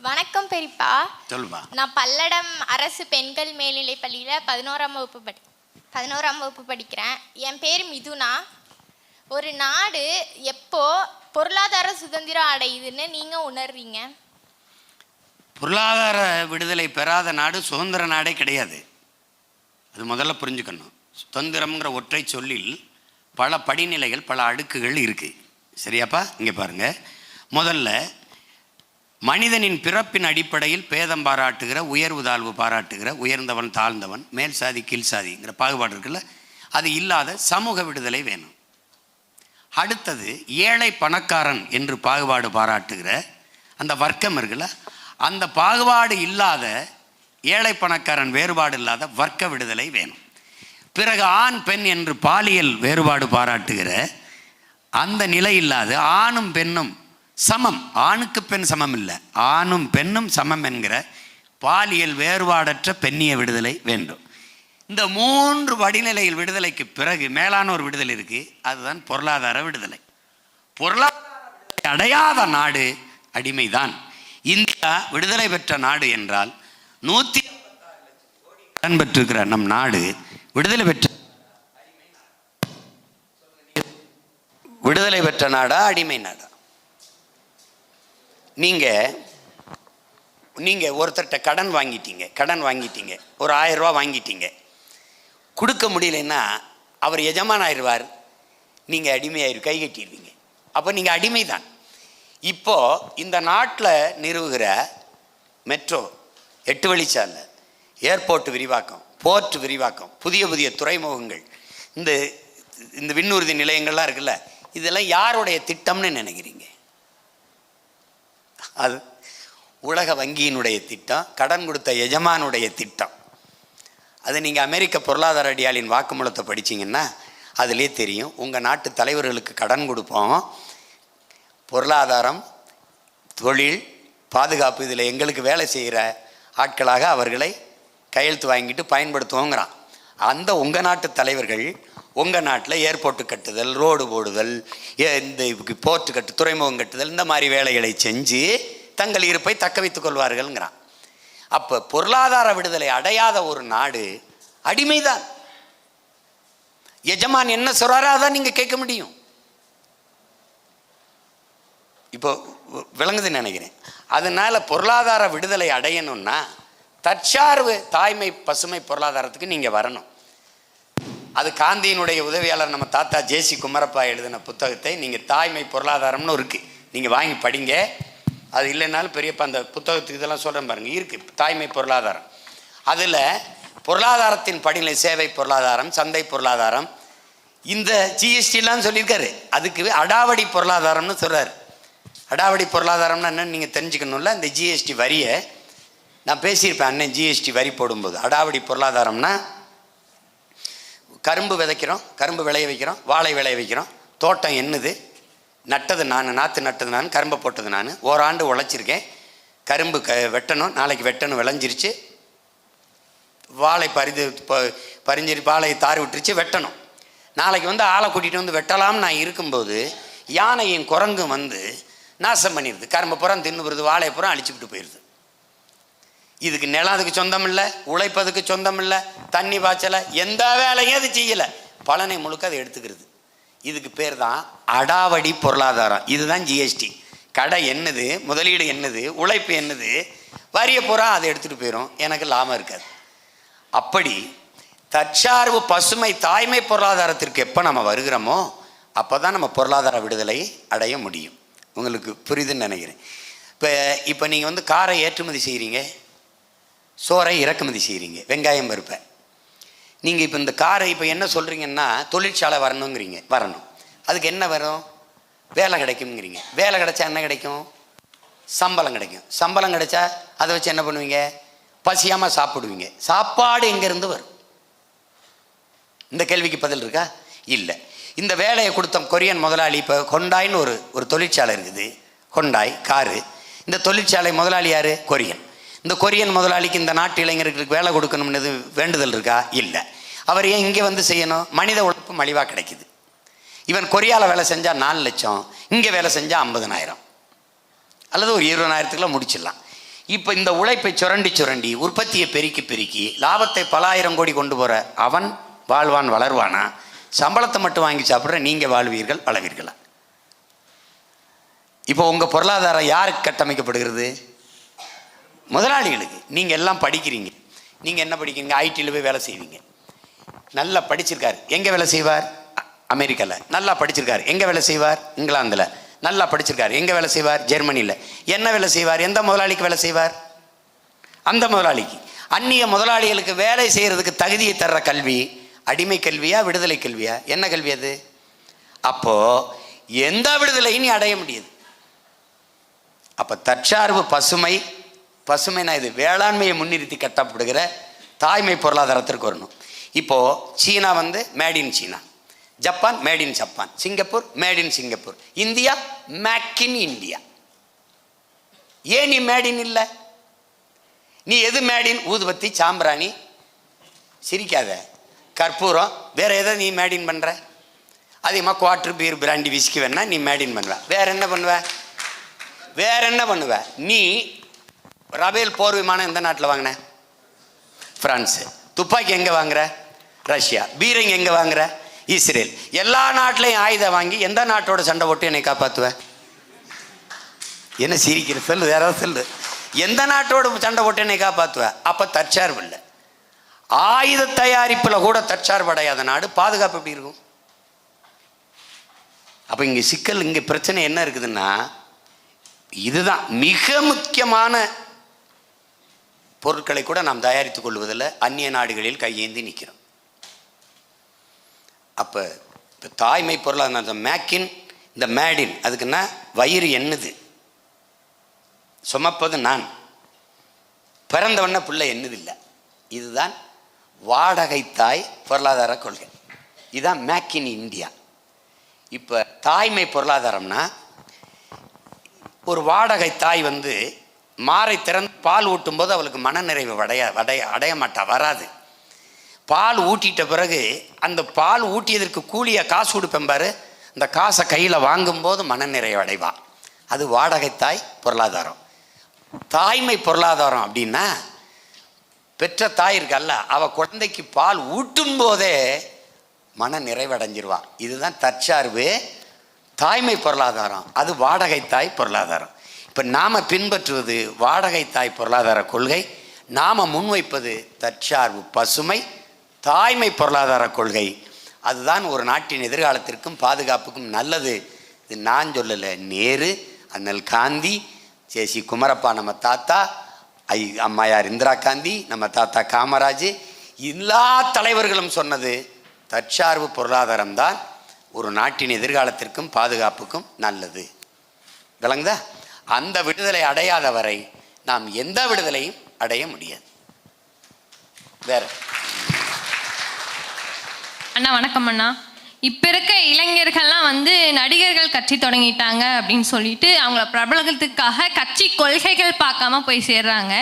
வணக்கம் பெரியப்பா. சொல்லுப்பா. நான் பல்லடம் அரசு பெண்கள் மேல்நிலை பள்ளியில் 11ஆம் வகுப்பு படிக்கிறேன். என் பேர் மிதுனா. ஒரு நாடு எப்போ பொருளாதார சுதந்திரம் அடையுதுன்னு நீங்கள் உணர்றீங்க? பொருளாதார விடுதலை பெறாத நாடு சுதந்திர நாடே கிடையாது. அது முதல்ல புரிஞ்சுக்கணும். சுதந்திரம்ங்கிற ஒற்றை சொல்லில் பல படிநிலைகள், பல அடுக்குகள் இருக்குது. சரியாப்பா? இங்கே பாருங்கள். முதல்ல மனிதனின் பிறப்பின் அடிப்படையில் பேதம் பாராட்டுகிற, உயர்வு தாழ்வு பாராட்டுகிற, உயர்ந்தவன் தாழ்ந்தவன், மேல் சாதி கீழ் சாதிங்கிற பாகுபாடு இருக்குல்ல, அது இல்லாத சமூக விடுதலை வேணும். அடுத்தது ஏழை பணக்காரன் என்று பாகுபாடு பாராட்டுகிற அந்த வர்க்கம் இருக்குல்ல, அந்த பாகுபாடு இல்லாத, ஏழை பணக்காரன் வேறுபாடு இல்லாத வர்க்க விடுதலை வேணும். பிறகு ஆண் பெண் என்று பாலியல் வேறுபாடு பாராட்டுகிற அந்த நிலை இல்லாத, ஆணும் பெண்ணும் சமம், ஆணுக்கு பெண் சமம் இல்லை, ஆணும் பெண்ணும் சமம் என்கிற பாலியல் வேறுபாடற்ற பெண்ணிய விடுதலை வேண்டும். இந்த 3 படிநிலையில் விடுதலைக்கு பிறகு மேலான ஒரு விடுதலை இருக்குது. அதுதான் பொருளாதார விடுதலை. பொருளாதார விடுதலை அடையாத நாடு அடிமைதான். இந்தியா விடுதலை பெற்ற நாடு என்றால் 156 லட்சம் கோடி கடன் பெற்றிருக்கிற நம் நாடு விடுதலை பெற்ற நாடா அடிமை நாடா? நீங்கள் ஒருத்தர்கிட்ட கடன் வாங்கிட்டீங்க, ஒரு 1000 ரூபா வாங்கிட்டீங்க, கொடுக்க முடியலன்னா அவர் எஜமான் ஆயிடுவார், நீங்கள் அடிமையாயிரு, கை கட்டிடுவீங்க. அப்போ நீங்கள் அடிமை தான். இப்போது இந்த நாட்டில் நிறுவுகிற மெட்ரோ, 8 வழிச்சாலை, ஏர்போர்ட் விரிவாக்கம், போர்ட் விரிவாக்கம், புதிய புதிய துறைமுகங்கள், இந்த விண்ணூர்தி நிலையங்கள்லாம் இருக்குல்ல, இதெல்லாம் யாருடைய திட்டம்னு நினைக்கிறீங்க? அது உலக வங்கியினுடைய திட்டம், கடன் கொடுத்த எஜமானுடைய திட்டம். அது நீங்கள் அமெரிக்க பொருளாதார அடியாளின் வாக்குமூலத்தை படிச்சிங்கன்னா அதிலே தெரியும். உங்கள் நாட்டு தலைவர்களுக்கு கடன் கொடுப்போம், பொருளாதாரம், தொழில், பாதுகாப்பு, இதில் எங்களுக்கு வேலை செய்கிற ஆட்களாக அவர்களை கையெழுத்து வாங்கிட்டு பயன்படுத்துவோங்கிறான். அந்த உங்கள் நாட்டு தலைவர்கள் உங்கள் நாட்டில் ஏர்போர்ட்டு கட்டுதல், ரோடு போடுதல், இந்த போர்ட்டு துறைமுகம் கட்டுதல், இந்த மாதிரி வேலைகளை செஞ்சு தங்கள் இருப்பை தக்க வைத்துக் கொள்வார்கள்ங்கிறான். அப்போ பொருளாதார விடுதலை அடையாத ஒரு நாடு அடிமைதான். எஜமான் என்ன சொல்றாரோ அதான் நீங்கள் கேட்க முடியும். இப்போ விளங்குதுன்னு நினைக்கிறேன். அதனால பொருளாதார விடுதலை அடையணும்னா தற்சார்பு, தாய்மை, பசுமை பொருளாதாரத்துக்கு நீங்கள் வரணும். அது காந்தியினுடைய உதவியாளர் நம்ம தாத்தா ஜேசி குமரப்பா எழுதின புத்தகத்தை நீங்கள் தாய்மை பொருளாதாரம்னு இருக்குது, நீங்கள் வாங்கி படிங்க. அது இல்லைன்னாலும் பெரியப்பா அந்த புத்தகத்துக்கு இதெல்லாம் சொல்கிறேன் பாருங்கள், இருக்குது தாய்மை பொருளாதாரம். அதில் பொருளாதாரத்தின் படிநிலை, சேவை பொருளாதாரம், சந்தை பொருளாதாரம், இந்த ஜிஎஸ்டிலாம் சொல்லியிருக்காரு. அதுக்கு அடாவடி பொருளாதாரம்னு சொல்கிறார். அடாவடி பொருளாதாரம்னா என்னன்னு நீங்கள் தெரிஞ்சுக்கணும்ல. இந்த ஜிஎஸ்டி வரியை நான் பேசியிருப்பேன் அண்ணன், ஜிஎஸ்டி வரி போடும்போது. அடாவடி பொருளாதாரம்னா கரும்பு விதைக்கிறோம், கரும்பு விளைய வைக்கிறோம், வாழை விளைய வைக்கிறோம், தோட்டம் என்னது, நட்டது நான், நாற்று நட்டது நான், கரும்பை போட்டது நான், ஓராண்டு உழைச்சிருக்கேன், கரும்பு வெட்டணும், நாளைக்கு வெட்டணும், விளைஞ்சிருச்சு, வாழை பறிஞ்சிரு, வாழையை தாரி விட்டுருச்சு, வெட்டணும், நாளைக்கு வந்து ஆளை கூட்டிகிட்டு வந்து வெட்டலாம்னு நான் இருக்கும்போது யானையும் குரங்கும் வந்து நாசம் பண்ணிடுது, கரும்பை புறம் தின்னு போடுது, வாழையை புறம் அழிச்சுக்கிட்டு போயிடுது. இதுக்கு நிலம் அதுக்கு சொந்தம் இல்லை, உழைப்பதுக்கு சொந்தம் இல்லை, தண்ணி பாய்ச்சலை, எந்த வேலையும் அது செய்யலை, பலனை முழுக்க அதை எடுத்துக்கிறது. இதுக்கு பேர் தான் அடாவடி பொருளாதாரம். இதுதான் ஜிஎஸ்டி. கடை என்னது, முதலீடு என்னது, உழைப்பு என்னது, வரிய பூரா அதை எடுத்துகிட்டு போயிடும், எனக்கு லாபம் இருக்காது. அப்படி தற்சார்பு, பசுமை, தாய்மை பொருளாதாரத்திற்கு எப்போ நம்ம வருகிறோமோ அப்போ தான் நம்ம பொருளாதார விடுதலை அடைய முடியும். உங்களுக்கு புரியுதுன்னு நினைக்கிறேன். இப்போ நீங்கள் வந்து காரை ஏற்றுமதி செய்கிறீங்க, சோறை இறக்குமதி செய்கிறீங்க, வெங்காயம் பருப்பை. நீங்கள் இப்போ இந்த காரை இப்போ என்ன சொல்கிறீங்கன்னா தொழிற்சாலை வரணுங்கிறீங்க, வரணும், அதுக்கு என்ன வரும், வேலை கிடைக்குங்கிறீங்க. வேலை கிடைச்சா என்ன கிடைக்கும், சம்பளம் கிடைக்கும். சம்பளம் கிடைச்சா அதை வச்சு என்ன பண்ணுவீங்க, பசியாமல் சாப்பிடுவீங்க. சாப்பாடு எங்கேருந்து வரும்? இந்த கேள்விக்கு பதில் இருக்கா? இல்லை. இந்த வேலையை கொடுத்த கொரியன் முதலாளி, இப்போ ஹொண்டாய்னு ஒரு தொழிற்சாலை இருக்குது, ஹொண்டாய் காரு. இந்த தொழிற்சாலை முதலாளி யார்? கொரியன். இந்த கொரியன் முதலாளிக்கு இந்த நாட்டு இளைஞர்களுக்கு வேலை கொடுக்கணும்னு வேண்டுதல் இருக்கா? இல்லை. அவர் ஏன் இங்கே வந்து செய்யணும்? மனித உழைப்பு மலிவாக கிடைக்குது. இவன் கொரியாவில் வேலை செஞ்சால் 4 லட்சம், இங்கே வேலை செஞ்சால் 50,000 அல்லது ஒரு 20,000க்குள்ள முடிச்சிடலாம். இப்போ இந்த உழைப்பை சுரண்டி சுரண்டி உற்பத்தியை பெருக்கி பெருக்கி லாபத்தை பல ஆயிரம் கோடி கொண்டு போகிற அவன் வாழ்வான் வளர்வானா? சம்பளத்தை மட்டும் வாங்கி சாப்பிட்ற நீங்கள் வாழ்வீர்கள் வளவீர்களா? இப்போ உங்கள் பொருளாதாரம் யாருக்கு கட்டமைக்கப்படுகிறது? முதலாளிகளுக்கு. நீங்கள் எல்லாம் படிக்கிறீங்க. நீங்கள் என்ன படிக்கிறீங்க? ஐடியில் போய் வேலை செய்வீங்க. நல்லா படிச்சிருக்காரு, எங்கே வேலை செய்வார்? அமெரிக்காவில். நல்லா படிச்சிருக்காரு, எங்கே வேலை செய்வார்? இங்கிலாந்தில். நல்லா படிச்சிருக்காரு, எங்கே வேலை செய்வார்? ஜெர்மனியில். என்ன வேலை செய்வார்? எந்த முதலாளிக்கு வேலை செய்வார்? அந்த முதலாளிக்கு. அந்நிய முதலாளிகளுக்கு வேலை செய்கிறதுக்கு தகுதியை தர்ற கல்வி அடிமை கல்வியா விடுதலை கல்வியா? என்ன கல்வி அது? அப்போது எந்த விடுதலையும் நீ அடைய முடியுது. அப்போ தற்சார்பு பசுமை, பசுமைனா இது வேளாண்மையை முன்னிறுத்தி கட்டப்படுகிற தாய்மை பொருளாதாரத்திற்கு வரணும். இப்போது சீனா வந்து made in China, Japan made in Japan, சிங்கப்பூர் made in Singapore, India make in India. ஏன் நீ மேட் இன் இல்லை? நீ எது மேட் இன்? ஊதுபத்தி, சாம்பிராணி, சிரிக்காத, கற்பூரம், வேறு எதை நீ மேட் இன் பண்ணுற? அதிகமாக குவாட்ரு, பீர், பிராண்டி, விஸ்கி வேணா நீ மேட் இன் பண்ணுவ. வேற என்ன பண்ணுவ? வேற என்ன பண்ணுவ? நீ ரபேல் போர் விமானம் எந்த நாட்டில் வாங்கின? பிரான்ஸு. துப்பாக்கி எங்கே வாங்குற? ரஷ்யா. பீரங்கி எங்கே வாங்குற? இஸ்ரேல். எல்லா நாட்டிலையும் ஆயுதம் வாங்கி எந்த நாட்டோட சண்டை போட்டு என்னை காப்பாற்றுவ? என்ன சிரிக்கிற? சொல்லு, யாராவது சொல்லு. எந்த நாட்டோட சண்டை போட்டு என்னை காப்பாற்றுவ? அப்போ தற்சார்பு இல்லை. ஆயுத தயாரிப்பில் கூட தற்சார்பு அடையாத நாடு பாதுகாப்பு எப்படி இருக்கும்? அப்போ இங்கே சிக்கல், இங்கே பிரச்சனை என்ன இருக்குதுன்னா, இதுதான் மிக முக்கியமான பொருட்களை கூட நாம் தயாரித்துக் கொள்வதில் அந்நிய நாடுகளில் கையேந்தி நிற்கிறோம். அப்போ இப்போ தாய்மை பொருளாதார மேக்கின் இந்த மேடின், அதுக்குன்னா வயிறு எண்ணுது, சுமப்பது நான், பிறந்தவன பிள்ளை எண்ணுதில்லை. இதுதான் வாடகை தாய் பொருளாதார கொள்கை. இதுதான் மேக் இன் இந்தியா. இப்போ தாய்மை பொருளாதாரம்னா, ஒரு வாடகை தாய் வந்து மாறை திறந்து பால் ஊட்டும் போது அவளுக்கு மனநிறைவு அடைய மாட்டா, வராது. பால் ஊட்டிட்ட பிறகு அந்த பால் ஊட்டியதற்கு கூலியை காசு கொடுப்பேன் பாரு, அந்த காசை கையில் வாங்கும்போது மனநிறைவு அடைவா. அது வாடகை தாய் பொருளாதாரம். தாய்மை பொருளாதாரம் அப்படின்னா, பெற்ற தாய் இருக்கல்ல, அவள் குழந்தைக்கு பால் ஊட்டும் போதே மன நிறைவடைஞ்சிருவா. இதுதான் தற்சார்பு தாய்மை பொருளாதாரம். அது வாடகை தாய் பொருளாதாரம். இப்போ நாம் பின்பற்றுவது வாடகை தாய் பொருளாதார கொள்கை, நாம் முன்வைப்பது தற்சார்பு பசுமை தாய்மை பொருளாதார கொள்கை. அதுதான் ஒரு நாட்டின் எதிர்காலத்திற்கும் பாதுகாப்புக்கும் நல்லது. இது நான் சொல்லலை, நேரு, அண்ணல் காந்தி, ஜேசி குமரப்பா நம்ம தாத்தா, அம்மையார் இந்திரா காந்தி, நம்ம தாத்தா காமராஜ், எல்லா தலைவர்களும் சொன்னது தற்சார்பு பொருளாதாரம் தான் ஒரு நாட்டின் எதிர்காலத்திற்கும் பாதுகாப்புக்கும் நல்லது. விளங்குதா? அந்த விடுதலை அடையாத வரை நாம் எந்த விடுதலையும் அடைய முடியாது. வேற அண்ணா வணக்கம் அண்ணா. இப்போ இருக்க இளைஞர்கள்லாம் வந்து நடிகர்கள் கட்சி தொடங்கிட்டாங்க அப்படின்னு சொல்லிட்டு அவங்கள பிரபலத்துக்காக கட்சி கொள்கைகள் பார்க்காம போய் சேர்றாங்க.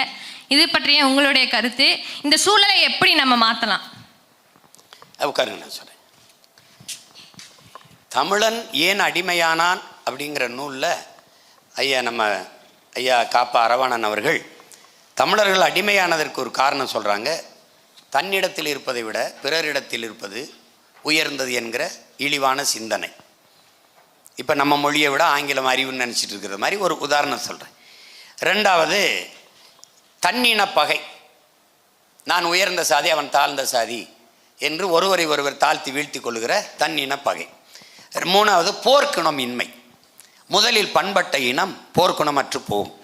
இது பற்றிய உங்களுடைய கருத்து? இந்த சூழலை எப்படி நம்ம மாற்றலாம்? உட்காருங்க, நான் சொல்கிறேன். தமிழன் ஏன் அடிமையானான் அப்படிங்கிற நூலில் நம்ம ஐயா காப்பா அரவாணன் அவர்கள் தமிழர்கள் அடிமையானதற்கு ஒரு காரணம் சொல்கிறாங்க. தன்னிடத்தில் இருப்பதை விட பிறரிடத்தில் இருப்பது உயர்ந்தது என்கிற இழிவான சிந்தனை. இப்போ நம்ம மொழியை விட ஆங்கிலம் அறிவுன்னு நினச்சிட்டு இருக்கிற மாதிரி ஒரு உதாரணம் சொல்கிறேன். ரெண்டாவது, தன்னின பகை. நான் உயர்ந்த சாதி, அவன் தாழ்ந்த சாதி என்று ஒருவரை ஒருவர் தாழ்த்தி வீழ்த்தி கொள்கிற தன்னின பகை. மூணாவது, போர்க்குணம் இன்மை. முதலில் பண்பட்ட இனம் போர்க்குணமற்று போகும்.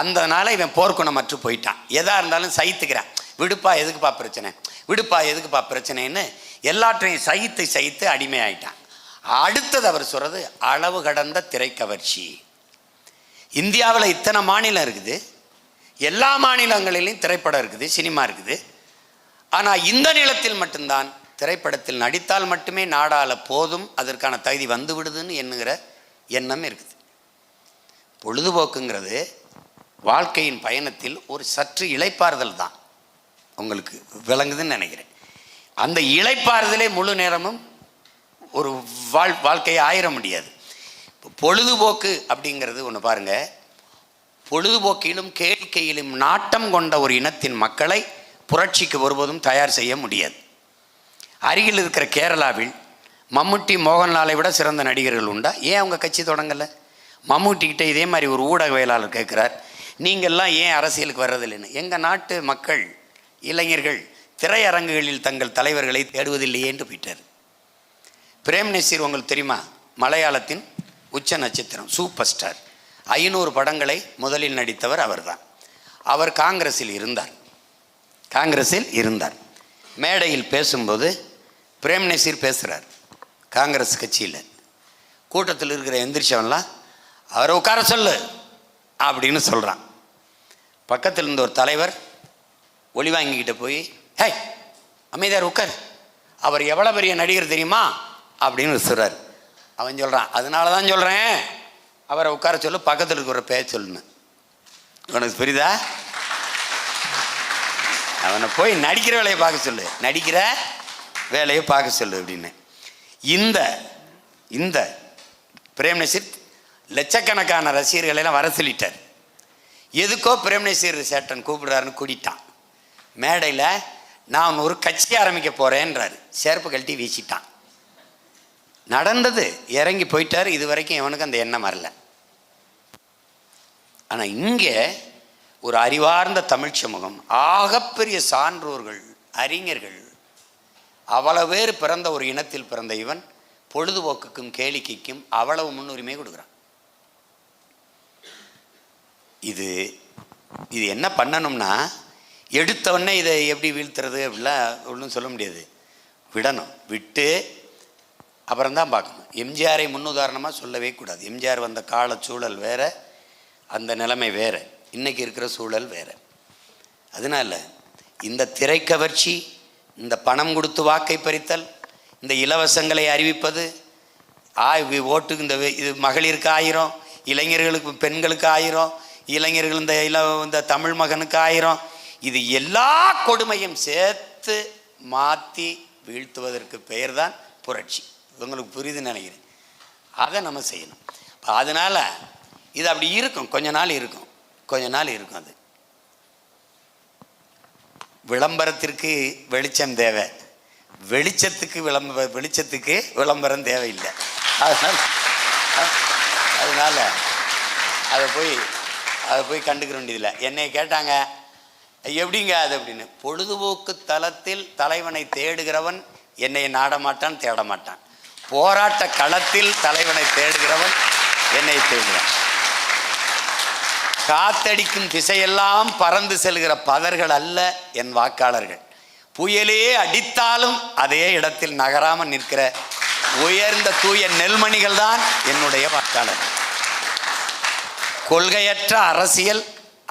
அந்தனால இவன் போர்க்குணமற்று போயிட்டான். எதாக இருந்தாலும் சகித்துக்கிறான். விடுப்பா எதுக்குப்பா பிரச்சனை, விடுப்பா எதுக்குப்பா பிரச்சனைன்னு எல்லாற்றையும் சகித்து அடிமை ஆயிட்டான். அடுத்தது அவர் சொல்கிறது அளவு கடந்த திரைக்கவர்ச்சி. இந்தியாவில் இத்தனை மாநிலம் இருக்குது, எல்லா மாநிலங்களிலும் திரைப்படம் இருக்குது, சினிமா இருக்குது. ஆனால் இந்த நிலத்தில் மட்டும்தான் திரைப்படத்தில் நடித்தால் மட்டுமே நாடாள போதும், அதற்கான தகுதி வந்து விடுதுன்னு எண்ணுகிற எண்ணம் இருக்குது. பொழுதுபோக்குங்கிறது வாழ்க்கையின் பயணத்தில் ஒரு சற்று இளைப்பாறுதல் தான். உங்களுக்கு விளங்குதுன்னு நினைக்கிறேன். அந்த இளைப்பாறுதலே முழு நேரமும் ஒரு வாழ்க்கையை ஆயிர முடியாது. பொழுதுபோக்கு அப்படிங்கிறது ஒன்று பாருங்கள். பொழுதுபோக்கிலும் கேளிக்கையிலும் நாட்டம் கொண்ட ஒரு இனத்தின் மக்களை புரட்சிக்கு ஒருபோதும் தயார் செய்ய முடியாது. அருகில் இருக்கிற கேரளாவில் மம்முட்டி, மோகன்லாலை விட சிறந்த நடிகர்கள் உண்டா? ஏன் அவங்க கட்சி தொடங்கலை? மம்முட்டிக்கிட்ட இதே மாதிரி ஒரு ஊடகவியலாளர் கேட்குறார், நீங்கள்லாம் ஏன் அரசியலுக்கு வர்றதில்லைன்னு. எங்கள் நாட்டு மக்கள், இளைஞர்கள் திரையரங்குகளில் தங்கள் தலைவர்களை தேடுவதில்லையே என்று போயிட்டார். பிரேம் நசீர் உங்களுக்கு தெரியுமா? மலையாளத்தின் உச்ச நட்சத்திரம், சூப்பர் ஸ்டார். 500 படங்களை முதலில் நடித்தவர் அவர்தான். அவர் காங்கிரஸில் இருந்தார். மேடையில் பேசும்போது பிரேம் நசீர் பேசுகிறார் காங்கிரஸ் கட்சியில். கூட்டத்தில் இருக்கிற எந்திரிச்சவன்லாம் அவரை உட்கார சொல்லு அப்படின்னு சொல்கிறான். பக்கத்தில் இருந்த ஒரு தலைவர் ஒளி வாங்கிக்கிட்ட போய், ஹே அமைதியார் உட்கார், அவர் எவ்வளோ பெரிய நடிகர் தெரியுமா அப்படின்னு சொல்கிறார். அவன் சொல்கிறான், அதனால தான் சொல்கிறேன் அவரை உட்கார சொல்லு, பக்கத்தில் இருக்கிற பேர் சொல்லுன்னு. உனக்கு புரியுதா? அவனை போய் நடிக்கிற வேலையை பார்க்க சொல்லு, நடிக்கிற வேலையை பார்க்க சொல்லு அப்படின்னு. இந்த பிரேம் நசீர் லட்சக்கணக்கான ரசிகர்களெல்லாம் வர சொல்லிட்டார். எதுக்கோ பிரேம் நசீர் சேட்டன் கூப்பிடுறாருன்னு கூட்டிட்டான். மேடையில் நான் ஒரு கட்சி ஆரம்பிக்க போகிறேன்றாரு. செருப்பு கழட்டி வீசிட்டான். நடந்தது, இறங்கி போயிட்டார். இது வரைக்கும் இவனுக்கு அந்த எண்ணம் வரல. ஆனால் இங்கே ஒரு அறிவார்ந்த தமிழ் சமூகம், ஆகப்பெரிய சான்றோர்கள், அறிஞர்கள், அவ்வளவு பேர் பிறந்த ஒரு இனத்தில் பிறந்த இவன் பொழுதுபோக்குக்கும் கேளிக்கைக்கும் அவ்வளவு முன்னுரிமை கொடுக்குறான். இது என்ன பண்ணணும்னா, எடுத்தவொடனே இதை எப்படி வீழ்த்துறது அப்படிலாம் ஒன்றும் சொல்ல முடியாது. விடணும், விட்டு அப்புறம்தான் பார்க்கணும். எம்ஜிஆரை முன்னுதாரணமாக சொல்லவே கூடாது. எம்ஜிஆர் வந்த கால சூழல் வேறு, அந்த நிலைமை வேறு, இன்றைக்கி இருக்கிற சூழல் வேறு. அதனால் இந்த திரைக்கவர்ச்சி, இந்த பணம் கொடுத்து வாக்கை பறித்தல், இந்த இலவசங்களை அறிவிப்பது, ஓட்டுக்கு இது மகளிருக்கு 1000, இளைஞர்களுக்கு பெண்களுக்கு 1000, இளைஞர்கள் இந்த தமிழ் மகனுக்கு 1000, இது எல்லா கொடுமையும் சேர்த்து மாற்றி வீழ்த்துவதற்கு பெயர் தான் புரட்சி. உங்களுக்கு புரியுதுன்னு நினைக்கிறேன். அதை நம்ம செய்யணும். அதனால் இது அப்படி இருக்கும், கொஞ்ச நாள் இருக்கும். அது விளம்பரத்திற்கு வெளிச்சம் தேவை, வெளிச்சத்துக்கு விளம்பரம் தேவையில்லை. அதனால் அதை போய் கண்டுக்கிற வேண்டியதில்லை. என்னை கேட்டாங்க, எப்படிங்க அது அப்படின்னு. பொழுதுபோக்கு தளத்தில் தலைவனை தேடுகிறவன் என்னை நாடமாட்டான், தேடமாட்டான். போராட்ட களத்தில் தலைவனை தேடுகிறவன் என்னை தேடுகிறான். காத்தடிக்கும் திசையெல்லாம் பறந்து செல்கிற பதர்கள் அல்ல என் வாக்காளர்கள். புயலே அடித்தாலும் அதே இடத்தில் நகராமல் நிற்கிற உயர்ந்த தூய நெல்மணிகள் தான் என்னுடைய வாக்காளர்கள். கொள்கையற்ற அரசியல்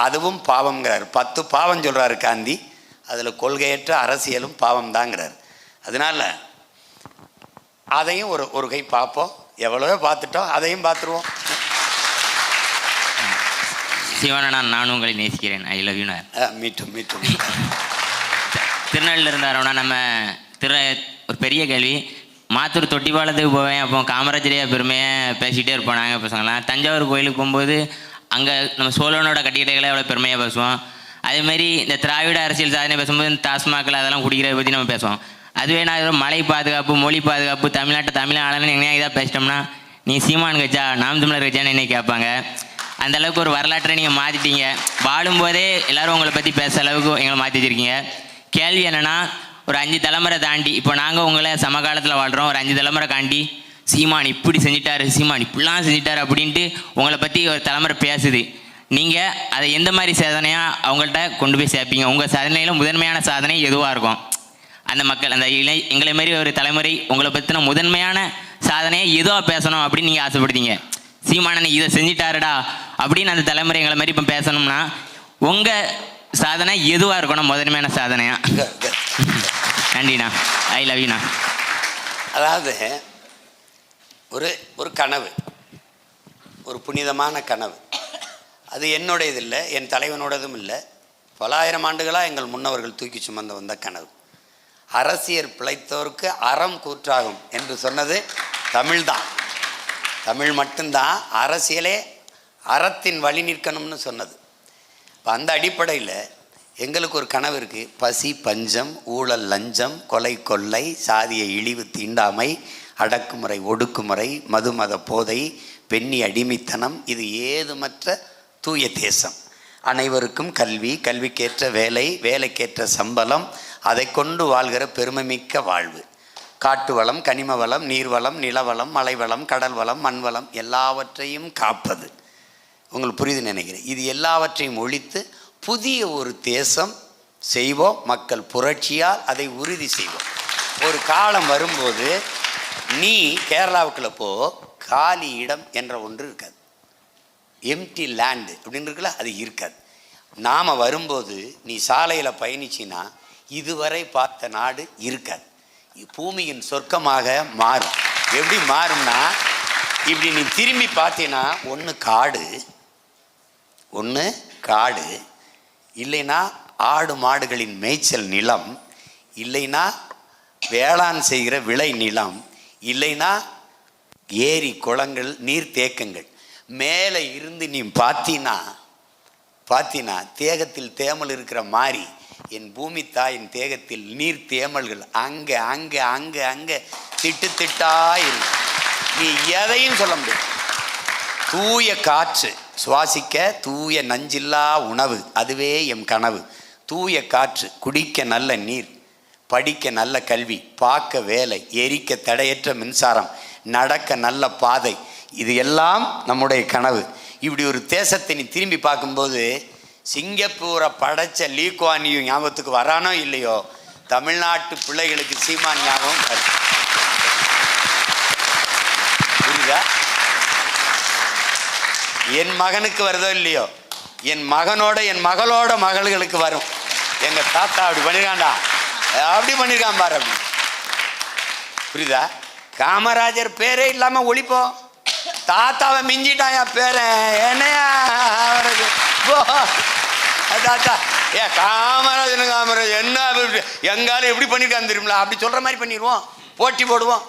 அதுவும் பாவம்ங்கிறார். 10 பாவம் சொல்கிறாரு காந்தி, அதில் கொள்கையற்ற அரசியலும் பாவம் தாங்கிறார். அதனால் அதையும் ஒரு கை பார்ப்போம். எவ்வளவோ பார்த்துட்டோம், அதையும் பார்த்துருவோம். சிவனா, நான் உங்களை நேசிக்கிறேன். I love you. மீட்டும் திருநெல்வேலியில் இருந்தாரோன்னா நம்ம ஒரு பெரிய கேள்வி. மாத்தூர் தொட்டிப்பாலத்துக்கு போவேன், அப்போ காமராஜரையா பெருமையை பேசிகிட்டே இருப்போம் நாங்கள் பசங்களாம். தஞ்சாவூர் கோயிலுக்கு போகும்போது அங்கே நம்ம சோழனோட கட்டிடங்களை அவ்வளோ பெருமையாக பேசுவோம். அதேமாதிரி இந்த திராவிட அரசியல் சாதனை பேசும்போது இந்த டாஸ்மாகில் அதெல்லாம் குடிக்கிறத பற்றி நம்ம பேசுவோம். அதுவே நான் மலை பாதுகாப்பு, மொழி பாதுகாப்பு, தமிழ் ஆளன்னு என்ன இதாக பேசிட்டோம்னா, நீ சீமான் கட்சா, நாம் தமிழர் கட்சான்னு என்ன கேட்பாங்க. அந்தளவுக்கு ஒரு வரலாற்றை நீங்கள் மாற்றிட்டீங்க. வாழும்போதே எல்லோரும் உங்களை பற்றி பேச அளவுக்கு எங்களை மாற்றி வச்சுருக்கீங்க. கேள்வி என்னென்னா, ஒரு 5 தலைமுறை தாண்டி இப்போ நாங்கள் உங்களை சமகாலத்தில் வாழ்கிறோம். ஒரு 5 தலைமுறை தாண்டி சீமான் இப்படி செஞ்சிட்டாரு, சீமான் இப்படிலாம் செஞ்சிட்டாரு அப்படின்ட்டு உங்களை பற்றி ஒரு தலைமுறை பேசுது. நீங்கள் அதை எந்த மாதிரி சாதனையாக அவங்கள்ட்ட கொண்டு போய் சேர்ப்பீங்க? உங்கள் சாதனையில் முதன்மையான சாதனை எதுவாக இருக்கும்? அந்த மக்கள், அந்த எங்களை மாரி ஒரு தலைமுறை உங்களை பற்றின முதன்மையான சாதனையை எதுவாக பேசணும் அப்படின்னு நீங்கள் ஆசைப்படுத்தீங்க? சீமானனை இதை செஞ்சிட்டாருடா அப்படின்னு அந்த தலைமுறை எங்களை மாதிரி இப்போ பேசணும்னா உங்கள் சாதனை எதுவாக இருக்கணும் முதன்மையான சாதனையா? நன்றிண்ணா. ஐ லவ் யூண்ணா. அதாவது ஒரு கனவு, ஒரு புனிதமான கனவு. அது என்னுடையது இல்லை, என் தலைவனோடதும் இல்லை. பல ஆயிரம் ஆண்டுகளாக எங்கள் முன்னவர்கள் தூக்கி சுமந்து வந்த கனவு. அரசியல் பிழைத்தோருக்கு அறம் கூற்றாகும் என்று சொன்னது தமிழ்தான். தமிழ் மட்டும்தான். அரசியலே அறத்தின் வழி நிற்கணும்னு சொன்னது. இப்போ அந்த அடிப்படையில் எங்களுக்கு ஒரு கனவு இருக்குது. பசி, பஞ்சம், ஊழல், லஞ்சம், கொலை, கொள்ளை, சாதிய இழிவு, தீண்டாமை, அடக்குமுறை, ஒடுக்குமுறை, மதுமத போதை, பெண்ணி அடிமைத்தனம், இது ஏதுமற்ற தூய தேசம். அனைவருக்கும் கல்வி, கல்விக்கேற்ற வேலை, வேலைக்கேற்ற சம்பளம், அதை கொண்டு வாழ்கிற பெருமைமிக்க வாழ்வு. காட்டு வளம், கனிம வளம், நீர்வளம், நிலவளம், மலைவளம், கடல் வளம், மண்வளம் எல்லாவற்றையும் காப்பது. உங்களுக்கு புரியுது நினைக்கிறேன். இது எல்லாவற்றையும் ஒழித்து புதிய ஒரு தேசம் செய்வோம். மக்கள் புரட்சியால் அதை உறுதி செய்வோம். ஒரு காலம் வரும்போது நீ கேரளாவுக்குள்ள போ, காலி இடம் என்ற ஒன்று இருக்காது. எம்டி லேண்டு அப்படின்னு இருக்குல்ல, அது இருக்காது. நாம் வரும்போது நீ சாலையில் பயணிச்சின்னா இதுவரை பார்த்த நாடு இருக்காது. பூமியின் சொர்க்கமாக மாறும். எப்படி மாறும்னா, இப்படி நீ திரும்பி பார்த்தீங்கன்னா ஒன்று காடு, இல்லைன்னா ஆடு மாடுகளின் மேய்ச்சல் நிலம், இல்லைன்னா வேளாண் செய்கிற விளை நிலம், இல்லைன்னா ஏரி, குளங்கள், நீர்த்தேக்கங்கள். மேலே இருந்து நீ பார்த்தீன்னா தேகத்தில் தேமல் இருக்கிற மாதிரி என் பூமி தாயின் தேகத்தில் நீர் தேமல்கள் அங்கே அங்கே அங்கே அங்கே திட்டு திட்டா இருக்கு. நீ எதையும் சொல்ல முடியாது. தூய காற்று சுவாசிக்க, தூய நஞ்சில்லா உணவு, அதுவே எம் கனவு. தூய காற்று, குடிக்க நல்ல நீர், படிக்க நல்ல கல்வி, பார்க்க வேலை, எரிக்க தடையற்ற மின்சாரம், நடக்க நல்ல பாதை, இது எல்லாம் நம்முடைய கனவு. இப்படி ஒரு தேசத்தை நீ திரும்பி பார்க்கும்போது சிங்கப்பூரை படைச்ச லீ குவான் யூ ஞாபகத்துக்கு வரானோ இல்லையோ, தமிழ்நாட்டு பிள்ளைகளுக்கு சீமான் ஞாபகம் வருது. புரியுதா? என் மகனுக்கு வருதோ இல்லையோ, என் மகனோட என் மகளோட மகள்களுக்கு வரும். எங்க தாத்தா அப்படி பண்ணிருக்காண்டா, அப்படி பண்ணிருக்கான் பாரு, அப்படி. புரியுதா? காமராஜர் பேரே இல்லாம ஒழிப்போம். தாத்தாவை மிஞ்சிட்டான் என் பேரன், என்னையா அவருக்கு தாத்தா காமராஜர் என்ன எங்காலும் எப்படி பண்ணிருக்கான்னு தெரியுமில, அப்படி சொல்ற மாதிரி பண்ணிடுவோம். போட்டி போடுவோம்.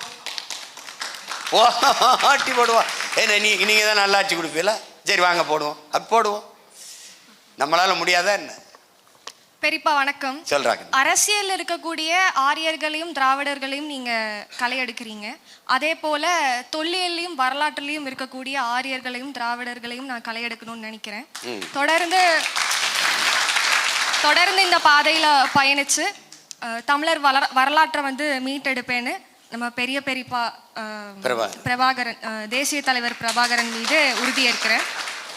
ஏன்னா நீங்க தான் நல்லாட்சி கொடுப்பீங்களா, சரி வாங்க போடுவோம், அப்படி போடுவோம். நம்மளால முடியாதா என்ன? பெரியப்பா வணக்கம். சொல்றாங்க. அரசியல் இருக்கக்கூடிய ஆரியர்களையும் திராவிடர்களையும் நீங்க களை எடுக்கிறீங்க. அதே போல தொல்லியலையும் வரலாற்றுலையும் இருக்கக்கூடிய ஆரியர்களையும் திராவிடர்களையும் நான் களை எடுக்கணும்னு நினைக்கிறேன். தொடர்ந்து இந்த பாதையில பயணிச்சு தமிழர் வரலாற்றை மீட்டெடுப்பேன்னு நம்ம பெரியப்பா பிரபாகரன், தேசிய தலைவர் பிரபாகரன் மீது உறுதியேற்கிறேன்.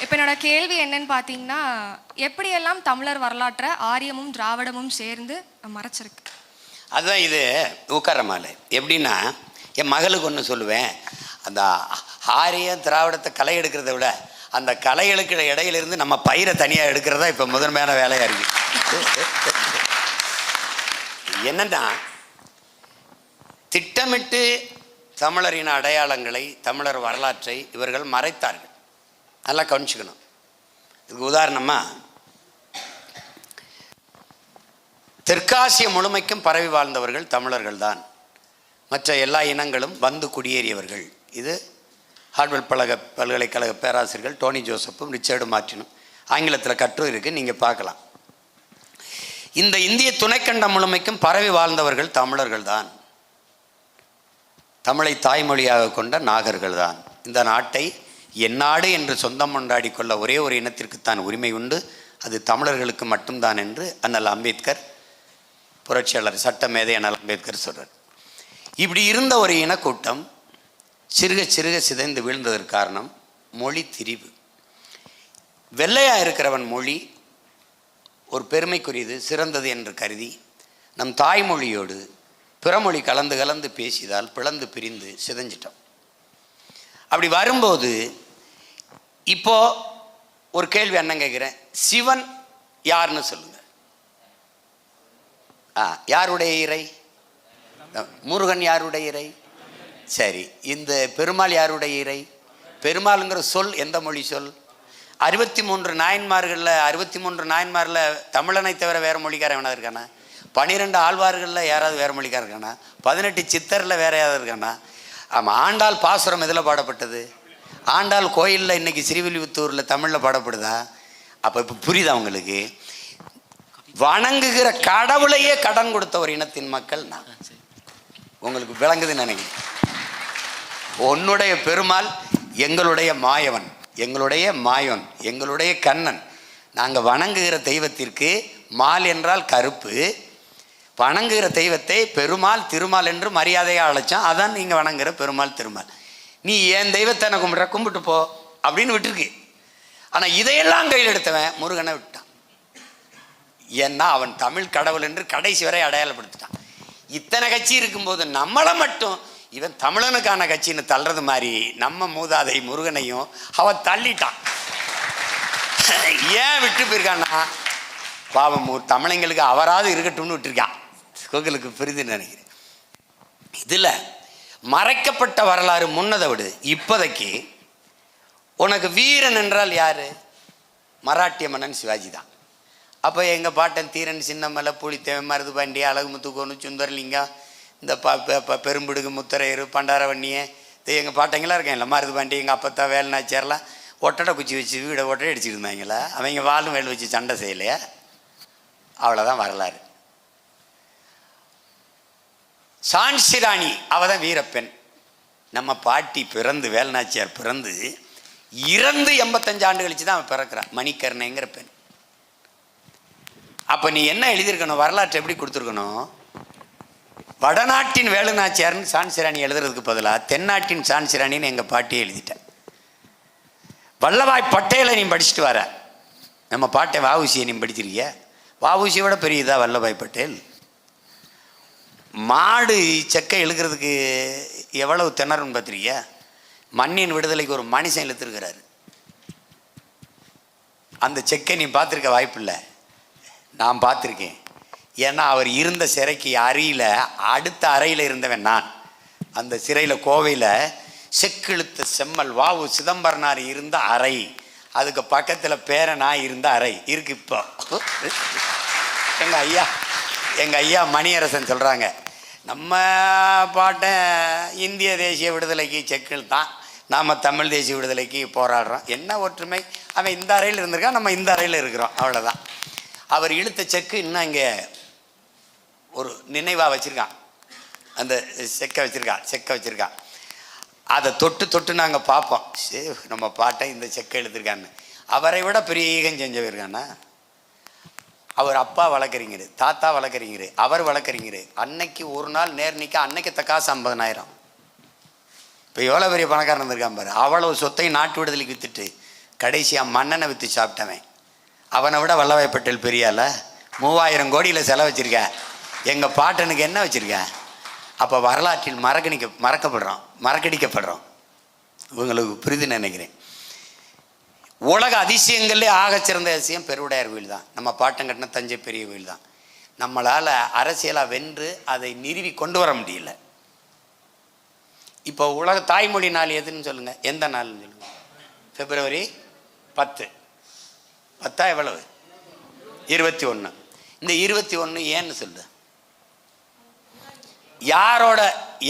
இப்போ என்னோட கேள்வி என்னன்னு பார்த்தீங்கன்னா, எப்படியெல்லாம் தமிழர் வரலாற்றை ஆரியமும் திராவிடமும் சேர்ந்து மறைச்சிருக்கு? அதுதான் இது ஊக்கரமாலை. எப்படின்னா, என் மகளுக்கு ஒன்று சொல்லுவேன், அந்த ஆரிய திராவிடத்தை களை எடுக்கிறத விட அந்த களை எடுக்கிற இடையிலிருந்து நம்ம பயிரை தனியாக எடுக்கிறதா இப்போ முதன்மையான வேலையாக இருக்கு. என்னன்னா, திட்டமிட்டு தமிழரின் அடையாளங்களை, தமிழர் வரலாற்றை இவர்கள் மறைத்தார்கள். நல்லா கவனிச்சுக்கணும். இதுக்கு உதாரணமாக, தெற்காசிய முழுமைக்கும் பரவி வாழ்ந்தவர்கள் தமிழர்கள் தான். மற்ற எல்லா இனங்களும் வந்து குடியேறியவர்கள். இது ஹார்வர்ட் பல்கலைக்கழக பேராசிரியர்கள் டோனி ஜோசப்பும் ரிச்சர்டு மார்ட்டினும் ஆங்கிலத்தில் கட்டுரை இருக்குது, நீங்கள் பார்க்கலாம். இந்த இந்திய துணைக்கண்டம் முழுமைக்கும் பரவி வாழ்ந்தவர்கள் தமிழர்கள் தான். தமிழை தாய்மொழியாக கொண்ட நாகர்கள் தான். இந்த நாட்டை என் நாடு என்று சொந்தம் கொண்டாடி கொள்ள ஒரே ஒரு இனத்திற்குத்தான் உரிமை உண்டு, அது தமிழர்களுக்கு மட்டும்தான் என்று அண்ணல் அம்பேத்கர், புரட்சியாளர் சட்ட மேதை அண்ணல் அம்பேத்கர் சொல்றார். இப்படி இருந்த ஒரு இனக்கூட்டம் சிறுக சிறுக சிதைந்து வீழ்ந்ததற்கு காரணம் மொழி திரிவு. வெள்ளையாக இருக்கிறவன் மொழி ஒரு பெருமைக்குரியது, சிறந்தது என்று கருதி நம் தாய்மொழியோடு பிறமொழி கலந்து கலந்து பேசியதால் பிளந்து பிரிந்து சிதைஞ்சிட்டோம். அப்படி வரும்போது இப்போ ஒரு கேள்வி அண்ணன் கேட்குறேன், சிவன் யாருன்னு சொல்லுங்க. யாருடைய இறை? முருகன் யாருடைய இறை? சரி, இந்த பெருமாள் யாருடைய இறை? பெருமாளுங்கிற சொல் எந்த மொழி சொல்? 63 நாயன்மாரில் தமிழனை தவிர வேறு மொழிக்காரன் எவனாவது இருக்கானா? 12 ஆழ்வார்களில் யாராவது வேறு மொழிக்காரன் இருக்கானா? 18 சித்தரில் வேற யாராவது இருக்கானா? ஆமாம், ஆண்டாள் பாசுரம் எதில் பாடப்பட்டது? ஆண்டாள் கோயிலில் இன்னைக்கு ஸ்ரீவில்லிபுத்தூரில் தமிழில் பாடப்படுதா? அப்போ இப்போ புரியுதா உங்களுக்கு? வணங்குகிற கடவுளையே கடன் கொடுத்த ஒரு இனத்தின் மக்கள் நான். உங்களுக்கு விளங்குதுன்னு நினைக்கிறேன். உன்னுடைய பெருமாள் எங்களுடைய மாயவன், எங்களுடைய மாயவன், எங்களுடைய கண்ணன். நாங்கள் வணங்குகிற தெய்வத்திற்கு மால் என்றால் கருப்பு, வணங்குகிற தெய்வத்தை பெருமாள் திருமால் என்று மரியாதையாக அழைச்சோம். அதான் நீங்கள் வணங்குகிற பெருமாள் திருமால். நீ என் தெய்வத்தை நான் கும்பிட்ற, கும்பிட்டு போ அப்படின்னு விட்டுருக்கு. ஆனால் இதையெல்லாம் கையில் எடுத்தவன் முருகனை விட்டான். ஏன்னா அவன் தமிழ் கடவுள் என்று கடைசி வரை அடையாளப்படுத்திட்டான். இத்தனை கட்சி இருக்கும்போது நம்மளை மட்டும் இவன் தமிழனுக்கான கட்சின்னு தள்ளுறது மாதிரி நம்ம மூதாதை முருகனையும் அவன் தள்ளிட்டான். ஏன் விட்டு போயிருக்கான்னா, பாவம் தமிழங்களுக்கு அவராது இருக்கட்டும்னு விட்டுருக்கான். கோவிலுக்கு புரிதுன்னு நினைக்கிறேன். இதில் மறைக்கப்பட்ட வரலாறு முன்னதை விடு. இப்போதைக்கு உனக்கு வீரன் என்றால் யார்? மராட்டிய மன்னன் சிவாஜி தான். அப்போ எங்கள் பாட்டன் தீரன், சின்னமலை, புலித்தேவன், மருதுபாண்டி, அழகுமுத்துக்கோனு, சுந்தரலிங்கம், இந்த பெரும்பிடுகு, முத்தரையர், பண்டாரவண்ணியே, இது எங்கள் பாட்டங்களாம் இருக்கேன். இல்லை மருதுபாண்டி, எங்கள் அப்பத்தா, வேலுநாச்சியாரெலாம் ஒட்டடை குச்சி வச்சு வீடை ஒட்டடை அடிச்சுட்டு இருந்தாங்களா? அவங்க வாலும் வேல் வச்சு சண்டை செய்யலையா? அவ்வளோதான் வரலாறு. சான்சி ராணி அவள் தான் வீரப்பெண். நம்ம பாட்டி பிறந்து, வேலுநாச்சியார் பிறந்து இறந்து 85 ஆண்டு கழிச்சு தான் அவன் பிறக்கிறான். மணிக்கர்ணைங்கிற பெண். அப்போ நீ என்ன எழுதியிருக்கணும்? வரலாற்றை எப்படி கொடுத்துருக்கணும்? வடநாட்டின் வேலுநாச்சியார்னு சான்சி ராணி எழுதுறதுக்கு பதிலாக தென்னாட்டின் சான்சி ராணின்னு எங்கள் பாட்டியை எழுதிட்டேன். வல்லபாய் பட்டேலை நீ படிச்சுட்டு வர. நம்ம பாட்டை வஉசியை நீ படிச்சிருக்கிய? வஉசியை விட பெரியதா வல்லபாய் பட்டேல்? மாடு செக்கை இழுக்கிறதுக்கு எவ்வளவு திணறுன்னு பார்த்துருக்கிய? மண்ணின் விடுதலைக்கு ஒரு மனுஷன் இழுத்துருக்கிறாரு. அந்த செக்கை நீ பார்த்துருக்க வாய்ப்பில்லை. நான் பார்த்துருக்கேன். ஏன்னா அவர் இருந்த சிறைக்கு அறையில் அடுத்த அறையில் இருந்தவன் நான். அந்த சிறையில் கோவையில் செக்கிழுத்த செம்மல் வாவு சிதம்பரனார் இருந்த அறை, அதுக்கு பக்கத்தில் பேரனா இருந்த அறை இருக்கு. இப்போ எங்கள் ஐயா மணியரசன் சொல்கிறாங்க, நம்ம பாட்டை இந்திய தேசிய விடுதலைக்கு செக்கில் தான், நாம் தமிழ் தேசிய விடுதலைக்கு போராடுறோம். என்ன ஒற்றுமை? அவன் இந்த அறையில் இருந்திருக்கான், நம்ம இந்த அறையில் இருக்கிறோம், அவ்வளோதான். அவர் இழுத்த செக்கு இன்னும் இங்கே ஒரு நினைவாக வச்சுருக்கான். அந்த செக்கை வச்சுருக்கான். அதை தொட்டு நாங்கள் பார்ப்போம். சரி, நம்ம பாட்டை இந்த செக்கை எழுதிருக்கான்னு. அவரை விட பெரிய ஈகம் செஞ்சவர்கானா? அவர் அப்பா வழக்கறிஞர், தாத்தா வழக்கறிஞர், அவர் வழக்கறிஞர். அன்னைக்கு ஒரு நாள் நேர்னிக்க அன்னைக்கு தக்காசு 50,000. இப்போ எவ்வளோ பெரிய பணக்காரன் இருந்திருக்கான் பாரு. அவ்வளவு சொத்தை நாட்டு விடுதலைக்கு விற்றுட்டு கடைசியாக மன்னனை விற்று சாப்பிட்டவன். அவனை விட வல்லபாய் பட்டேல் பெரியால 3000 கோடியில் செலவு வச்சுருக்க. எங்கள் பாட்டனுக்கு என்ன வச்சுருக்க? அப்போ வரலாற்றில் மறக்கடிக்கப்படுறோம். உங்களுக்கு புரிதுன்னு நினைக்கிறேன். உலக அதிசயங்கள்லே ஆகச்சிறந்த அதிசயம் பெருவுடையார் கோயில் தான். நம்ம பாட்டம் கட்டின தஞ்சை பெரிய கோயில் தான். நம்மளால் அரசியலாக வென்று அதை நிறுவி கொண்டு வர முடியல. இப்போ உலக தாய்மொழி நாள் எதுன்னு சொல்லுங்கள், எந்த நாள்னு சொல்லுங்கள்? February 10. 10 எவ்வளவு? 21. இந்த 21 ஏன்னு சொல்லு.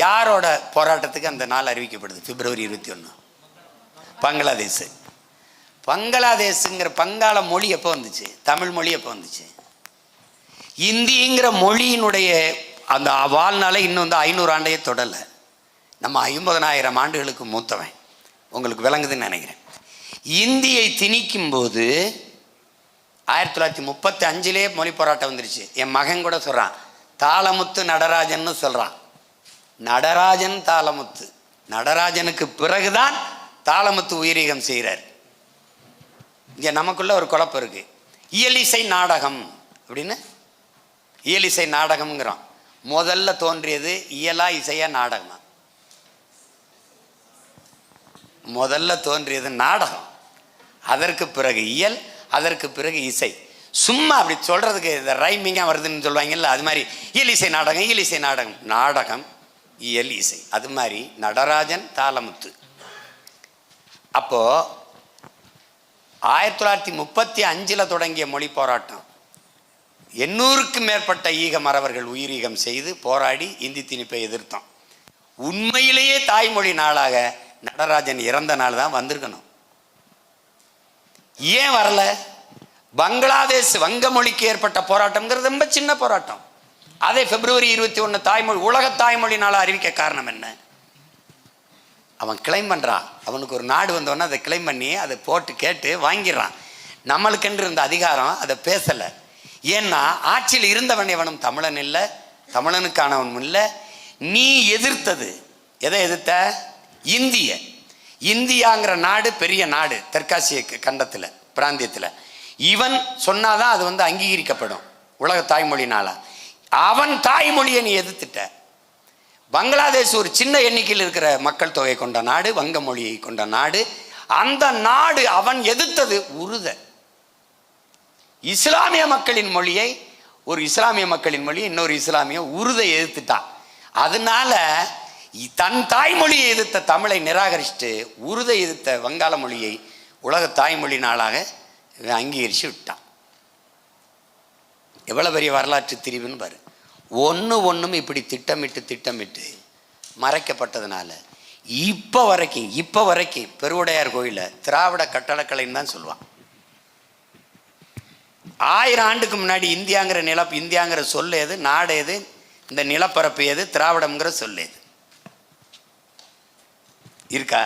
யாரோட போராட்டத்துக்கு அந்த நாள் அறிவிக்கப்படுது? February 21. பங்களாதேஷுங்கிற பங்காள மொழி எப்போ வந்துச்சு? தமிழ் மொழி எப்போ வந்துச்சு? இந்திங்கிற மொழியினுடைய அந்த வாழ்நாளை இன்னும் வந்து 500 ஆண்டையே தொடலை. நம்ம 50,000 ஆண்டுகளுக்கு மூத்தவன். உங்களுக்கு விளங்குதுன்னு நினைக்கிறேன். இந்தியை திணிக்கும் போது 1935 மொழி போராட்டம் வந்துருச்சு. என் மகன் கூட சொல்கிறான், தாளமுத்து நடராஜன்னு சொல்கிறான். நடராஜன் தாளமுத்து. நடராஜனுக்கு பிறகுதான் தாளமுத்து உயிரீகம் செய்கிறார். இங்கே நமக்குள்ள ஒரு குழப்பம் இருக்கு. இயலிசை நாடகம் அப்படின்னு இயலிசை நாடகம்ங்கிறோம். முதல்ல தோன்றியது இயலா இசையா நாடகமா? முதல்ல தோன்றியது நாடகம், அதற்கு பிறகு இயல், அதற்கு பிறகு இசை. சும்மா அப்படி சொல்கிறதுக்கு இந்த ரைமிங்காக வருதுன்னு சொல்லுவாங்கல்ல, அது மாதிரி இயலிசை நாடகம், நாடகம் இயல் இசை. அது மாதிரி நடராஜன் தாளமுத்து. அப்போது 1935 தொடங்கிய மொழி போராட்டம் 800க்கும் மேற்பட்ட ஈக மறவர்கள் உயிரீகம் செய்து போராடி இந்தி திணிப்பை எதிர்த்தோம். உண்மையிலேயே தாய்மொழி நாளாக நடராஜன் இறந்த நாள் தான் வந்திருக்கணும். ஏன் வரல? பங்களாதேஷ் வங்க மொழிக்கு ஏற்பட்ட போராட்டம்ங்கிறது ரொம்ப சின்ன போராட்டம். அதே பிப்ரவரி 21 தாய்மொழி உலக தாய்மொழி நாளை அறிவிக்க காரணம் என்ன? அவன் கிளைம் பண்ணுறான். அவனுக்கு ஒரு நாடு வந்தவொடனே அதை கிளைம் பண்ணி அதை போட்டு கேட்டு வாங்கிடுறான். நம்மளுக்கென்று இருந்த அதிகாரம் அதை பேசலை. ஏன்னா ஆட்சியில் இருந்தவன் எவனும் தமிழன் இல்லை, தமிழனுக்கானவனும் இல்லை. நீ எதிர்த்தது எதை எதிர்த்த? இந்தியாங்கிற நாடு பெரிய நாடு தெற்காசிய கண்டத்தில் பிராந்தியத்தில். இவன் சொன்னாதான் அது அங்கீகரிக்கப்படும் உலக தாய்மொழினால. அவன் தாய்மொழியை நீ எதிர்த்துட்ட. பங்களாதேஷ் ஒரு சின்ன எண்ணிக்கையில் இருக்கிற மக்கள் தொகை கொண்ட நாடு, வங்க மொழியை கொண்ட நாடு. அந்த நாடு அவன் எதிர்த்தது உருத. இஸ்லாமிய மக்களின் மொழியை, ஒரு இஸ்லாமிய மக்களின் மொழியை இன்னொரு இஸ்லாமிய உருதை எதிர்த்துட்டான். அதனால தன் தாய்மொழியை எதிர்த்த தமிழை நிராகரிச்சுட்டு உருதை எதிர்த்த வங்காள மொழியை உலக தாய்மொழி நாளாக அங்கீகரித்து விட்டான். எவ்வளோ பெரிய வரலாற்று திரிவுன்னு பாரு. ஒன்றும் இப்படி திட்டமிட்டு மறைக்கப்பட்டதுனால இப்போ வரைக்கும் பெருவுடையார் கோயிலை திராவிட கட்டடக்கலைன்னு தான் சொல்லுவான். 1000 ஆண்டுக்கு முன்னாடி இந்தியாங்கிற சொல் எது, நாடு எது, இந்த நிலப்பரப்பு எது, திராவிடம்ங்கிற சொல் எது இருக்கா?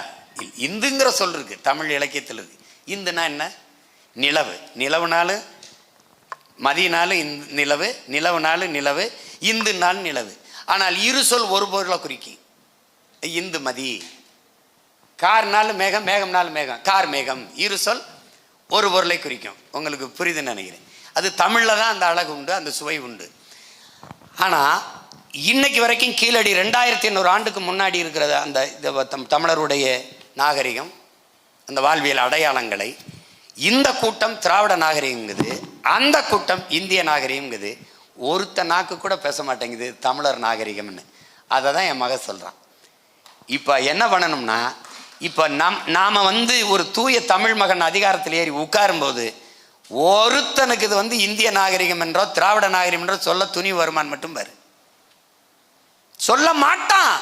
இந்துங்கிற சொல் இருக்கு, தமிழ் இலக்கியத்தில் இருக்கு. இந்துனா என்ன? நிலவு. நிலவுனாலும் மதியனாலும் நிலவு, நிலவுனாலும் நிலவு, இந்து நாள் நிலவு. ஆனால் இரு சொல் ஒரு பொருளை குறிக்கும். இந்து மதி. கார்னாலும் மேகம், மேகம்னாலும் மேகம், கார் மேகம். இரு சொல் ஒரு பொருளை குறிக்கும். உங்களுக்கு புரியுதுன்னு நினைக்கிறேன். அது தமிழில் தான் அந்த அழகு உண்டு, அந்த சுவை உண்டு. ஆனால் இன்னைக்கு வரைக்கும் கீழடி 2800 ஆண்டுக்கு முன்னாடி இருக்கிறத அந்த தமிழருடைய நாகரிகம், அந்த வாழ்வியல் அடையாளங்களை இந்த கூட்டம் திராவிட நாகரிகங்குது, அந்த கூட்டம் இந்திய நாகரிகங்குது. ஒருத்த நாக்கு கூட பேச மாட்டேங்குது தமிழர் நாகரிகம்னு. அதை தான் என் மக சொல்கிறான். இப்போ என்ன பண்ணணும்னா, இப்போ நாம் ஒரு தூய தமிழ் மகன் அதிகாரத்தில் ஏறி உட்காரும்போது ஒருத்தனுக்கு இது இந்திய நாகரிகம் என்றோ திராவிட நாகரிகம் என்றோ சொல்ல துணி வருமானு மட்டும் பாரு. சொல்ல மாட்டான்.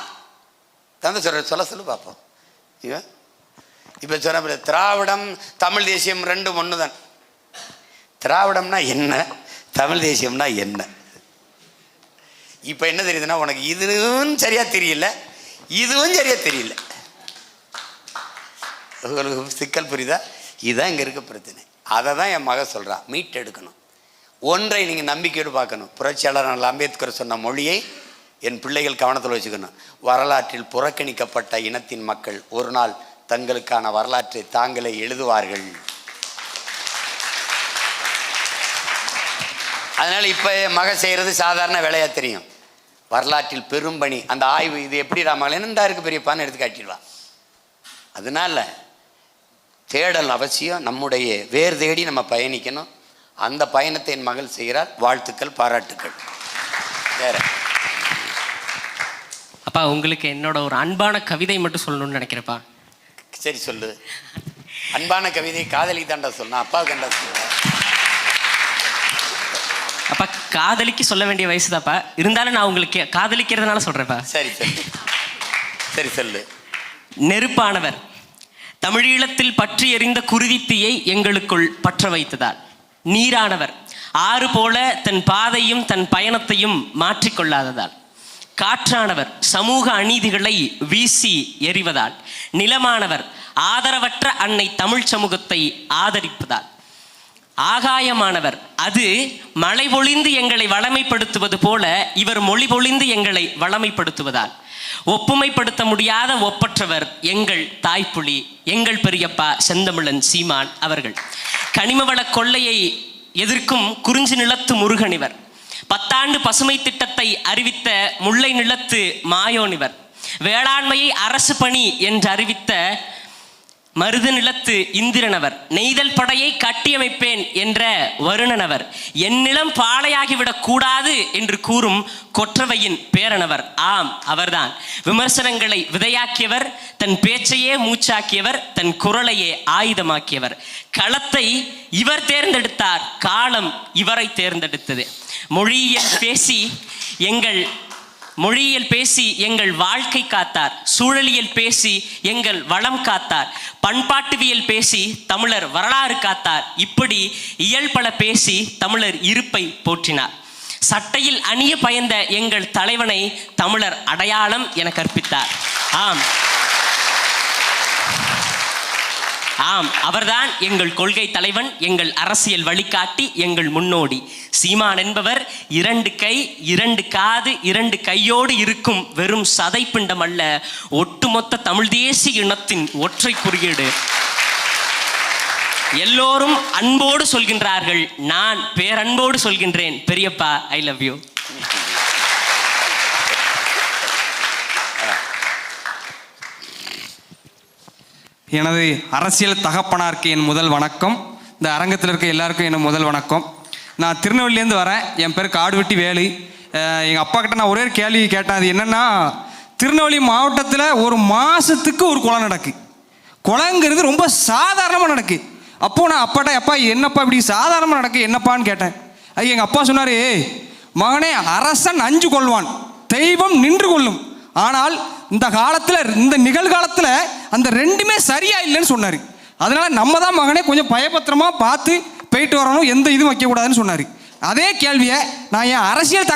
தந்தை சொல்ல சொல்லு பார்ப்போம். இப்போ சொன்ன திராவிடம் தமிழ் தேசியம் ரெண்டும் ஒன்று தான். திராவிடம்னா என்ன, தமிழ் தேசியம்னா என்ன? இப்போ என்ன தெரியுதுன்னா, உனக்கு இதுவும் சரியா தெரியல, இதுவும் சரியா தெரியல. உங்களுக்கு சிக்கல் புரியுதா? இதுதான் இங்கே இருக்க பிரச்சனை. அதை தான் என் மக சொல்கிறான், மீட் எடுக்கணும். ஒன்றை நீங்கள் நம்பிக்கையோடு பார்க்கணும். புரட்சியாளர் அம்பேத்கர் சொன்ன மொழியை என் பிள்ளைகள் கவனத்தில் வச்சுக்கணும். வரலாற்றில் புறக்கணிக்கப்பட்ட இனத்தின் மக்கள் ஒரு நாள் தங்களுக்கான வரலாற்றை தாங்களே எழுதுவார்கள். அதனால் இப்போ மக செய்கிறது சாதாரண வேலையாக தெரியும். வரலாற்றில் பெரும்பணி, அந்த ஆய்வு, இது எப்படி ராமகன் என்ன இருக்கு பெரியப்பான்னு எடுத்து காட்டிடுவான். அதனால தேடல் அவசியம். நம்முடைய வேர் தேடி நம்ம பயணிக்கணும். அந்த பயணத்தை என் மகள் செய்கிறார். வாழ்த்துக்கள், பாராட்டுக்கள். வேற அப்பா, உங்களுக்கு என்னோட ஒரு அன்பான கவிதை மட்டும் சொல்லணும்னு நினைக்கிறேப்பா. சரி சொல்லு. அன்பான கவிதை காதலி தாண்டா சொன்னா, அப்பாவுக்கு தாண்டா சொல்ல. அப்பா, காதலிக்கு சொல்ல வேண்டிய வயசுதாப்பா, இருந்தாலும் நான் உங்களுக்கு காதலிக்கிறதுனால சொல்றேன்ப்பா. சரி சொல்லு. சரி சொல்லு. நெருப்பானவர் தமிழீழத்தில் பற்றி எறிந்த குருதித்தீயை எங்களுக்குள் பற்ற வைத்ததால், நீரானவர் ஆறு போல தன் பாதையும் தன் பயணத்தையும் மாற்றிக்கொள்ளாததால், காற்றானவர் சமூக அநீதிகளை வீசி எறிவதால், நிலமானவர் ஆதரவற்ற அன்னை தமிழ் சமூகத்தை ஆதரிப்பதால், ஆகாயமானவர் அது மழை பொழிந்து எங்களை வளமைப்படுத்துவது போல இவர் மொழி பொழிந்து எங்களை வளமைப்படுத்துவதால், ஒப்புமைப்படுத்த முடியாத ஒப்பற்றவர் எங்கள் தாய்ப்புலி, எங்கள் பெரியப்பா செந்தமிழன் சீமான் அவர்கள். கனிமவள கொள்ளையை எதிர்க்கும் குறிஞ்சி நிலத்து முருகனிவர், 10 ஆண்டு பசுமை திட்டத்தை அறிவித்த முல்லை நிலத்து மாயோனிவர், வேளாண்மையை அரசு பணி என்று அறிவித்த மருது நிலத்து இந்திரனவர், நெய்தல் படையை கட்டியமைப்பேன் என்ற வருணனவர், என் நிலம் பாளையாகிவிடக் கூடாது என்று கூறும் கொற்றவையின் பேரனவர். ஆம், அவர்தான். விமர்சனங்களை விதையாக்கியவர், தன் பேச்சையே மூச்சாக்கியவர், தன் குரலையே ஆயுதமாக்கியவர். களத்தை இவர் தேர்ந்தெடுத்தார், காலம் இவரை தேர்ந்தெடுத்தது. மொழியில் பேசி எங்கள் மொழியியல் பேசி எங்கள் வாழ்க்கை காத்தார், சூழலியல் பேசி எங்கள் வளம் காத்தார், பண்பாட்டுவியல் பேசி தமிழர் வரலாறு காத்தார், இப்படி இயல்பல பேசி தமிழர் இருப்பை போற்றினார். சட்டையில் அணிய பயந்த எங்கள் தலைவனை தமிழர் அடையாளம் என கற்பித்தார். ஆம், அவர்தான் எங்கள் கொள்கை தலைவன், எங்கள் அரசியல் வழிகாட்டி, எங்கள் முன்னோடி. சீமான் என்பவர் 2 கை 2 காது 2 கையோடு இருக்கும் வெறும் சதைப்பிண்டம் அல்ல, ஒட்டுமொத்த தமிழ் தேசிய இனத்தின் ஒற்றை குறியீடு. எல்லோரும் அன்போடு சொல்கின்றார்கள், நான் பேரன்போடு சொல்கின்றேன், பெரியப்பா ஐ லவ் யூ. எனது அரசியல் தகப்பனாருக்கு என் முதல் வணக்கம். இந்த அரங்கத்தில் இருக்க எல்லாருக்கும் என் முதல் வணக்கம். நான் திருநெல்வேலியிலேருந்து வரேன். என் பேர் காடுவெட்டி வேலு. எங்கள் அப்பா கிட்ட நான் ஒரே ஒரு கேள்வி கேட்டேன். அது என்னென்னா, திருநெல்வேலி மாவட்டத்தில் ஒரு மாதத்துக்கு ஒரு கொலை நடக்கு. கொலைங்கிறது ரொம்ப சாதாரணமாக நடக்கு. அப்போது நான் அப்பாட்ட, அப்பா என்னப்பா இப்படி சாதாரணமாக நடக்கு என்னப்பான்னு கேட்டேன். அது எங்கள் அப்பா சொன்னார், மகனே, அரசன் அஞ்சு கொள்வான், தெய்வம் நின்று கொள்ளும். ஆனால் இந்த காலத்தில், இந்த நிகழ்காலத்தில் அந்த ரெண்டுமே சரியா இல்லைன்னு சொன்னார். அதனால நம்ம தான் மகனே கொஞ்சம் பயபத்திரமாக பார்த்து போயிட்டு வரணும், எந்த இதுவும் வைக்கக்கூடாதுன்னு சொன்னார். அதே கேள்வியை நான் என் அரசியல்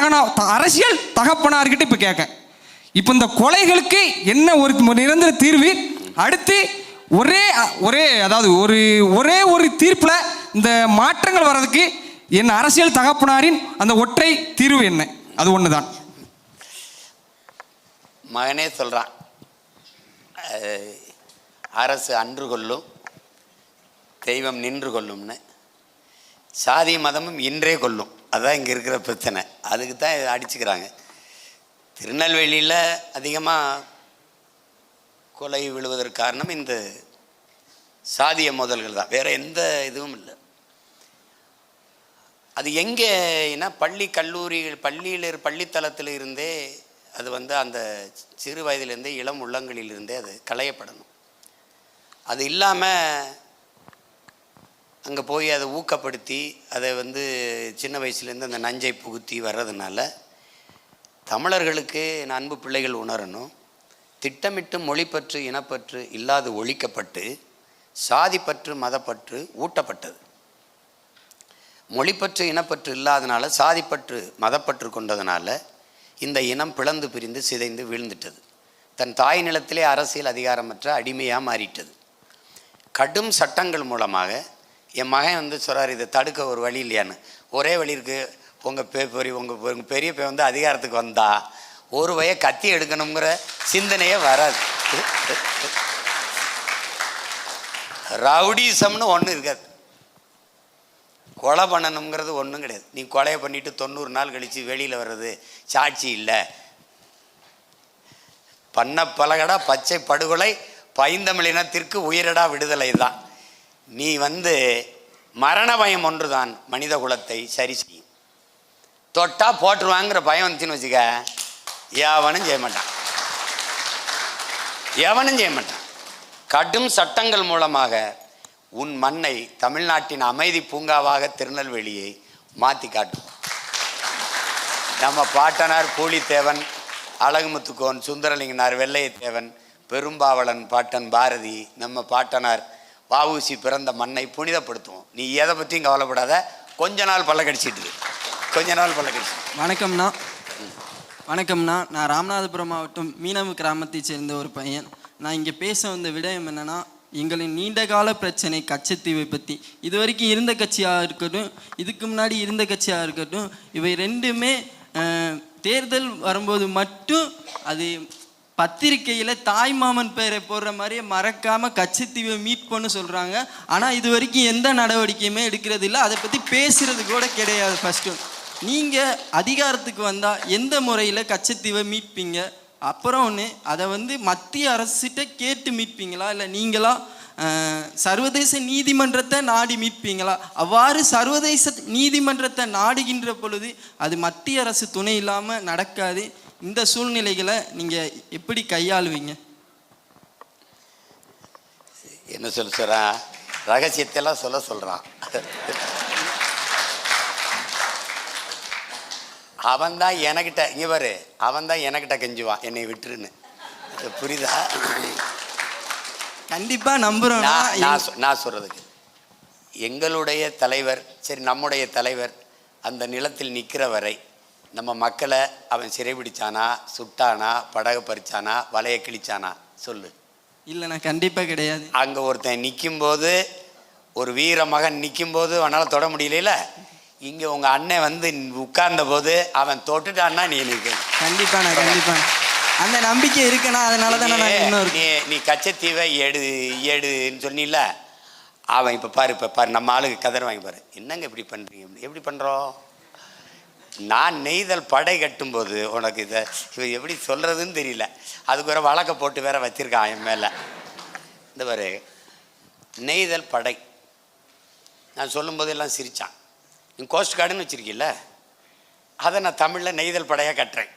தகப்பனார்கிட்ட இப்போ கேட்க. இப்போ இந்த கொலைகளுக்கு என்ன ஒரு நிரந்தர தீர்வு? அடுத்து ஒரே ஒரு தீர்ப்பில் இந்த மாற்றங்கள் வர்றதுக்கு என் அரசியல் தகப்பனாரின் அந்த ஒற்றை தீர்வு என்ன? அது ஒன்று தான். மகனே சொல்கிறான், அரசு அன்று கொள்ளும், தெய்வம் நின்று கொள்ளும்னு. சாதி மதமும் இன்றே கொள்ளும். அதுதான் இங்கே இருக்கிற பிரச்சனை. அதுக்கு தான் அடிச்சுக்கிறாங்க. திருநெல்வேலியில் அதிகமாக கொலை விழுவதற்கு காரணம் இந்த சாதிய மோதல்கள் தான், வேறு எந்த இதுவும் இல்லை. அது எங்கேனா பள்ளி கல்லூரிகள், பள்ளித்தளத்தில் இருந்தே அது அந்த சிறு வயதிலேருந்தே, இளம் உள்ளங்களிலிருந்தே அது களையப்படணும். அது இல்லாமல் அங்கே போய் அதை ஊக்கப்படுத்தி அதை சின்ன வயசுலேருந்து அந்த நஞ்சை புகுத்தி வர்றதுனால தமிழர்களுக்கு அன்பு பிள்ளைகள் உணரணும். திட்டமிட்டு மொழிப்பற்று இனப்பற்று இல்லாது ஒழிக்கப்பட்டு சாதிப்பற்று மதப்பற்று ஊட்டப்பட்டது. மொழிப்பற்று இனப்பற்று இல்லாதனால, சாதிப்பற்று மதப்பற்று கொண்டதுனால இந்த இனம் பிளந்து பிரிந்து சிதைந்து வீழ்ந்துட்டது. தன் தாய் நிலத்திலே அரசியல் அதிகாரமற்ற அடிமையாக மாறிட்டது. கடும் சட்டங்கள் மூலமாக என் மகன் சொல்கிறார், இதை தடுக்க ஒரு வழி இல்லையான்னு. ஒரே வழி இருக்குது. உங்கள் பெரிய பே அதிகாரத்துக்கு வந்தால் ஒரு வய கத்தி எடுக்கணுங்கிற சிந்தனையே வராது. ரவுடிசம்னு ஒன்று இருக்காது. கொலை பண்ணணுங்கிறது ஒன்றும் கிடையாது. நீ கொலையை பண்ணிவிட்டு 90 நாள் கழித்து வெளியில் வர்றது சாட்சி இல்லை. பண்ண பலகடா பச்சை படுகொலை, பைந்தமிழினத்திற்கு உயிரடா விடுதலை தான். நீ மரண பயம் ஒன்று தான் மனித குலத்தை சரி செய்யும். தொட்டா போட்டுருவாங்கிற பயம் வந்துச்சுன்னு வச்சுக்க, எவனும் செய்ய மாட்டான். கடும் சட்டங்கள் மூலமாக உன் மண்ணை, தமிழ்நாட்டின் அமைதி பூங்காவாக திருநெல்வேலியை மாற்றி காட்டும். நம்ம பாட்டனார் பூலித்தேவன், அழகுமுத்துக்கோன், சுந்தரலிங்கனார், வெள்ளையத்தேவன், பெரும்பாவளன், பாட்டன் பாரதி, நம்ம பாட்டனார் வஉசி பிறந்த மண்ணை புனிதப்படுத்துவோம். நீ எதை பற்றியும் கவலைப்படாத. கொஞ்ச நாள் பல்ல கடிச்சிட்டு. வணக்கம்ண்ணா. நான் ராமநாதபுரம் மாவட்டம் மீனவ கிராமத்தை சேர்ந்த ஒரு பையன். நான் இங்கே பேச வந்த விடயம் என்னென்னா, எங்களின் நீண்டகால பிரச்சனை கச்சத்தீவை பற்றி. இது வரைக்கும் இருந்த கட்சியாக இருக்கட்டும், இதுக்கு முன்னாடி இருந்த கட்சியாக இருக்கட்டும், இவை ரெண்டுமே தேர்தல் வரும்போது மட்டும் அது பத்திரிக்கையில் தாய்மாமன் பேரை போடுற மாதிரியே மறக்காமல் கச்சத்தீவை மீட் பண்ண சொல்கிறாங்க. ஆனால் இது வரைக்கும் எந்த நடவடிக்கையுமே எடுக்கிறது இல்லை. அதை பற்றி பேசுகிறது கூட கிடையாது. ஃபஸ்ட்டு நீங்கள் அதிகாரத்துக்கு வந்தால் எந்த முறையில் கச்சத்தீவை மீட்பீங்க? அப்புறம் ஒன்று, அதை மத்திய அரசிட்ட கேட்டு மீட்பீங்களா, இல்லை நீங்களா சர்வதேச நீதிமன்றத்தை நாடி மீட்பீங்களா? அவ்வாறு சர்வதேச நீதிமன்றத்தை நாடுகின்ற பொழுது அது மத்திய அரசு துணை இல்லாமல் நடக்காது. இந்த சூழ்நிலைகளை நீங்கள் எப்படி கையாளுவீங்க? என்ன சொல்கிறான், ரகசியத்தெல்லாம் சொல்கிறான். அவன் தான் எனக்கிட்ட இங்கே பாரு, அவன் தான் எனக்கிட்ட கெஞ்சுவான் என்னை விட்டுருன்னு. புரியுதா? கண்டிப்பா நம்புறோம். நான் சொல்றதுக்கு எங்களுடைய தலைவர், சரி நம்முடைய தலைவர் அந்த நிலத்தில் நிற்கிற வரை நம்ம மக்களை அவன் சிறைபிடிச்சானா, சுட்டானா, படகு பறிச்சானா, வலையை கிழிச்சானா சொல்லு? இல்லைண்ணா, கண்டிப்பா கிடையாது. அங்கே ஒருத்தன் நிற்கும்போது, ஒரு வீர மகன் நிற்கும்போது அவனால் தொட முடியல. இங்கே உங்கள் அண்ணன் வந்து உட்கார்ந்த போது அவன் தொட்டுட்டான்னா நீ நிற்க. கண்டிப்பாண்ணா, கண்டிப்பா அந்த நம்பிக்கை இருக்குண்ணா. அதனால தானே நான் இன்னொரு நீ கச்சத்தீவை எடுன்னு சொன்னில, அவன் இப்போ பாரு நம்ம ஆளுக்கு கதர் வாங்கி பாரு. என்னங்க இப்படி பண்ணுறீங்க? எப்படி பண்ணுறோம்? நான் நெய்தல் படை கட்டும்போது உனக்கு இதை எப்படி சொல்கிறதுன்னு தெரியல. அதுக்கு வேற வழக்கை போட்டு வேற வச்சிருக்கான் என் மேலே. இந்த பாரு, நெய்தல் படை நான் சொல்லும்போது எல்லாம் சிரித்தான். நீ கோஸ்ட் கார்டுன்னு வச்சுருக்கீல்ல, அதை நான் தமிழில் நெய்தல் படையாக கட்டுறேன்.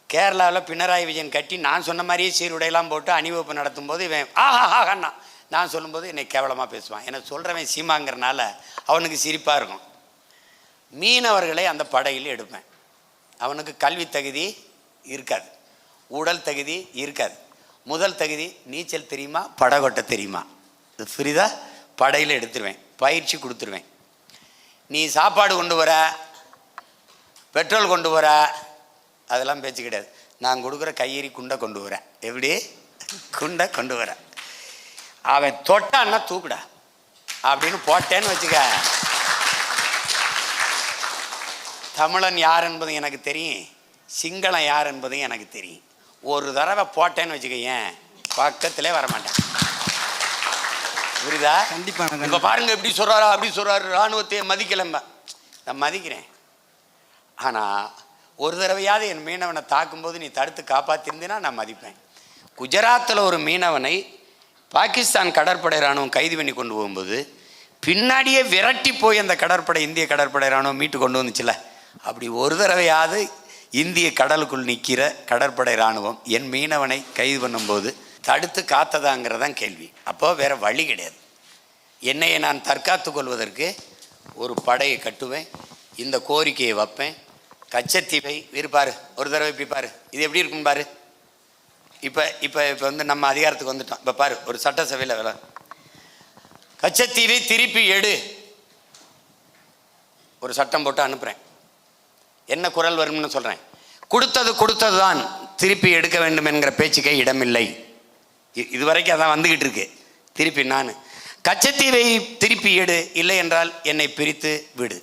கேரளாவில் பினராயி விஜயன் கட்டி நான் சொன்ன மாதிரியே சீருடையெல்லாம் போட்டு அணிவகுப்பு நடத்தும் போது இவன் ஆஹாஹான்னா நான் சொல்லும்போது என்னை கேவலமாக பேசுவான். எனக்கு சொல்கிறவன் சீமாங்கிறனால அவனுக்கு சிரிப்பாக இருக்கும். மீனவர்களை அந்த படையில் எடுப்பேன். அவனுக்கு கல்வி தகுதி இருக்காது, உடல் தகுதி இருக்காது. முதல் தகுதி நீச்சல் தெரியுமா, படகொட்ட தெரியுமா, இது புரியுதா? படையில் எடுத்துருவேன், பயிற்சி கொடுத்துருவேன். நீ சாப்பாடு கொண்டு வர, பெட்ரோல் கொண்டு வர, அதெல்லாம் பேச்சு கிடையாது. நான் கொடுக்குற கையெறி குண்டை கொண்டு வரேன். எப்படி குண்டை கொண்டு வரேன். அவன் தொட்டான்னா தூக்குடா அப்படின்னு போட்டேன்னு வச்சுக்க. தமிழன் யார் என்பது எனக்கு தெரியும், சிங்களம் யார் என்பதும் எனக்கு தெரியும். ஒரு தடவை போட்டேன்னு வச்சுக்க, ஏன் பக்கத்திலே வரமாட்டேன். புரியுதா? கண்டிப்பா. இப்போ பாருங்க எப்படி சொல்கிறாரா, அப்படி சொல்கிறாரு, இராணுவத்தை மதிக்கலம்ப. நான் மதிக்கிறேன். ஆனால் ஒரு தடவையாவது என் மீனவனை தாக்கும்போது நீ தடுத்து காப்பாற்றிருந்தீன்னா நான் மதிப்பேன். குஜராத்தில் ஒரு மீனவனை பாகிஸ்தான் கடற்படை இராணுவம் கைது பண்ணி கொண்டு போகும்போது பின்னாடியே விரட்டி போய் அந்த கடற்படை, இந்திய கடற்படை இராணுவம் மீட்டு கொண்டு வந்துச்சுல, அப்படி ஒரு தடவையாவது இந்திய கடலுக்குள் நிற்கிற கடற்படை இராணுவம் என் மீனவனை கைது பண்ணும்போது தடுத்து காத்ததாங்கிறதான் கேள்வி. அப்போ வேறு வழி கிடையாது. என்னையை நான் தற்காத்து கொள்வதற்கு ஒரு படையை கட்டுவேன், இந்த கோரிக்கையை வைப்பேன். கச்சத்தீவை இருப்பார், ஒரு தடவை இப்படி பாரு, இது எப்படி இருக்குன்னு பாரு. இப்போ இப்போ இப்போ வந்து நம்ம அதிகாரத்துக்கு வந்துட்டோம். இப்போ பாரு, ஒரு சட்டசபையில் வேலை, கச்சத்தீவை திருப்பி எடு, ஒரு சட்டம் போட்டு அனுப்புகிறேன். என்ன குரல் வரும்னு சொல்கிறேன். கொடுத்தது தான், திருப்பி எடுக்க வேண்டும் என்கிற பேச்சுக்கே இடமில்லை. இதுவரைக்கும் அதான் வந்துக்கிட்டு இருக்கு. திருப்பி நான் கச்சத்தீவை திருப்பி எடு, இல்லை என்றால் என்னை பிரித்து விடு,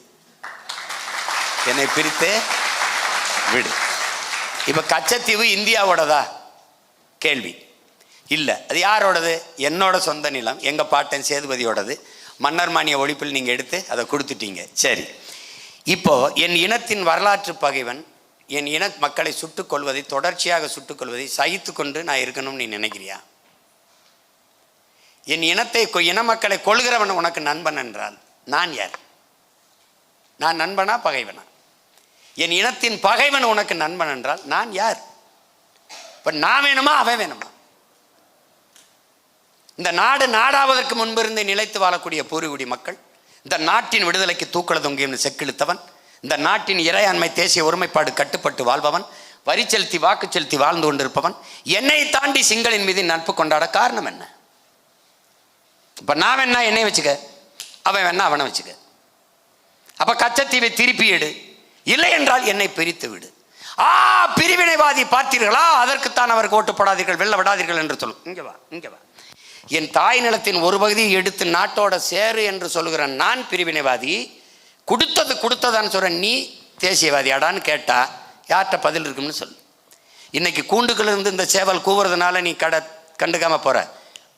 என்னை பிரித்து விடு. இப்போ கச்சத்தீவு இந்தியாவோடதா கேள்வி இல்லை, அது யாரோடது? என்னோட சொந்த நிலம், எங்கள் பாட்டன் சேதுபதியோடது. மன்னர் மானிய ஒழிப்பில் நீங்கள் எடுத்து அதை கொடுத்துட்டீங்க. சரி, இப்போது என் இனத்தின் வரலாற்று பகைவன் என் இன மக்களை சுட்டுக்கொள்வதை, தொடர்ச்சியாக சுட்டுக்கொள்வதை சகித்து கொண்டு நான் இருக்கணும்னு நீ நினைக்கிறியா? என் இனத்தை, இன மக்களை கொள்கிறவன் உனக்கு நண்பன் என்றால் நான் யார்? நான் நண்பனா பகைவனா? என் இனத்தின் பகைவன் உனக்கு நண்பன் என்றால் நான் யார்? இப்போ நான் வேணுமா அவன் வேணுமா? இந்த நாடு நாடாவதற்கு முன்பிருந்து நிலைத்து வாழக்கூடிய பூர்வீகுடி மக்கள், இந்த நாட்டின் விடுதலைக்கு தூக்கல தொங்கியும் செக்கிழுத்தவன், இந்த நாட்டின் இறையாண்மை தேசிய ஒருமைப்பாடு கட்டுப்பட்டு வாழ்பவன், வரி செலுத்தி வாக்கு செலுத்தி வாழ்ந்து கொண்டிருப்பவன், என்னை தாண்டி சிங்களின் மீது நட்பு கொண்டாட காரணம் என்ன? இப்போ நான் வேணா என்னை வச்சுக்க, அவன் வேணா அவனை வச்சுக்க. அப்போ கச்சத்தீவை திருப்பி எடு, இல்லை என்றால் என்னை பிரித்து விடு. பிரிவினைவாதி பார்த்தீர்களா, அதற்குத்தான் அவருக்கு ஓட்டு போடாதீர்கள், வெல்ல விடாதீர்கள் என்று சொல்லும். இங்கே வா, இங்கே வா. என் தாய் நிலத்தின் ஒரு பகுதியை எடுத்து நாட்டோட சேரு என்று சொல்லுகிற நான் பிரிவினைவாதி, கொடுத்ததான்னு சொல்கிறேன் நீ தேசியவாதியாடான்னு கேட்டா யார்கிட்ட பதில் இருக்குன்னு சொல்லு. இன்னைக்கு கூண்டுக்குள்ள இருந்து இந்த சேவல் கூவுறதுனால நீ கண்டுக்காம போற,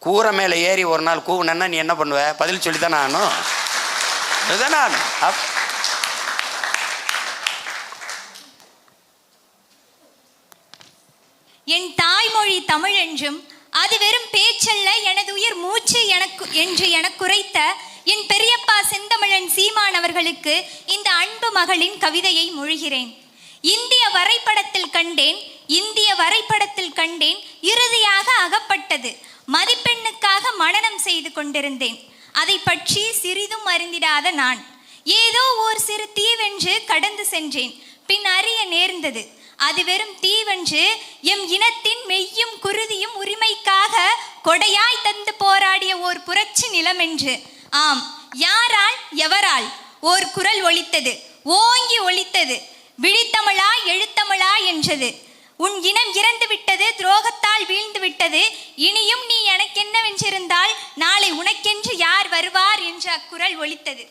கூரை மேலே ஏறி ஒரு நாள் கூவுனா நீ என்ன பண்ணுவ? பதில் சொல்லி தானே ஆகணும். அதுதானே ஆகணும். என் தாய்மொழி தமிழ் என்றும் அது வெறும் பேச்சல்ல எனது உயிர் மூச்சு என்று எனக்குரைத்த என் பெரியப்பா செந்தமிழன் சீமான் அவர்களுக்கு இந்த அன்பு மகளின் கவிதையை மொழிகிறேன். இந்திய வரைபடத்தில் கண்டேன் இறுதியாக அகப்பட்டது. மதிப்பெண்ணுக்காக மனனம் செய்து கொண்டிருந்தேன். அதை பற்றி சிறிதும் அறிந்திடாத நான் ஏதோ ஓர் சிறு தீவென்று கடந்து சென்றேன். பின் அறிய நேர்ந்தது. அது வெறும் தீவென்று எம் இனத்தின் மெய்யும் குருதியும் உரிமைக்காக கொடையாய் தந்து போராடிய ஓர் புரட்சி நிலம் என்று. ஆம், யாரால் எவரால் ஓர் குரல் ஒலித்தது, ஓங்கி ஒலித்தது, விழித்தமிழா எழுத்தமிழா என்றது. உன் இனம் இறந்து விட்டது, துரோகத்தால் வீழ்ந்து விட்டது, இனியும் நீ எனக்கென்னவென்றிருந்தால் நாளை உனக்கென்று யார் வருவார் என்று அக்குரல் ஒலித்தது.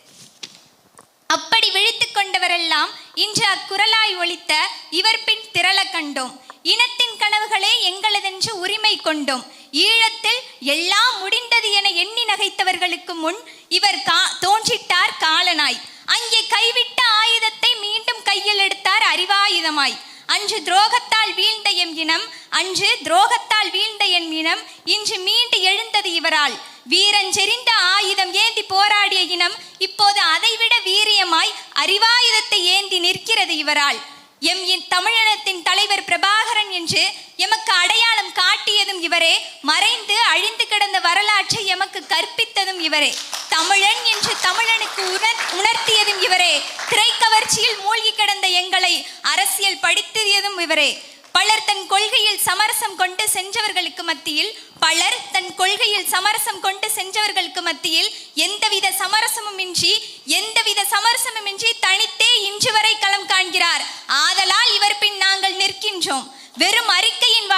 அப்படி விழித்துக் கொண்டவரெல்லாம் இன்று அக்குரலாய் ஒலித்த இவர் பின் திரள கண்டோம். இனத்தின் கனவுகளே எங்களதென்று உரிமை கொண்டோம். ஈழத்தில் எல்லாம் முடிந்தது என எண்ணி நகைத்தவர்களுக்கு முன் இவர் தோன்றிட்டார் காலனாய். அங்கே கைவிட்ட ஆயுதத்தை மீண்டும் கையில் எடுத்தார் அறிவாயுதமாய். அன்று துரோகத்தால் வீழ்ந்த எம் இனம், அன்று துரோகத்தால் வீழ்ந்த என் இனம் இன்று மீண்டு எழுந்தது இவரால். வீரஞ்செறிந்த ஆயுதம் ஏந்தி போராடிய இனம் இப்போது அதைவிட வீரியமாய் அறிவாயுதத்தை ஏந்தி நிற்கிறது இவரால். எம் தமிழினத்தின் தலைவர் பிரபாகரன் என்று எமக்கு அடையாளம் காட்டியதும் இவரே. மறைந்து அழிந்து கிடந்த வரலாற்றை எமக்கு கற்பித்ததும் இவரே. தமிழன் என்று தமிழனுக்கு உணர்த்தியதும் இவரே. திரைக்கவர்ச்சியில் மூழ்கி கிடந்த எங்களை அரசியல் படித்தியதும் இவரே. பலர் தன் கொள்கையில் சமரசம் கொண்டு சென்றவர்களுக்கு மத்தியில் எந்தவித சமரசமுமின்றி தனித்தே இன்று வரை களம் காண்கிறார். ஆதலால் இவர் பின் நாங்கள் நிற்கின்றோம். வெறும் அறிக்கையின்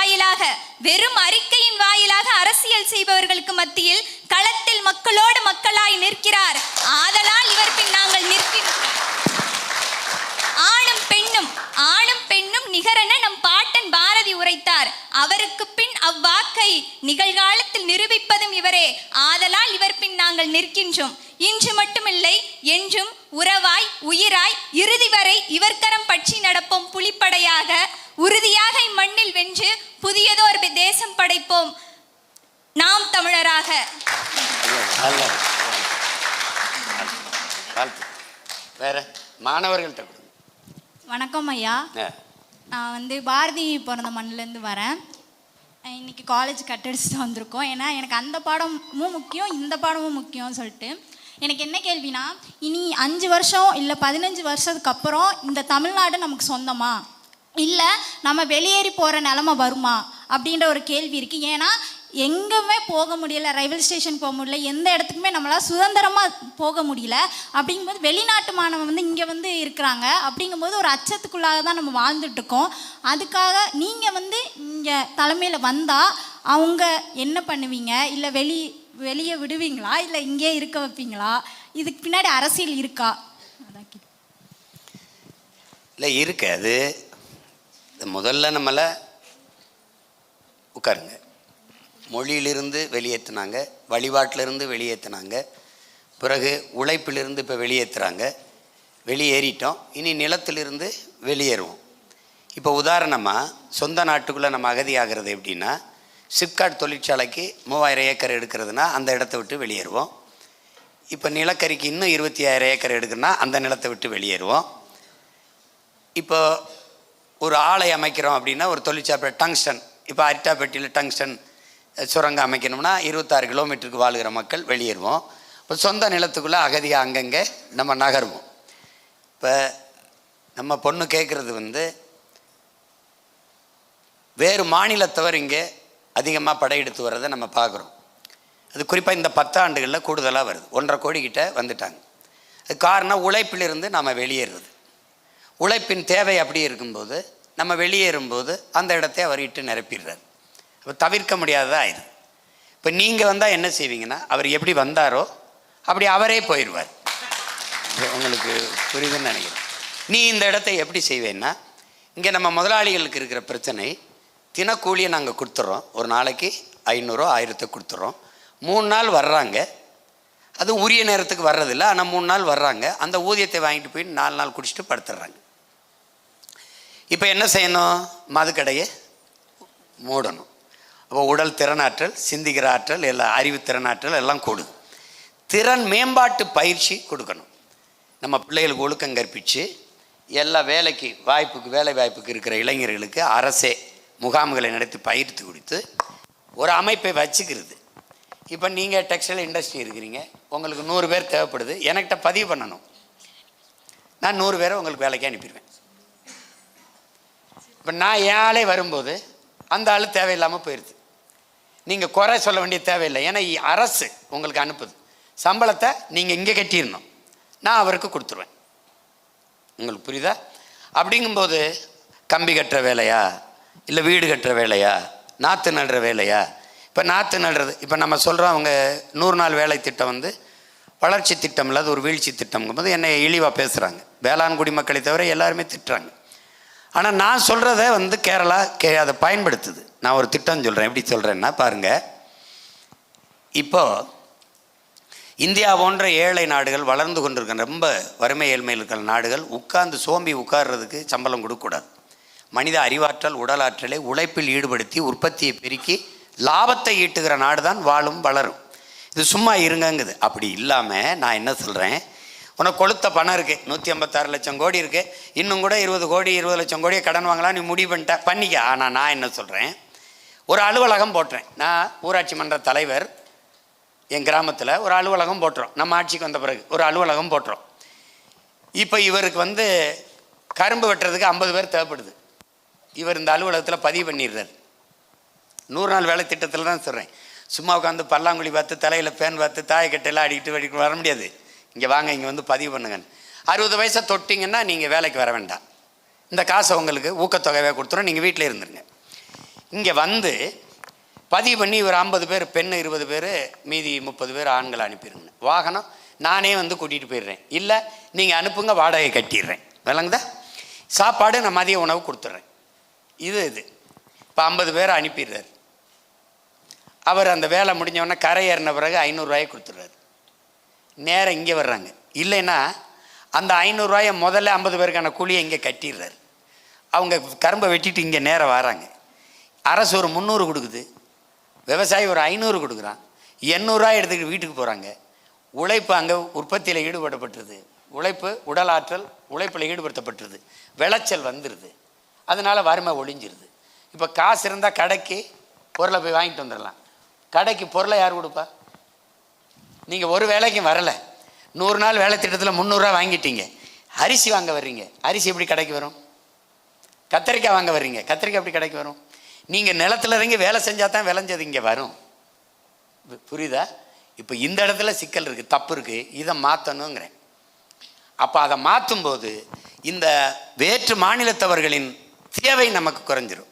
வாயிலாக அரசியல் செய்பவர்களுக்கு மத்தியில் களத்தில் மக்களோடு மக்களாய் நிற்கிறார். ஆதலால் இவர் பின் நாங்கள் நிற்கின்றோம். ஆணும் பெண்ணும் நிகரென நம் பாட்டன் பாரதி உரைத்தார். அவருக்கு பின் அவ்வாக்கை நிகழ்காலத்தில் நிரூபிப்பதும் இவரே. ஆதலால் இவர் பின் நாங்கள் நிற்கின்றோம். இன்று மட்டுமில்லை, என்றும் உறவாய் உயிராய் இறுதி வரை இவர் கரம் பற்றி நடப்போம். புலிப்படையாக உறுதியாக இம்மண்ணில் வென்று புதியதோர் தேசம் படைப்போம் நாம் தமிழராக. வேற மாணவர்கள்ட்ட கொடுங்க. வணக்கம் ஐயா. நான் பாரதி பிறந்த மண்ணிலேருந்து வரேன். இன்னைக்கு காலேஜ் கட்டடிச்சுட்டு வந்திருக்கோம். ஏன்னா எனக்கு அந்த பாடமும் முக்கியம், இந்த பாடமும் முக்கியம்னு சொல்லிட்டு எனக்கு என்ன கேள்வினா, இனி 5 வருஷம் இல்லை 15 வருஷத்துக்கு அப்புறம் இந்த தமிழ்நாடு நமக்கு சொந்தமா, இல்லை நம்ம வெளியேறி போகிற நிலமை வருமா அப்படின்ற ஒரு கேள்வி இருக்குது. ஏன்னா எங்கேயுமே போக முடியல, ரயில்வே ஸ்டேஷன் போக முடியல, எந்த இடத்துக்குமே நம்மளால் சுதந்திரமாக போக முடியல. அப்படிங்கும்போது வெளிநாட்டு மாணவன் இங்கே இருக்கிறாங்க. அப்படிங்கும்போது ஒரு அச்சத்துக்குள்ளாக தான் நம்ம வாழ்ந்துட்டுருக்கோம். அதுக்காக நீங்கள் இங்கே தலைமையில் வந்தால் அவங்க என்ன பண்ணுவீங்க? இல்லை வெளியே விடுவீங்களா, இல்லை இங்கே இருக்க வைப்பீங்களா? இதுக்கு பின்னாடி அரசியல் இருக்கா? இல்லை இருக்கு. அது முதல்ல நம்மளை உட்காருங்க, மொழியிலிருந்து வெளியேற்றினாங்க, வழிபாட்டிலிருந்து வெளியேற்றினாங்க, பிறகு உழைப்பிலிருந்து இப்போ வெளியேற்றுறாங்க. வெளியேறிட்டோம், இனி நிலத்திலிருந்து வெளியேறுவோம். இப்போ உதாரணமாக சொந்த நாட்டுக்குள்ளே நம்ம அகதியாகிறது எப்படின்னா, சிப்காட் தொழிற்சாலைக்கு 3000 ஏக்கர் எடுக்கிறதுனா அந்த இடத்த விட்டு வெளியேறுவோம். இப்போ நிலக்கரிக்கு இன்னும் 25000 ஏக்கர் எடுக்கிறதுனா அந்த நிலத்தை விட்டு வெளியேறுவோம். இப்போ ஒரு ஆலை அமைக்கிறோம் அப்படின்னா, ஒரு தொழிற்சாலை டங்ஸ்டன், இப்போ அரிட்டாப்பட்டியில் டங்ஸ்டன் சுரங்கம் அமைக்கணும்னா 26 கிலோமீட்டருக்கு வாழ்கிற மக்கள் வெளியேறுவோம். இப்போ சொந்த நிலத்துக்குள்ளே அகதியாக அங்கங்கே நம்ம நகருவோம். இப்போ நம்ம பொண்ணு கேட்குறது வேறு மாநிலத்தவர் இங்கே அதிகமாக படையெடுத்து வர்றதை நம்ம பார்க்குறோம். அது குறிப்பாக இந்த 10 ஆண்டுகளில் கூடுதலாக வருது. 1.5 கோடி கிட்ட வந்துட்டாங்க. அது காரணம் உழைப்பிலிருந்து நம்ம வெளியேறுறது. உழைப்பின் தேவை அப்படி இருக்கும்போது நம்ம வெளியேறும்போது அந்த இடத்தை அவர் இட்டு நிரப்பிடுறார். அப்போ தவிர்க்க முடியாததாக ஆயிடுது. இப்போ நீங்கள் வந்தால் என்ன செய்வீங்கன்னா, அவர் எப்படி வந்தாரோ அப்படி அவரே போயிடுவார். உங்களுக்கு புரியுதுன்னு நினைக்கிறேன். நீ இந்த இடத்தை எப்படி செய்வேன்னா, இங்கே நம்ம முதலாளிகளுக்கு இருக்கிற பிரச்சனை, தினக்கூலியை நாங்கள் கொடுத்துட்றோம். ஒரு நாளைக்கு 500 1000 கொடுத்துட்றோம். 3 நாள் வர்றாங்க, அது உரிய நேரத்துக்கு வர்றதில்லை. ஆனால் 3 நாள் வர்றாங்க, அந்த ஊதியத்தை வாங்கிட்டு போய் 4 நாள் குடிச்சிட்டு படுத்துடுறாங்க. இப்போ என்ன செய்யணும்? மதுக்கடையை மூடணும். அப்போ உடல் திறனாற்றல், சிந்திக்கிற ஆற்றல், எல்லாம் அறிவு திறனாற்றல் எல்லாம் கூடுது. திறன் மேம்பாட்டு பயிற்சி கொடுக்கணும். நம்ம பிள்ளைகளுக்கு ஒழுக்கம் கற்பித்து எல்லா வேலை வாய்ப்புக்கு இருக்கிற இளைஞர்களுக்கு அரசே முகாம்களை நடத்தி பயிற்சி கொடுத்து ஒரு அமைப்பை வச்சுக்கிறது. இப்போ நீங்கள் டெக்ஸ்டைல் இண்டஸ்ட்ரி இருக்கிறீங்க, உங்களுக்கு 100 பேர் தேவைப்படுது, என்கிட்ட பதிவு பண்ணணும். நான் 100 பேரை உங்களுக்கு வேலைக்கு அனுப்பிடுவேன். இப்போ நான் என் ஆளே வரும்போது அந்த ஆள் தேவையில்லாமல் போயிடுது. நீங்கள் குறை சொல்ல வேண்டிய தேவையில்லை. ஏன்னா அரசு உங்களுக்கு அனுப்புது. சம்பளத்தை நீங்கள் இங்கே கட்டிடணும், நான் அவருக்கு கொடுத்துருவேன். உங்களுக்கு புரியுதா? அப்படிங்கும்போது கம்பி கட்டுற வேலையா, இல்லை வீடு கட்டுற வேலையா, நாற்று நடுற வேலையா? இப்போ நாற்று நடுறது, இப்போ நம்ம சொல்கிறோம் அவங்க 100 நாள் வேலை திட்டம் வந்து வளர்ச்சி திட்டம் இல்லாத ஒரு வீழ்ச்சி திட்டம்ங்கும்போது என்னை இழிவாக பேசுகிறாங்க. வேளாண் குடிமக்களை தவிர எல்லாருமே திட்டுறாங்க. ஆனால் நான் சொல்கிறத வந்து கேரளா அதை பயன்படுத்துது. நான் ஒரு திட்டம் சொல்கிறேன். எப்படி சொல்கிறேன்னா பாருங்கள், இப்போது இந்தியா போன்ற ஏழை நாடுகள், வளர்ந்து கொண்டிருக்கிற ரொம்ப வறுமை ஏழ்மையில் இருக்கிற நாடுகள் உட்கார்ந்து சோம்பி உட்கார்றதுக்கு சம்பளம் கொடுக்கக்கூடாது. மனித அறிவாற்றல் உடலாற்றலை உழைப்பில் ஈடுபடுத்தி உற்பத்தியை பெருக்கி லாபத்தை ஈட்டுகிற நாடு தான் வாழும் வளரும். இது சும்மா இருங்கங்குது. அப்படி இல்லாமல் நான் என்ன சொல்கிறேன், உனக்கு கொளுத்த பணம் இருக்குது, 156 லட்சம் கோடி இருக்குது, இன்னும் கூட 20 கோடி 20 லட்சம் கோடியை கடன் வாங்கலாம், நீ முடிவு பண்ணிக்க. ஆனால் நான் என்ன சொல்கிறேன், ஒரு அலுவலகம் போட்டுறேன். நான் ஊராட்சி மன்ற தலைவர், என் கிராமத்தில் ஒரு அலுவலகம் போட்டுறோம். நம்ம ஆட்சிக்கு வந்த பிறகு ஒரு அலுவலகம் போட்டுறோம். இப்போ இவருக்கு வந்து கரும்பு வெட்டுறதுக்கு 50 பேர் தேவைப்படுது. இவர் இந்த அலுவலகத்தில் பதிவு பண்ணிடுறார். 100 நாள் வேலை திட்டத்தில் தான் சொல்கிறேன். சும்மா உட்காந்து பல்லாங்குழி பார்த்து தலையில் ஃபேன் பார்த்து தாயக்கட்டையெல்லாம் அடிக்கிட்டு வர முடியாது. இங்கே வாங்க, இங்கே வந்து பதிவு பண்ணுங்கன்னு. 60 வயசை தொட்டிங்கன்னா நீங்கள் வேலைக்கு வர வேண்டாம். இந்த காசை உங்களுக்கு ஊக்கத்தொகையாக கொடுத்துரும், நீங்கள் வீட்டில் இருந்துருங்க. இங்கே வந்து பதிவு பண்ணி இவர் 50 பேர் பெண், 20 பேர், மீதி 30 பேர் ஆண்களை அனுப்பிடுங்க. வாகனம் நானே வந்து கூட்டிகிட்டு போயிடுறேன், இல்லை நீங்கள் அனுப்புங்க, வாடகை கட்டிடுறேன். விளங்குதா? சாப்பாடு நான் மதிய உணவு கொடுத்துட்றேன். இது இப்போ 50 பேரை அனுப்பிடுறார். அவர் அந்த வேலை முடிஞ்சவொடனே கரை ஏறின பிறகு 500 ரூபாயை கொடுத்துட்றாரு. நேராக இங்கே வர்றாங்க. இல்லைன்னா அந்த 500 ரூபாயை முதல்ல 50 பேருக்கான கூலியை இங்கே கட்டிடுறாரு. அவங்க கரும்பை வெட்டிட்டு இங்கே நேராக வராங்க. அரசு ஒரு 300 கொடுக்குது, விவசாயி ஒரு 500 கொடுக்குறான், 800 ரூபாய் எடுத்துக்கிட்டு வீட்டுக்கு போகிறாங்க. உழைப்பு அங்கே உற்பத்தியில் ஈடுபடப்பட்டுருது, உழைப்பு உடல் ஆற்றல் உழைப்பில் ஈடுபடுத்தப்பட்டுருது, விளைச்சல் வந்துடுது, அதனால் வறுமை ஒழிஞ்சிருது. இப்போ காசு இருந்தால் கடைக்கு பொருளை போய் வாங்கிட்டு வந்துடலாம். கடைக்கு பொருளை யார் கொடுப்பா? நீங்கள் ஒரு வேலைக்கும் வரலை, 100 நாள் வேலை திட்டத்தில் 300 ரூபா வாங்கிட்டீங்க, அரிசி வாங்க வர்றீங்க, அரிசி எப்படி கடைக்கு வரும்? கத்திரிக்காய் வாங்க வர்றீங்க, கத்திரிக்காய் எப்படி கடைக்கு வரும்? நீங்கள் நிலத்தில் இறங்கி வேலை செஞ்சால் தான் விளைஞ்சது இங்கே வரும். புரியுதா? இப்போ இந்த இடத்துல சிக்கல் இருக்குது, தப்பு இருக்குது, இதை மாற்றணுங்கிறேன். அப்போ அதை மாற்றும்போது இந்த வேற்று மாநிலத்தவர்களின் தேவை நமக்கு குறைஞ்சிரும்.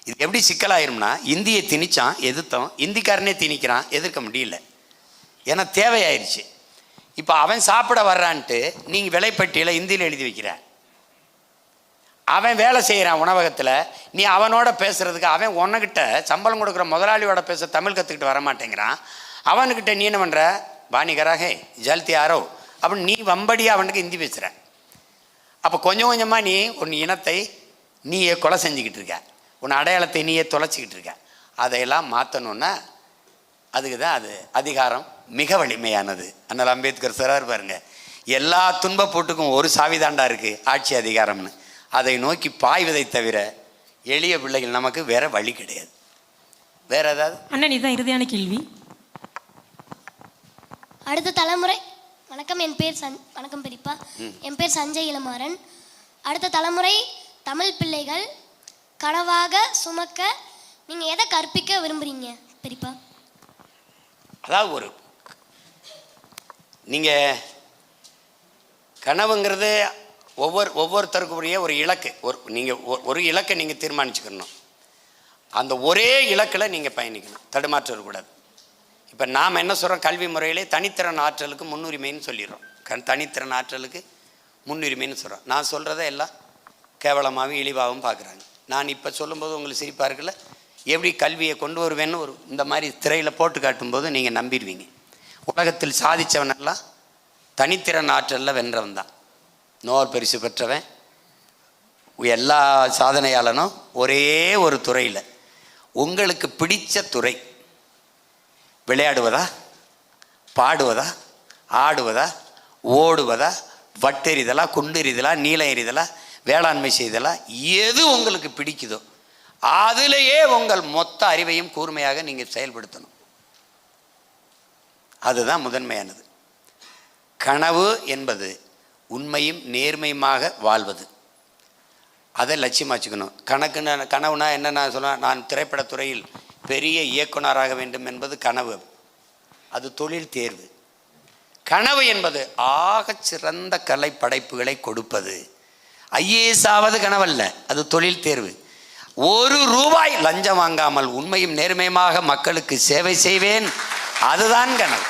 இது எப்படி சிக்கலாயிரும்னா, இந்தியை திணிச்சான் எதிர்த்தோம், இந்திக்காரனே திணிக்கிறான், எதிர்க்க முடியல, ஏன்னா தேவையாயிருச்சு. இப்போ அவன் சாப்பிட வர்றான்ட்டு நீங்கள் விலைப்பட்டியலை இந்தியில் எழுதி வைக்கிற, அவன் வேலை செய்கிறான் உணவகத்தில், நீ அவனோட பேசுகிறதுக்கு அவன் உன்கிட்ட சம்பளம் கொடுக்குற முதலாளியோட பேச தமிழ் கற்றுக்கிட்டு வரமாட்டேங்கிறான். அவனுக்கிட்ட நீ என்ன பண்ணுற, பாணிகராக ஜல்தி ஆரோ அப்படின்னு நீ வம்படியாக அவனுக்கு ஹிந்தி பேசுகிற. அப்போ கொஞ்சம் கொஞ்சமாக நீ உன் இனத்தை நீயே கொலை செஞ்சுக்கிட்டு இருக்க, உன் அடையாளத்தை நீயே தொலைச்சிக்கிட்டு இருக்க. அதையெல்லாம் மாற்றணுன்னா அதுக்கு தான் அது அதிகாரம் மிக வலிமையானது. அண்ணல் அம்பேத்கர் சொல்றார் பாருங்க, எல்லா துன்பப்பூட்டுக்கும் ஒரு சாவிதாண்டா இருக்குது, ஆட்சி அதிகாரம்னு. அதை நோக்கி பாய்வதை தவிர எளிய பிள்ளைகள் நமக்கு வேற வழி கிடையாது. வேற ஏதாவது? அண்ணன் இதுதான் இறுதியான கேள்வி. அடுத்த தலைமுறை. வணக்கம், என் பேர் வணக்கம் பெரியப்பா, என் பேர் சஞ்சய் இளமாறன். அடுத்த தலைமுறை தமிழ் பிள்ளைகள் கனவாக சுமக்க நீங்கள் எதை கற்பிக்க விரும்புகிறீங்க பெரியப்பா? அதாவது நீங்கள் கனவுங்கிறது ஒவ்வொருத்தருக்குரிய ஒரு இலக்கு, நீங்கள் ஒரு இலக்கை நீங்கள் தீர்மானிச்சுக்கணும். அந்த ஒரே இலக்கில் நீங்கள் பயணிக்கணும், தடுமாற்றம் இருக்கக்கூடாது. இப்போ நாம் என்ன சொல்கிறோம், கல்வி முறையிலே தனித்திறன் ஆற்றலுக்கு முன்னுரிமைன்னு சொல்லிடுறோம். தனித்திறன் ஆற்றலுக்கு முன்னுரிமைன்னு சொல்கிறோம். நான் சொல்கிறத எல்லாம் கேவலமாகவும் இழிவாகவும் பார்க்குறாங்க. நான் இப்போ சொல்லும்போது உங்களுக்கு சிரிப்பாக இருக்குல்ல, எப்படி கல்வியை கொண்டு வருவேன்னு இந்த மாதிரி திரையில் போட்டு காட்டும்போது நீங்கள் நம்பிடுவீங்க. உலகத்தில் சாதித்தவனெல்லாம் தனித்திறன் ஆற்றலில் வென்றவன் தான். நோபல் பரிசு பெற்றவன், எல்லா சாதனையாளனும் ஒரே ஒரு துறையில். உங்களுக்கு பிடித்த துறை விளையாடுவதா, பாடுவதா, ஆடுவதா, ஓடுவதா, வட்டெறிதலா, குண்டெறிதலா, நீளம் எறிதலா, வேளாண்மை செய்தலா, எது உங்களுக்கு பிடிக்குதோ அதிலேயே உங்கள் மொத்த அறிவையும் கூர்மையாக நீங்கள் செயல்படுத்தணும். அதுதான் முதன்மையானது. கனவு என்பது உண்மையும் நேர்மையுமாக வாழ்வது. அதை லட்சியமாக வச்சுக்கணும். கனவுனா என்ன நான் சொல்லுவேன், நான் திரைப்படத்துறையில் பெரிய இயக்குனராக வேண்டும் என்பது கனவு. அது தொழில் தேர்வு. கனவு என்பது ஆகச் சிறந்த கலை படைப்புகளை கொடுப்பது. ஐஏஎஸ் ஆவது கனவல்ல, அது தொழில் தேர்வு. 1 ரூபாய் லஞ்சம் வாங்காமல் உண்மையும் நேர்மையுமாக மக்களுக்கு சேவை செய்வேன், அதுதான் கனவு.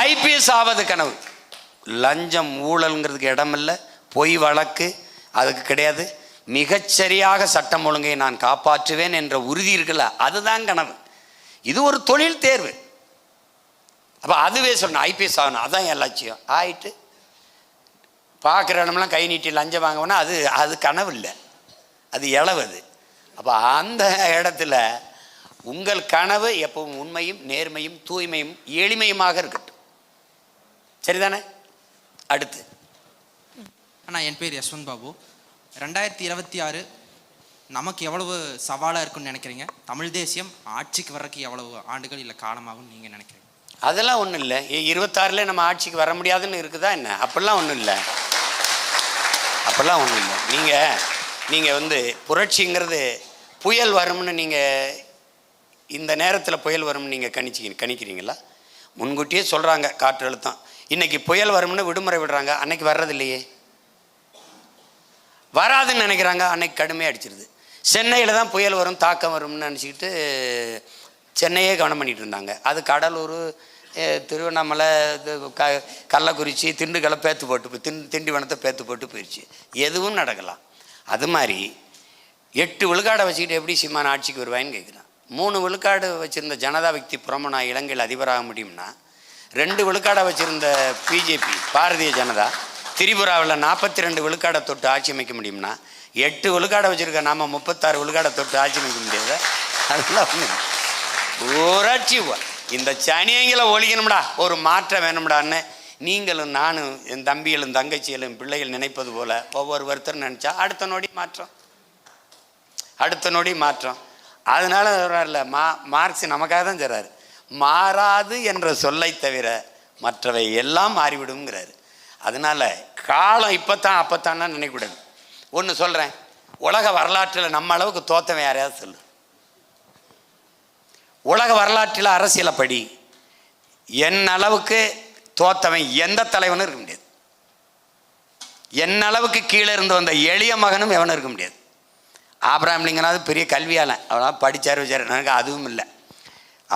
ஐபிஎஸ் ஆவது கனவு. லஞ்சம் ஊழல்ங்கிறதுக்கு இடமில்லை, பொய் வழக்கு அதுக்கு கிடையாது. மிகச்சரியாக சட்டம் ஒழுங்கை நான் காப்பாற்றுவேன் என்ற உறுதி இருக்குல்ல, அதுதான் கனவு. இது ஒரு தொழில் தேர்வு. அப்போ அதுவே சொன்ன ஐபிஎஸ் ஆகணும், அதுதான் என் லட்சியம். ஆயிட்டு பார்க்குற இடமெல்லாம் கை நீட்டி லஞ்சம் வாங்கணும்னா அது கனவு இல்லை, அது இளவுது. அப்போ அந்த இடத்துல உங்கள் கனவு எப்பவும் உண்மையும் நேர்மையும் தூய்மையும் எளிமையுமாக இருக்கட்டும். சரிதானே? அடுத்து அண்ணா, என் பேர் யஸ்வந்த் பாபு. 2026 நமக்கு எவ்வளவு சவாலாக இருக்குன்னு நினைக்கிறீங்க? தமிழ் தேசியம் ஆட்சிக்கு வர்றதுக்கு எவ்வளவு ஆண்டுகள் இல்லை காலமாகும் நீங்கள் நினைக்கிறீங்க? அதெல்லாம் ஒன்றும் இல்லை. 26ல் நம்ம ஆட்சிக்கு வர முடியாதுன்னு இருக்குதா என்ன? அப்படிலாம் ஒன்றும் இல்லை, அப்படிலாம் ஒன்றும் இல்லை. நீங்கள் புரட்சிங்கிறது புயல் வரும்னு நீங்கள் இந்த நேரத்தில் புயல் வரும்னு நீங்கள் கணிக்கிறீங்களா? முன்கூட்டியே சொல்கிறாங்க காற்றழுத்தம், இன்றைக்கி புயல் வரும்னு விடுமுறை விடுறாங்க, அன்னைக்கு வர்றதில்லையே. வராதுன்னு நினைக்கிறாங்க, அன்னைக்கு கடுமையாக அடிச்சிருது. சென்னையில் தான் புயல் வரும் தாக்கம் வரும்னு நினச்சிக்கிட்டு சென்னையே கவனம் பண்ணிகிட்டு இருந்தாங்க. அது கடலூர், திருவண்ணாமலை, கள்ளக்குறிச்சி, திண்டுக்கலை பேத்து போட்டு திண்டிவனத்தை பேத்து போட்டு போயிடுச்சு. எதுவும் நடக்கலாம். அது மாதிரி 8 விழுக்காடை வச்சுக்கிட்டு எப்படி சீமான் ஆட்சிக்கு வருவாயின்னு கேட்குறான். 3 விழுக்காடு வச்சுருந்த ஜனதா விக்தி புறமனா இலங்கையில் அதிபராக முடியும்னா, 2 விழுக்காடை வச்சுருந்த பிஜேபி பாரதிய ஜனதா திரிபுராவில் 42 விழுக்காடை தொட்டு ஆட்சி அமைக்க முடியும்னா, 8 விழுக்காடை வச்சுருக்க நாம் 36 விழுக்காடை தொட்டு ஆட்சி அமைக்க முடியாது. அதெல்லாம் ஒன்று புரட்சி. இந்த சனியங்களை ஒழிக்கணும்டா, ஒரு மாற்றம் வேணும்டான்னு நீங்களும் நானும் என் தம்பிகளும் தங்கச்சிகளும் பிள்ளைகள் நினைப்பது போல் ஒவ்வொருத்தரும் நினச்சா அடுத்த நொடி மாற்றம், அடுத்த நொடி மாற்றம். அதனால சொல்கிறார்ல, மார்க்ஸ் நமக்காக தான் சொல்கிறார், மாறாது என்ற சொல்லை தவிர மற்றவை எல்லாம் மாறிவிடுங்கிறாரு. அதனால் காலம் இப்போத்தான் அப்போத்தான்னா நினைக்கக்கூடாது. ஒன்று சொல்கிறேன், உலக வரலாற்றில் நம்ம அளவுக்கு தோத்தவன் யாரையாவது சொல்லு. உலக வரலாற்றில் அரசியலை படி என் அளவுக்கு தோத்தவன் எந்த தலைவனும் இருக்க முடியாது. என் அளவுக்கு கீழே இருந்து வந்த எளிய மகனும் எவனும் இருக்க முடியாது. ஆபிரகாம் லிங்கனாவது பெரிய கல்வியாளன், அவ்வளோ படித்தார் வச்சார், எனக்கு அதுவும் இல்லை.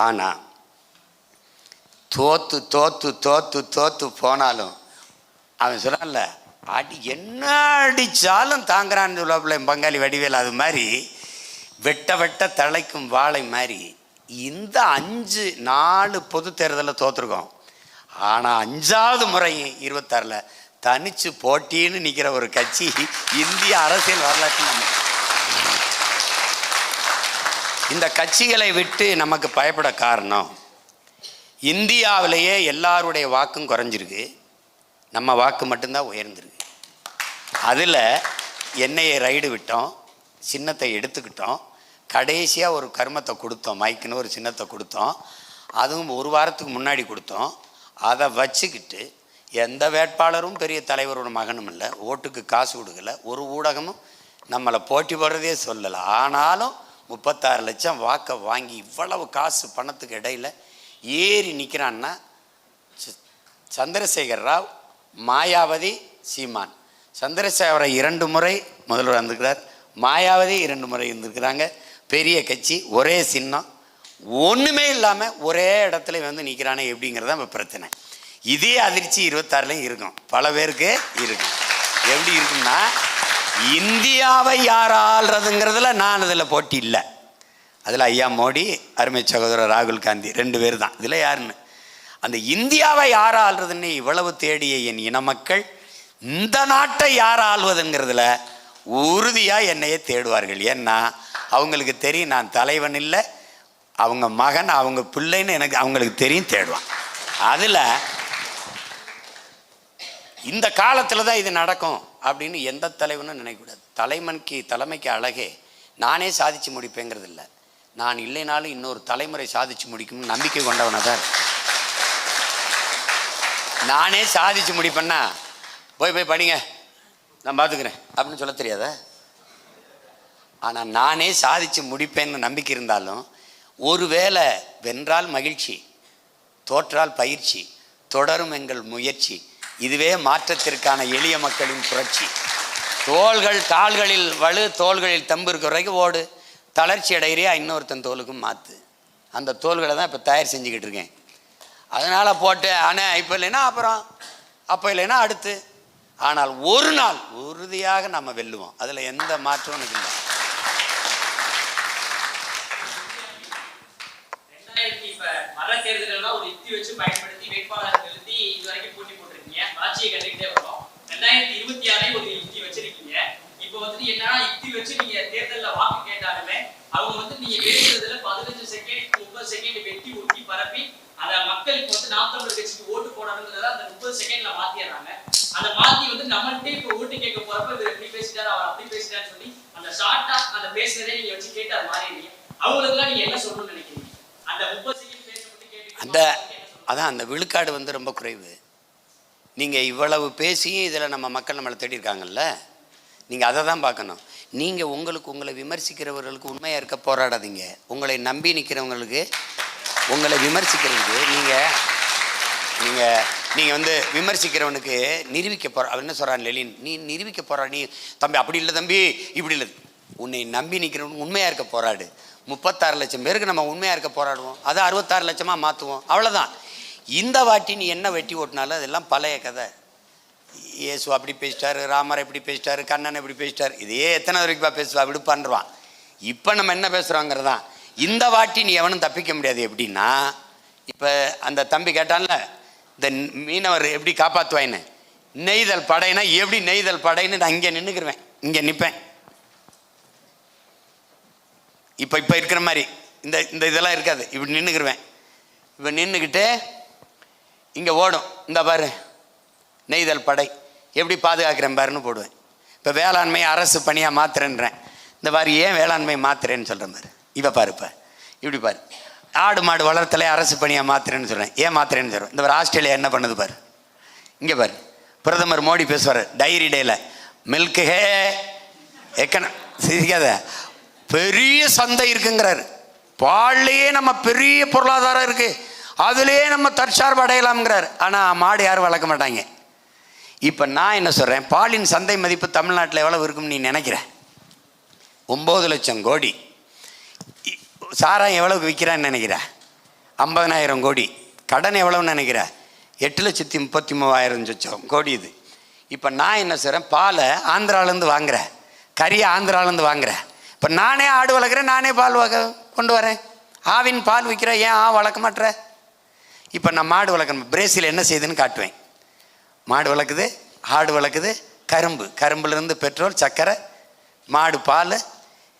ஆனால் தோத்து தோத்து தோத்து தோத்து போனாலும் அவன் சொல்கிறான்ல, அடி என்ன அடித்தாலும் தாங்குறான்னு சொல்லுவாப்புல என் பங்காளி வடிவேல். அது மாதிரி வெட்ட வெட்ட தலைக்கும் வாழை மாதிரி இந்த 4 பொது தேர்தலில் தோற்றுருக்கோம். ஆனால் 5வது முறை 26ல் தனிச்சு போட்டின்னு நிற்கிற ஒரு கட்சி இந்திய அரசியல் வரலாற்றில். இந்த கட்சிகளை விட்டு நமக்கு பயப்பட காரணம், இந்தியாவிலேயே எல்லாருடைய வாக்கும் குறைஞ்சிருக்கு, நம்ம வாக்கு மட்டும்தான் உயர்ந்திருக்கு. அதில் எண்ணெயை ரைடு விட்டோம், சின்னத்தை எடுத்துக்கிட்டோம், கடைசியாக ஒரு கர்மத்தை கொடுத்தோம், மைக்குன்னு ஒரு சின்னத்தை கொடுத்தோம். அதுவும் 1 வாரத்துக்கு முன்னாடி கொடுத்தோம். அதை வச்சுக்கிட்டு எந்த வேட்பாளரும் பெரிய தலைவரோட மகனும் இல்லை, ஓட்டுக்கு காசு கொடுக்கல, ஒரு ஊடகமும் நம்மளை போட்டி போடுறதே சொல்லலை. ஆனாலும் 36 லட்சம் வாக்கை வாங்கி இவ்வளவு காசு பணத்துக்கு இடையில் ஏறி நிற்கிறான்னா, சந்திரசேகர் ராவ், மாயாவதி, சீமான். சந்திரசேகரை 2 முறை முதல்வர் வந்திருக்கிறார், மாயாவதி 2 முறை இருந்திருக்கிறாங்க. பெரிய கட்சி, ஒரே சின்னம், ஒன்றுமே இல்லாமல் ஒரே இடத்துல வந்து நிற்கிறானே எப்படிங்கிறது தான் பிரச்சனை. இதே அதிர்ச்சி 26லையும் இருக்கும், பல பேருக்கு இருக்கும். எப்படி இருக்குன்னா, இந்தியாவை யார் ஆள்றதுங்கிறதுல நான் அதில் போட்டி இல்லை. அதில் ஐயா மோடி, அருமை சகோதரர் ராகுல் காந்தி 2 பேர் தான். இதில் யாருன்னு, அந்த இந்தியாவை யார் ஆள்றதுன்னு இவ்வளவு தேடிய என் இன மக்கள் இந்த நாட்டை யார் ஆள்வதுங்கிறதுல உறுதியாக என்னையே தேடுவார்கள். ஏன்னா அவங்களுக்கு தெரியும் நான் தலைவன் இல்லை, அவங்க மகன், அவங்க பிள்ளைன்னு எனக்கு அவங்களுக்கு தெரியும், தேடுவான். அதில் இந்த காலத்தில் தான் இது நடக்கும் அப்படின்னு எந்த தலைவனும் நினைக்கக்கூடாது. தலைமைக்கு அழகே நானே சாதித்து முடிப்பேங்கிறது இல்லை, நான் இல்லைனாலும் இன்னொரு தலைமுறை சாதித்து முடிக்கும்னு நம்பிக்கை கொண்டவனாக தான் இருக்கு. நானே சாதித்து முடிப்பேன்னா போய் படிங்க, நான் பார்த்துக்கிறேன் அப்படின்னு சொல்ல தெரியாதா? ஆனால் நானே சாதித்து முடிப்பேன்னு நம்பிக்கை இருந்தாலும், ஒருவேளை வென்றால் மகிழ்ச்சி, தோற்றால் பயிற்சி, தொடரும் எங்கள் முயற்சி, இதுவே மாற்றத்திற்கான எளிய மக்களின் புரட்சி. தோள்கள் கால்களில் வலு, தோள்களில் தம்பு இருக்கிற வரைக்கும் ஓடு, தளர்ச்சி அடையிறியா இன்னொருத்தன் தோலுக்கும் மாற்று. அந்த தோள்களை தான் இப்போ தயார் செஞ்சுக்கிட்டு இருக்கேன். அதனால் போட்டு ஆனால் இப்போ இல்லைன்னா அப்புறம், அப்போ இல்லைன்னா அடுத்து. ஆனால் ஒரு நாள் உறுதியாக நம்ம வெல்லுவோம். அதில் எந்த மாற்றமும் இல்லை. மர தேர்தல்கள்லாம் ஒரு யுக்தி வச்சு பயன்படுத்தி வேட்பாளர் நிறுத்தி இதுவரைக்கும் போட்டி போட்டிருக்கீங்க. ஆட்சியை கண்டுகிட்டே வரும். 2026 ஒரு யுக்தி வச்சிருக்கீங்க. இப்போ வந்து என்னன்னா, யுக்தி வச்சு நீங்க தேர்தலில் வாக்கு கேட்டாலுமே அவங்க வந்து நீங்க பேசுறதுல 15 செகண்ட் 30 செகண்ட் வெட்டி ஊட்டி பரப்பி அதை மக்களுக்கு வந்து நாம் தமிழர் கட்சிக்கு ஓட்டு போடணுங்கிறத அந்த 30 செகண்ட்ல மாத்திடுறாங்க. அந்த மாத்தி வந்து நம்மள்கிட்ட இப்போ ஓட்டு கேட்க போறப்ப இவர் எப்படி பேசிட்டாரு, அவர் அப்படி பேசிட்டாருன்னு சொல்லி அந்த ஷார்ட்டா அந்த பேசுறதே நீங்க வச்சு கேட்டு அது மாறிடுறீங்க. அவங்களுக்குலாம் நீங்க என்ன சொல்லணும்னு நினைக்கிறீங்க? அந்த 30 செகண்ட் பேசப்பட்டு கேட்டு அதான் அந்த விழுக்காடு வந்து ரொம்ப குறைவு. நீங்கள் இவ்வளவு பேசியும் இதில் நம்ம மக்கள் நம்மளை தேடிருக்காங்கல்ல, நீங்கள் அதை தான் பார்க்கணும். நீங்கள் உங்களை விமர்சிக்கிறவர்களுக்கு உண்மையாக இருக்க போராடாதீங்க. உங்களை நம்பி நிற்கிறவங்களுக்கு உங்களை விமர்சிக்கிறதுக்கு நீங்கள் வந்து விமர்சிக்கிறவனுக்கு நிரூபிக்க போகிற, அவன் என்ன சொல்கிறான் லெலின், நீ நிரூபிக்க போகிறா, நீ தம்பி அப்படி இல்லை தம்பி இப்படி இல்லை. உன்னை நம்பி நிற்கிறவனுக்கு உண்மையாக இருக்க போராடு. 36 லட்சம் பேருக்கு நம்ம உண்மையாக இருக்க போராடுவோம், அதை 66 லட்சமாக மாற்றுவோம், அவ்வளோதான். இந்த வாட்டி நீ என்ன வெட்டி ஓட்டினாலும் அதெல்லாம் பழைய கதை. இயேசு அப்படி பேசிட்டாரு, ராமர் எப்படி பேசிட்டாரு, கண்ணன் எப்படி பேசிட்டார், இதே எத்தனை வரைக்கும் பேசுவா விடுப்பான்றான். இப்போ நம்ம என்ன பேசுகிறோங்கிறதான். இந்த வாட்டி நீ எவனும் தப்பிக்க முடியாது. எப்படின்னா, இப்போ அந்த தம்பி கேட்டான்ல, இந்த மீனவர் எப்படி காப்பாற்றுவாயின்னு, நெய்தல் படைனா எப்படி நெய்தல் படைன்னு நான் இங்கே நின்றுக்குருவேன், இங்கே நிற்பேன். இப்போ இருக்கிற மாதிரி இந்த இதெல்லாம் இருக்காது, இப்படி நின்றுக்குருவேன். இப்போ நின்றுக்கிட்டு இங்கே ஓடும், இந்த பாரு நெய்தல் படை எப்படி பாதுகாக்கிறேன் பாருன்னு போடுவேன். இப்போ வேளாண்மை அரசு பணியாக மாத்துறேன்றேன், இந்த பாரு ஏன் வேளாண்மை மாத்துறேன்னு சொல்கிறேன் பாரு. இப்போ பாரு, இப்போ இப்படி பாரு, ஆடு மாடு வளர்த்தலே அரசு பணியாக மாத்துறேன்னு சொல்கிறேன், ஏன் மாத்துறேன்னு சொல்கிறேன். இந்த பாரு ஆஸ்திரேலியா என்ன பண்ணுது பாரு, இங்கே பாரு பிரதமர் மோடி பேசுவார் டைரி டேல, மில்க் ஹே சிரிக்காத, பெரிய சந்தை இருக்குங்கிறாரு, பால்லையே நம்ம பெரிய பொருளாதாரம் இருக்குது, அதுலேயே நம்ம தற்சார்பு அடையலாம்ங்கிறார். ஆனால் மாடு யாரும் வளர்க்க மாட்டாங்க. இப்போ நான் என்ன சொல்கிறேன், பாலின் சந்தை மதிப்பு தமிழ்நாட்டில் எவ்வளவு இருக்கும்னு நீ நினைக்கிற? 9 லட்சம் கோடி. சாராயம் எவ்வளவுக்கு விற்கிறான்னு நினைக்கிற? 50,000 கோடி. கடன் எவ்வளவுன்னு நினைக்கிற? 8,33,000 கோடி. இது இப்போ நான் என்ன செய்கிறேன், பாலை ஆந்திராவிலேருந்து வாங்குறேன், கறியை ஆந்திராவிலேருந்து வாங்குறேன். இப்போ நானே ஆடு வளர்க்குறேன், நானே பால் கொண்டு வரேன், ஆவின் பால் விற்கிறேன், ஏன் வளர்க்க மாட்டேற? இப்போ நான் மாடு வளர்க்கணும், பிரேசில் என்ன செய்யுதுன்னு காட்டுவேன். மாடு வளர்க்குது, ஆடு வளர்க்குது, கரும்புலேருந்து பெட்ரோல், சர்க்கரை, மாடு பால்.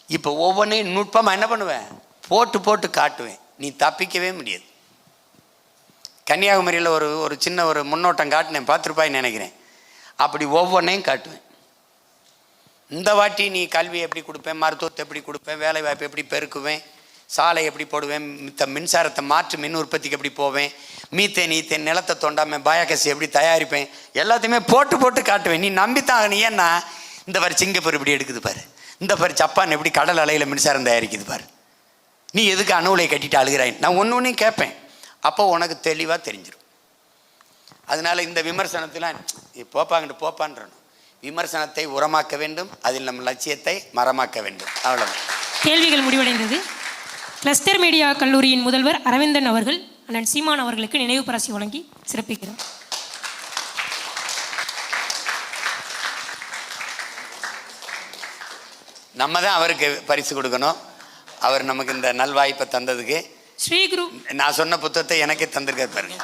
இப்போ ஒவ்வொன்றையும் நுட்பமாக என்ன பண்ணுவேன், போட்டு காட்டுவேன். நீ தப்பிக்கவே முடியாது. கன்னியாகுமரியில் ஒரு சின்ன ஒரு முன்னோட்டம் காட்டினேன், பார்த்துருப்பாயின்னு நினைக்கிறேன். அப்படி ஒவ்வொன்றையும் காட்டுவேன். இந்த வாட்டி நீ கல்வி எப்படி கொடுப்பேன், மருத்துவத்தை எப்படி கொடுப்பேன், வேலை வாய்ப்பு எப்படி பெருக்குவேன், சாலை எப்படி போடுவேன், மின்சாரத்தை மாற்று மின் உற்பத்திக்கு எப்படி போவேன், மீத்தேன் ஈத்தேன் நிலத்தை தோண்டாமல் பயோகேஸ் எப்படி தயாரிப்பேன், எல்லாத்தையுமே போட்டு காட்டுவேன். நீ நம்பித்தான். நீ ஏன்னா இந்த பாரு சிங்கப்பூர் இப்படி எடுக்குது பாரு, இந்த பாரு ஜப்பான் எப்படி கடல் அலையில் மின்சாரம் தயாரிக்குது பாரு, நீ எதுக்கு அணு உலையை கட்டிட்டு அழுகிறாய், நான் ஒன்று கேட்பேன். அப்போ உனக்கு தெளிவாக தெரிஞ்சிடும். அதனால் இந்த விமர்சனத்தில் போப்பான்றணும். விமர்சனத்தை உரமாக்க வேண்டும், அதில் நம் லட்சியத்தை மரமாக்க வேண்டும். அவ்வளோதான். கேள்விகள் முடிவடைந்தது. கிளஸ்டர் மீடியா கல்லூரியின் முதல்வர் அரவிந்தன் அவர்கள் அண்ணன் சீமான் அவர்களுக்கு நினைவு பரிசு வழங்கி சிறப்பிக்கிறார். நம்ம தான் அவருக்கு பரிசு கொடுக்கணும். அவர் நமக்கு இந்த நல்வாய்ப்பை தந்ததுக்கு. ஸ்ரீகுரு நான் சொன்ன புத்தகத்தை எனக்கே தந்திருக்காரு பாருங்க.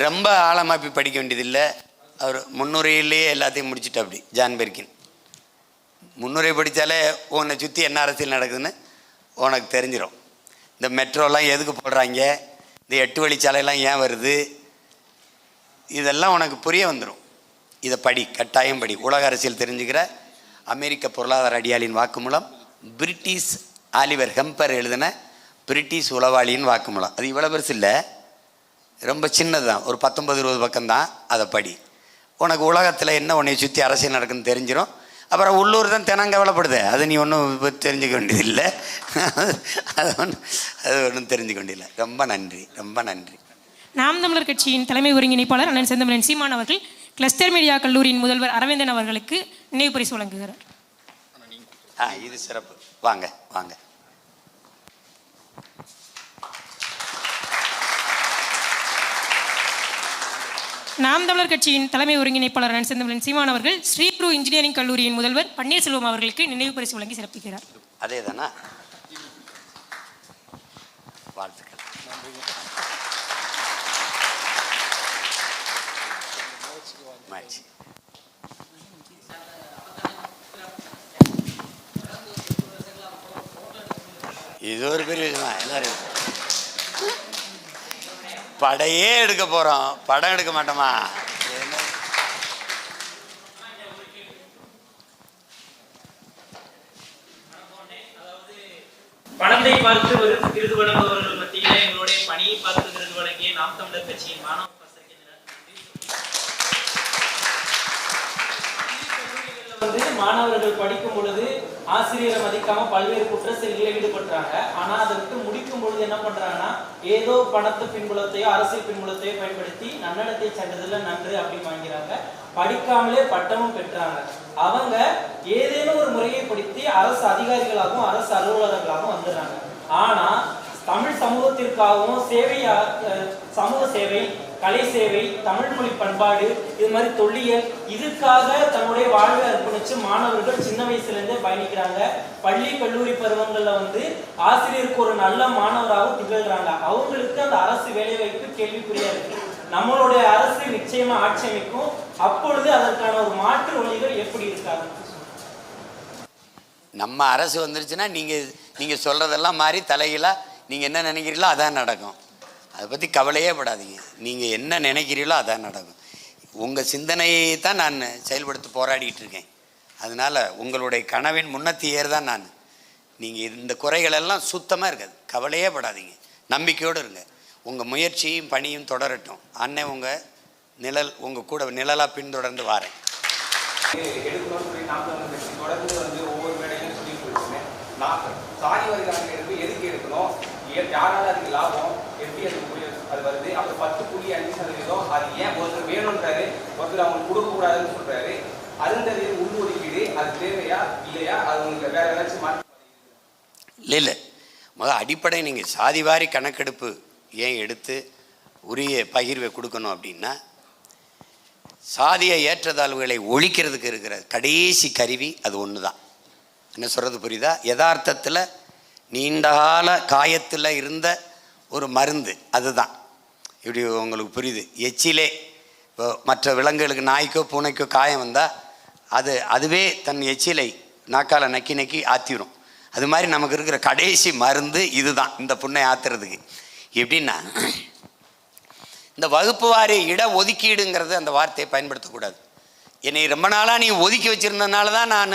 ரொம்ப ஆழமாக போய் படிக்க வேண்டியதில்லை. அவர் முன்னுரையிலேயே எல்லாத்தையும் முடிச்சுட்டு அப்படி ஜான் பெர்கின் முன்னுரை படித்தாலே உன்னை சுற்றி என்ன அரசியல் நடக்குதுன்னு உனக்கு தெரிஞ்சிடும். இந்த மெட்ரோலாம் எதுக்கு போடுறாங்க, இந்த 8 வழிச்சாலையெல்லாம் ஏன் வருது, இதெல்லாம் உனக்கு புரிய வந்துடும். இதை படி, கட்டாயம் படி. உலக அரசியல் தெரிஞ்சுக்கிற அமெரிக்க பொருளாதார அடியாளின் வாக்குமூலம், பிரிட்டிஷ் ஆலிவர் ஹெம்பர் எழுதின பிரிட்டிஷ் உளவாளியின் வாக்குமூலம். அது இவ்வளோ பெருசு இல்லை, ரொம்ப சின்னது தான், ஒரு 19-20 பக்கம்தான். அதை படி. உனக்கு உலகத்தில் என்ன உன்னை சுற்றி அரசியல் நடக்குன்னு தெரிஞ்சிடும். அப்புறம் உள்ளூர் தான் தினம் கவலைப்படுது, அது நீ ஒன்றும் தெரிஞ்சுக்க வேண்டியதில்லை. அது ஒன்றும் தெரிஞ்சுக்க வேண்டியதில்லை. ரொம்ப நன்றி, ரொம்ப நன்றி. நாம் தமிழர் கட்சியின் தலைமை ஒருங்கிணைப்பாளர் அண்ணன் செந்தமிழன் சீமான் அவர்கள் கிளஸ்டர் மீடியா கல்லூரியின் முதல்வர் அரவிந்தன் அவர்களுக்கு நினைவு பரிசு வழங்குகிறார். இது சிறப்பு. வாங்க வாங்க. நாம் தமிழர் கட்சியின் தலைமை ஒருங்கிணைப்பாளர் அண்ணன் செந்தமிழன் சீமான் அவர்கள் ஸ்ரீகுரு இன்ஜினியரிங் கல்லூரியின் முதல்வர் பன்னீர்செல்வம் அவர்களுக்கு நினைவு பரிசு வழங்கி சிறப்பிக்கிறார். அதே தானா? வாழ்த்துக்கள். இது ஒரு பெரிய விஷயம். எல்லாரும் படையே எடுக்க போறோம், படம் எடுக்க மாட்டோமா? பணத்தை பார்த்து ஒரு விருது வழங்குபவர்கள் மத்தியில எங்களுடைய பணியை பார்த்து விருது வழங்கிய நாம் தமிழர் கட்சியின் மாணவ மாணவர்கள் படிக்கும் பொழுது ஆசிரியரை மதிக்காம பல்வேறு குற்ற செயல்களில் ஈடுபடுறாங்க. ஆனா அதை விட்டு முடிக்கும் பொழுது என்ன பண்றாங்கன்னா, ஏதோ பணத்தை பின்புலத்தையோ அரசியல் பின்புலத்தையோ பயன்படுத்தி நன்னடத்தை சான்றிதழ்ல நன்று அப்படின்னு வாங்கிறாங்க. படிக்காமலே பட்டமும் பெற்றாங்க. அவங்க ஏதேனும் ஒரு முறையை படித்து அரசு அதிகாரிகளாகவும் அரசு அலுவலர்களாகவும் வந்துடுறாங்க. ஆனா தமிழ் சமூகத்திற்காகவும் சேவையா, சமூக சேவை, கலை சேவை, தமிழ் மொழி பண்பாடு, இது மாதிரி தொல்லியல், இதுக்காக தன்னுடைய வாழ்வை அர்ப்பணிச்சு மாணவர்கள் சின்ன வயசுல இருந்தே பயணிக்கிறாங்க. பள்ளி கல்லூரி பருவங்கள்ல ஆசிரியருக்கு ஒரு நல்ல மாணவராகவும் திகழ்கிறாங்க. அவங்களுக்கு அந்த அரசு வேலைவாய்ப்பு கேள்விக்குறியா இருக்கு. நம்மளுடைய அரசு நிச்சயமா ஆட்சி அமைக்கும். அப்பொழுது அதற்கான ஒரு மாற்று வழிகள் எப்படி இருக்காது? நம்ம அரசு வந்துருச்சுன்னா நீங்க சொல்றதெல்லாம் மாறி தலையில நீங்க என்ன நினைக்கிறீங்களோ அதான் நடக்கும். அதை பற்றி கவலையே படாதீங்க. நீங்கள் என்ன நினைக்கிறீங்களோ அதான் நடக்கும். உங்கள் சிந்தனையை தான் நான் செயல்படுத்த போராடிட்டு இருக்கேன். அதனால் உங்களுடைய கனவின் முன்னத்தியர் தான் நான். நீங்கள் இந்த குறைகளெல்லாம் சுத்தமாக இருக்காது, கவலையே படாதீங்க, நம்பிக்கையோடு இருங்க. உங்கள் முயற்சியும் பணியும் தொடரட்டும். அண்ணன் உங்கள் நிழல், உங்கள் கூட நிழலாக பின்தொடர்ந்து வாரேன். தொடர்ந்து ஒவ்வொரு மேடையிலும் சொல்லிட்டு இருக்கேன். சாதி வரிகாரர்களுக்கு எதுக்கு எடுக்கணும், யாரால அதுக்கு லாபம், எப்படி அதுக்கு முடியும், அது வருது. அப்புறம் 10.5% அது ஏன் ஒருத்தர் வேணுன்றாரு, ஒருத்தர் அவங்களுக்கு கொடுக்கக்கூடாதுன்னு சொல்றாரு. அருந்ததி உள்ஒதுக்கீடு அது தேவையா இல்லையா, அது உங்களுக்கு வேற ஏதாச்சும் மாற்றம்? இல்லை, முதல் அடிப்படை நீங்கள் சாதிவாரி கணக்கெடுப்பு ஏன் எடுத்து உரிய பகிர்வை கொடுக்கணும் அப்படின்னா, சாதிய ஏற்றத்தாழ்வுகளை ஒழிக்கிறதுக்கு இருக்கிற கடைசி கருவி அது ஒன்று தான். என்ன சொல்கிறது புரியுதா? யதார்த்தத்தில் நீண்டகால காயத்தில் இருந்த ஒரு மருந்து அதுதான். இப்படி உங்களுக்கு புரியுது? எச்சிலே இப்போ மற்ற விலங்குகளுக்கு, நாய்க்கோ பூனைக்கோ காயம் வந்தால் அதுவே தன் எச்சிலை நாக்கால நக்கி நக்கி ஆற்றிடும். அது மாதிரி நமக்கு இருக்கிற கடைசி மருந்து இதுதான், இந்த புண்ணை ஆற்றுறதுக்கு. எப்படின்னா, இந்த வகுப்பு வாரி இட ஒதுக்கீடுங்கிறது அந்த வார்த்தையை பயன்படுத்தக்கூடாது. என்னை ரொம்ப நாளாக நீ ஒதுக்கி வச்சுருந்ததுனால தான் நான்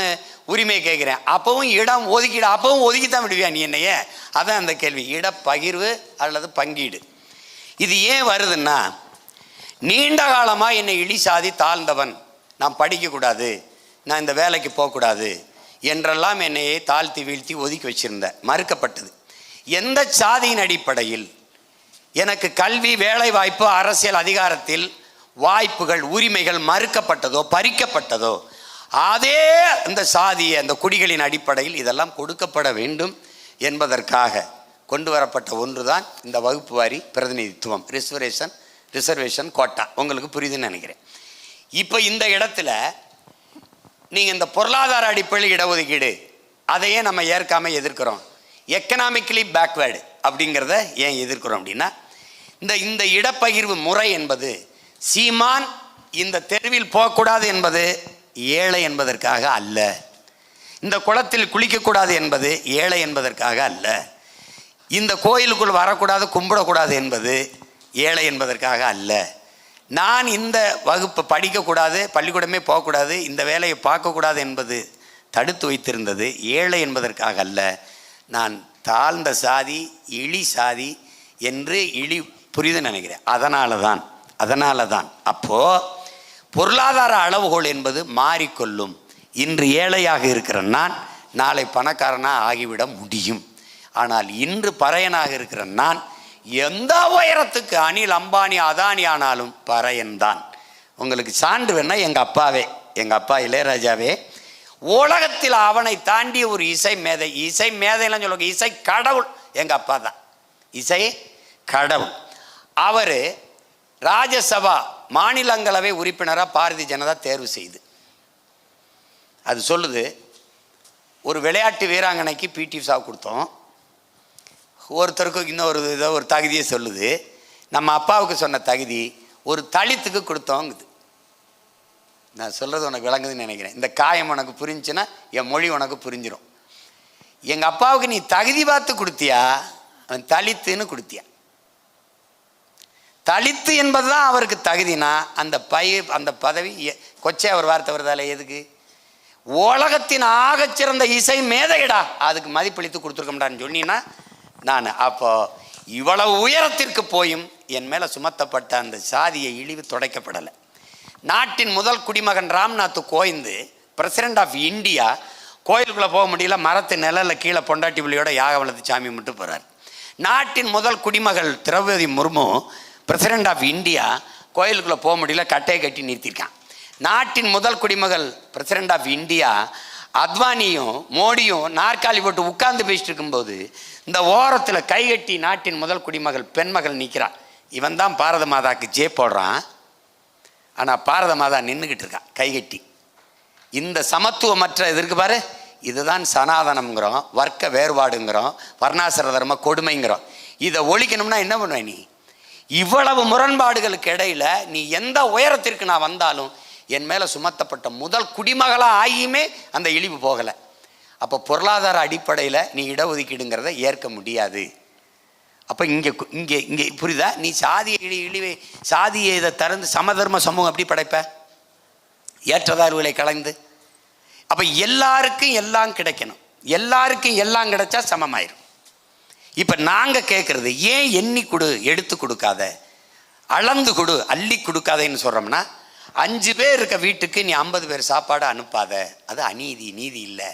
உரிமையை கேட்குறேன். அப்போவும் இடம் ஒதுக்கீடு, அப்போவும் ஒதுக்கித்தான் விடுவியா நீ என்னையே? அதான் அந்த கேள்வி. இடப்பகிர்வு அல்லது பங்கீடு. இது ஏன் வருதுன்னா, நீண்ட காலமாக என்னை இழி சாதி தாழ்ந்தவன், நான் படிக்கக்கூடாது, நான் இந்த வேலைக்கு போகக்கூடாது என்றெல்லாம் என்னையை தாழ்த்தி வீழ்த்தி ஒதுக்கி வச்சுருந்தேன். மறுக்கப்பட்டது. எந்த சாதியின் அடிப்படையில் எனக்கு கல்வி, வேலை வாய்ப்பு, அரசியல் அதிகாரத்தில் வாய்ப்புகள், உரிமைகள் மறுக்கப்பட்டதோ பறிக்கப்பட்டதோ, அதே அந்த சாதிய அந்த குடிகளின் அடிப்படையில் இதெல்லாம் கொடுக்கப்பட வேண்டும் என்பதற்காக கொண்டு வரப்பட்ட ஒன்று தான் இந்த வகுப்பு வாரி பிரதிநிதித்துவம், ரிசர்வேஷன் கோட்டா. உங்களுக்கு புரியுதுன்னு நினைக்கிறேன். இப்போ இந்த இடத்துல நீங்கள் இந்த பொருளாதார அடிப்படையில் இடஒதுக்கீடு அதையே நம்ம ஏற்காமல் எதிர்க்கிறோம். எக்கனாமிக்கலி பேக்வேர்டு அப்படிங்கிறத ஏன் எதிர்க்கிறோம் அப்படின்னா, இந்த இடப்பகிர்வு முறை என்பது சீமான் இந்த தெருவில் போகக்கூடாது என்பது ஏழை என்பதற்காக அல்ல, இந்த குளத்தில் குளிக்கக்கூடாது என்பது ஏழை என்பதற்காக அல்ல, இந்த கோயிலுக்குள் வரக்கூடாது கும்பிடக்கூடாது என்பது ஏழை என்பதற்காக அல்ல, நான் இந்த வகுப்பு படிக்கக்கூடாது, பள்ளிக்கூடமே போகக்கூடாது, இந்த வேலையை பார்க்கக்கூடாது என்பது தடுத்து வைத்திருந்தது ஏழை என்பதற்காக அல்ல, நான் தாழ்ந்த சாதி, இழி சாதி என்று புரியுதுன்னு நினைக்கிறேன். அதனால தான் அப்போது பொருளாதார அளவுகோல் என்பது மாறிக்கொள்ளும். இன்று ஏழையாக இருக்கிற நான் நாளை பணக்காரனாக ஆகிவிட முடியும். ஆனால் இன்று பறையனாக இருக்கிற நான் எந்த உயரத்துக்கு அனில் அம்பானி அதானி ஆனாலும் பறையன்தான். உங்களுக்கு சான்று வேணா எங்கள் அப்பா இளையராஜாவே உலகத்தில் அவனை தாண்டி ஒரு இசை மேதைலாம் சொல்லுவாங்க, இசை கடவுள் எங்கள் அப்பா தான், இசை கடவுள். அவர் ராஜ்யசபா மாநிலங்களவை உறுப்பினராக பாரதிய ஜனதா தேர்வு செய்து, அது சொல்லுது, ஒரு விளையாட்டு வீராங்கனைக்கு பிடி உஷா கொடுத்தோம், ஒருத்தருக்கு இன்னொரு இதை ஒரு தகுதியை சொல்லுது. நம்ம அப்பாவுக்கு சொன்ன தகுதி ஒரு தலித்துக்கு கொடுத்தோங்குது. நான் சொல்கிறது உனக்கு விளங்குதுன்னு நினைக்கிறேன். இந்த காயம் உனக்கு புரிஞ்சுன்னா என் மொழி உனக்கு புரிஞ்சிடும். எங்கள் அப்பாவுக்கு நீ தகுதி பார்த்து கொடுத்தியா, அவன் தலித்துன்னு கொடுத்தியா? தலித்து என்பது தான் அவருக்கு தகுதினா அந்த பதவி கொச்சை அவர் வார்த்தை வருதால எதுக்கு? உலகத்தின் ஆகச்சிறந்த இசை மேதைடா, அதுக்கு மதிப்பளித்து கொடுத்துருக்கோம்டான்னு சொன்னீங்கன்னா நான் அப்போ இவ்வளவு உயரத்திற்கு போயும் என் மேலே சுமத்தப்பட்ட அந்த சாதிய இழிவு துடைக்கப்படலை. நாட்டின் முதல் குடிமகன் Ramnath Kovind president of India கோயிலுக்குள்ளே போக முடியல, மரத்து நிழலில் கீழே பொண்டாட்டி பிள்ளையோட யாக வளர்த்து சாமி மட்டும் போகிறார். நாட்டின் முதல் குடிமகள் Droupadi Murmu president of India கோயிலுக்குள்ளே போக முடியல, கட்டையை கட்டி நிறுத்தியிருக்கான். நாட்டின் முதல் குடிமகள் பிரசிடென்ட் ஆஃப் இந்தியா அத்வானியும் மோடியும் நாற்காலி போட்டு உட்கார்ந்து பேசிட்டு இருக்கும்போது இந்த ஓரத்தில் கைகட்டி நாட்டின் முதல் குடிமகள் பெண்மகள் நிற்கிறான். இவன் தான் பாரத மாதாக்கு ஜே போடுறான். ஆனால் பாரத மாதா நின்றுக்கிட்டு இருக்கான் கைகட்டி. இந்த சமத்துவமற்ற இது இருக்கு பாரு, இதுதான் சனாதனம்ங்கிறோம், வர்க்க வேறுபாடுங்கிறோம், வர்ணாசிர தர்ம கொடுமைங்கிறோம். இதை ஒழிக்கணும்னா என்ன பண்ணுவேன் நீ? இவ்வளவு முரண்பாடுகளுக்கு இடையில நீ எந்த உயரத்திற்கு நான் வந்தாலும் என் மேலே சுமத்தப்பட்ட முதல் குடிமகளாக ஆகியுமே அந்த இழிவு போகலை. அப்போ பொருளாதார அடிப்படையில் நீ இடஒதுக்கீடுங்கிறத ஏற்க முடியாது. அப்போ இங்கே இங்கே இங்கே புரியுதா? நீ சாதியை இதை திறந்து சமதர்ம சமூகம் எப்படி படைப்ப? ஏற்றதாழ்வுகளை கலந்து. அப்போ எல்லாருக்கும் எல்லாம் கிடைக்கணும், எல்லாருக்கும் எல்லாம் கிடைச்சா சமமாயிரும். இப்போ நாங்கள் கேட்குறது, ஏன் எண்ணி கொடு, எடுத்து கொடுக்காத, அளந்து கொடு, அள்ளி கொடுக்காதேன்னு சொல்கிறோம்னா, 5 பேர் இருக்க வீட்டுக்கு நீ 50 பேர் சாப்பாடு அனுப்பாத, அது அநீதி, நீதி இல்லை.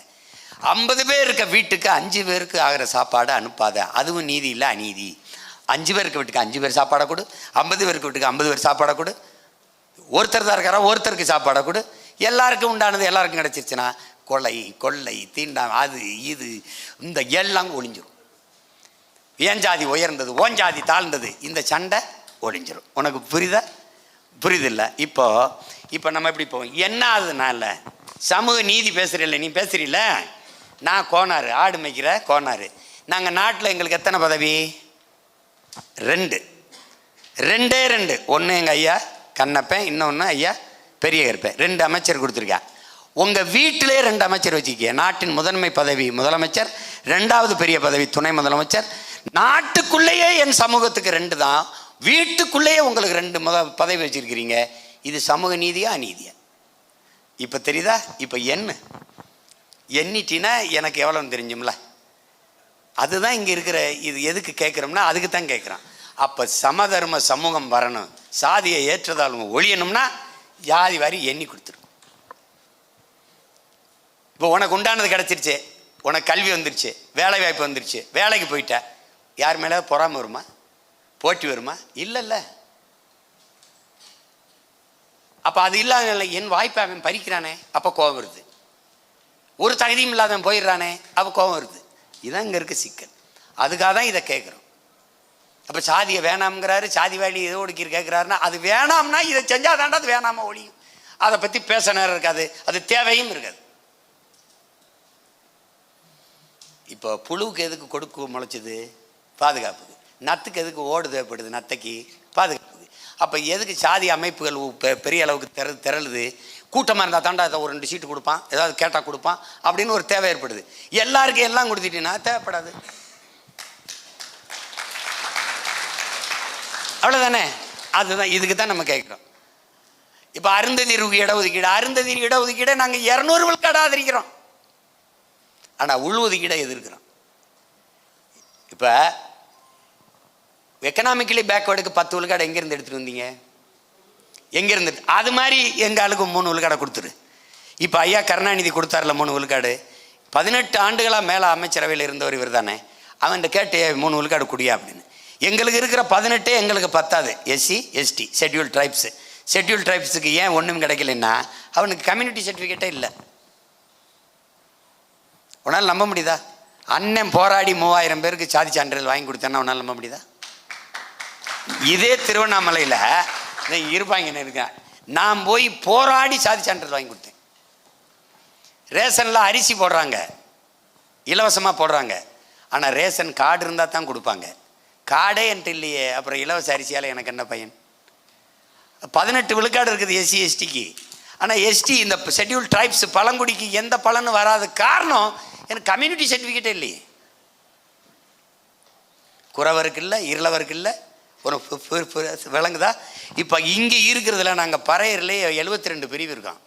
50 பேர் இருக்க வீட்டுக்கு 5 பேருக்கு ஆகிற சாப்பாடு அனுப்பாத, அதுவும் நீதி இல்லை, அநீதி. 5 பேருக்கு வீட்டுக்கு 5 பேர் சாப்பாடை கொடு, 50 பேருக்கு வீட்டுக்கு 50 பேர் சாப்பாடை கொடு, ஒருத்தர் தான் இருக்காரா ஒருத்தருக்கு சாப்பாடை கொடு, எல்லாருக்கும் உண்டானது எல்லாருக்கும் கிடச்சிருச்சுன்னா கொள்ளை தீண்டாம் அது இது இந்த எல்லாம் ஒழிஞ்சிரும். ஏன் ஜாதி உயர்ந்தது, ஓன் ஜாதி தாழ்ந்தது, இந்த சண்டை ஒழிஞ்சிரும். உனக்கு புரியுதில்லை? இப்போ நம்ம எப்படி போவோம்? என்ன ஆகுதுனால சமூக நீதி பேசுகிறீல்ல, நீ பேசுகிறீல்ல, நான் கோனார், ஆடு மேய்க்கிற கோனார். நாங்கள் நாட்டில் எங்களுக்கு எத்தனை பதவி? 2. ஒன்று எங்கள் ஐயா கண்ணப்பன், இன்னொன்று ஐயா பெரிய கருப்பேன். 2 அமைச்சர் கொடுத்துருக்கேன். உங்கள் வீட்டிலே 2 அமைச்சர் வச்சுக்க. நாட்டின் முதன்மை பதவி முதலமைச்சர், 2வது பெரிய பதவி துணை முதலமைச்சர். நாட்டுக்குள்ளேயே என் சமூகத்துக்கு 2 தான், வீட்டுக்குள்ளேயே உங்களுக்கு 2 பதவி வச்சுருக்கிறீங்க. இது சமூக நீதியா அநீதியா? இப்போ தெரியுதா? இப்போ எண்ணிட்டினா எனக்கு எவ்வளோன்னு தெரிஞ்சும்ல. அதுதான் இங்கே இருக்கிற இது. எதுக்கு கேட்குறோம்னா அதுக்கு தான் கேட்குறான். அப்போ சமதர்ம சமூகம் வரணும், சாதியை ஏற்றதாலும் ஒழியணும்னா ஜாதி வாரி எண்ணி கொடுத்துரும். இப்போ உனக்கு உண்டானது கிடச்சிருச்சு, உனக்கு கல்வி வந்துருச்சு, வேலை வாய்ப்பு வந்துருச்சு, வேலைக்கு போயிட்ட, யார் மேலே பொறாமை வருமா, போட்டி வருமா? இல்லைல்ல. அப்போ அது இல்லாத என் வாய்ப்பை அவன் பறிக்கிறானே, அப்போ கோபம் வருது. ஒரு தகுதியும் இல்லாதவன் போயிடுறானே, அப்போ கோபம் வருது. இதுதான் இங்கே இருக்க சிக்கல். அதுக்காக தான் இதை கேட்குறோம். அப்போ சாதியை வேணாம்ங்கிறாரு, சாதி வேலி எதோ ஒடுக்கி கேட்குறாருன்னா அது வேணாம்னா இதை செஞ்சால் தாண்டா அது வேணாமல் ஒழியும். அதை பற்றி பேச நேரம் இருக்காது, அது தேவையும் இருக்காது. இப்போ புழுவுக்கு எதுக்கு கொடுக்கு முளைச்சிது? பாதுகாப்புக்கு. நத்துக்கு எதுக்கு ஓடு தேவைப்படுது? நத்தைக்கு பாதுகாப்புக்கு. அப்போ எதுக்கு சாதி அமைப்புகள் பெரிய அளவுக்கு திரளுது? கூட்டமாக இருந்தால் தாண்டா அதை ஒரு 2 சீட்டு கொடுப்பான், ஏதாவது கேட்டால் கொடுப்பான் அப்படின்னு ஒரு தேவை ஏற்படுது. எல்லாருக்கும் எல்லாம் கொடுத்துட்டீங்கன்னா தேவைப்படாது, அவ்வளோதானே? அதுதான் இதுக்கு தான் நம்ம கேட்குறோம். இப்போ அருந்ததிற்கு இடஒதுக்கீடை நாங்கள் 200 விழுக்காடு ஆதரிக்கிறோம், ஆனால் உள்ஒதுக்கீடை எதிர்க்கிறோம். இப்போ எக்கனாமிக்கலி பேக்வேர்டுக்கு 10 விழுக்காடு எங்கேருந்து எடுத்துகிட்டு வந்தீங்க? எங்கேருந்து? அது மாதிரி எங்கள் ஆளுக்கு 3 விழுக்காடை கொடுத்துரு. இப்போ ஐயா கருணாநிதி கொடுத்தாருல 3 விழுக்காடு, 18 ஆண்டுகளாக மேலே அமைச்சரவையில் இருந்தவர் இவர் தானே. அவன்கிட்ட கேட்டு 3 விழுக்காடு குடியா அப்படின்னு. எங்களுக்கு இருக்கிற 18 எங்களுக்கு பத்தாது. SC ST schedule tribes. Schedule ட்ரைப்ஸுக்கு ஏன் ஒன்றும் கிடைக்கலன்னா அவனுக்கு கம்யூனிட்டி சர்டிஃபிகேட்டே இல்லை. உன்னால் நம்ப முடியுதா? அண்ணன் போராடி 3000 பேருக்கு சாதி சான்றிதழ் வாங்கி கொடுத்தேன்னா உன்னால் நம்ப முடியுதா? இதே திருவண்ணாமலையில் இருப்பாங்க இருக்கேன், நான் போய் போராடி சாதி சான்றிதழ் வாங்கி கொடுத்தேன். ரேஷனில் அரிசி போடுறாங்க, இலவசமாக போடுறாங்க. ஆனால் ரேஷன் கார்டு இருந்தால் தான் கொடுப்பாங்க. கார்டே என்கிட்ட இல்லையே, அப்புறம் இலவச அரிசியால் எனக்கு என்ன பையன்? 18 விழுக்காடு இருக்குது எஸ்சி எஸ்டிக்கு. ஆனால் எஸ்டி இந்த ஷெட்யூல் ட்ரைப்ஸ் பழங்குடிக்கு எந்த பலனும் வராது. காரணம் எனக்கு கம்யூனிட்டி சர்டிஃபிகேட்டே இல்லையே. குறவருக்கு இல்லை, இருளவருக்கு இல்லை. ஒரு விளங்குதா? இப்போ இங்கே இருக்கிறதுல நாங்கள் பறையர்லே 72 பிரிவு இருக்கோம்.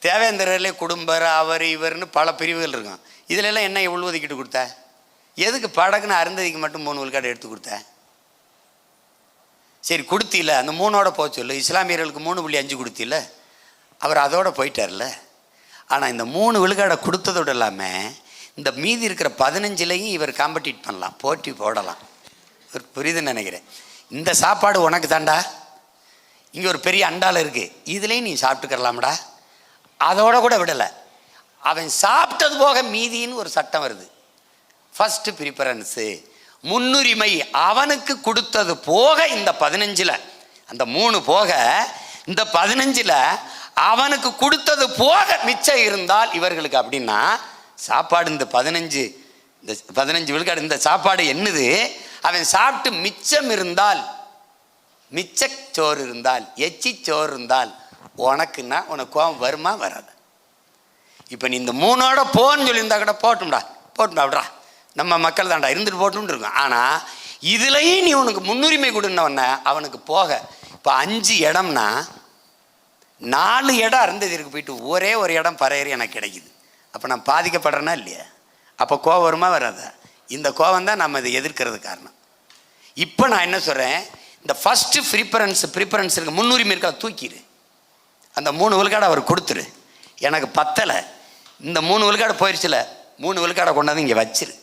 தேவேந்திரர்லே குடும்பர் அவர் இவர்னு பல பிரிவுகள் இருக்கோம். இதிலெல்லாம் என்ன எவ்வளோ ஒதுக்கிட்டு கொடுத்த? எதுக்கு படகுன்னு அருந்ததிக்கு மட்டும் 3 விழுக்காடு எடுத்து கொடுத்த? சரி கொடுத்தில்ல, அந்த 3ஓட போக சொல்லு. இஸ்லாமியர்களுக்கு 3.5 கொடுத்தில்ல, அவர் அதோட போயிட்டார்ல. ஆனால் இந்த 3 விழுக்காடை கொடுத்ததோடு இல்லாமல் இந்த மீதி இருக்கிற 15லையும் இவர் காம்படிட் பண்ணலாம், போட்டி போடலாம். புரியுதுன்னு நினைக்கிறேன். இந்த சாப்பாடு உனக்கு தாண்டா, இங்கே ஒரு பெரிய அண்டாவில் இருக்குது, இதுலேயும் நீ சாப்பிட்டுக்கலாம்டா. அதோட கூட விடலை, அவன் சாப்பிட்டது போக மீதின்னு ஒரு சட்டம் வருது. ஃபஸ்ட்டு ப்ரிஃபரன்ஸு, முன்னுரிமை அவனுக்கு கொடுத்தது போக இந்த 15ல், அந்த 3 போக இந்த 15ல் அவனுக்கு கொடுத்தது போக மிச்சம் இருந்தால் இவர்களுக்கு. அப்படின்னா சாப்பாடு இந்த 15 விழுக்காடு இந்த சாப்பாடு என்னது, அவன் சாப்பிட்டு மிச்சம் இருந்தால், மிச்சச்சோறு இருந்தால், எச்சி சோறு இருந்தால் உனக்குன்னா உனக்கு கோபம் வருமா வராது? இப்போ நீ இந்த 3ஓட போன்னு சொல்லியிருந்தா கூட போட்டும்டா விட்றா, நம்ம மக்கள் தான்டா இருந்துட்டு போட்டுன்னு இருக்கும். ஆனால் இதுலேயும் நீ உனக்கு முன்னுரிமை கொடுன்னவொன்னே அவனுக்கு போக. இப்போ 5 இடம்னா 4 இடம் அருந்ததிற்கு போயிட்டு ஒரே ஒரு இடம் பறையறி எனக்கு கிடைக்குது. அப்போ நான் பாதிக்கப்படுறேன்னா இல்லையா? அப்போ கோவம் வருமா வராதா? இந்த கோவம் தான் நம்ம இதை எதிர்க்கிறது காரணம். இப்போ நான் என்ன சொல்கிறேன், இந்த ஃபஸ்ட்டு ப்ரிஃபரன்ஸ் இருக்கு, முன்னுரிமை இருக்கா, தூக்கிடு. அந்த 3 விழுக்காடை அவர் கொடுத்துரு. எனக்கு பத்தலை, இந்த 3 விழுக்காடு போயிடுச்சுல, 3 விழுக்காடை கொண்டாந்து இங்கே வச்சிரு.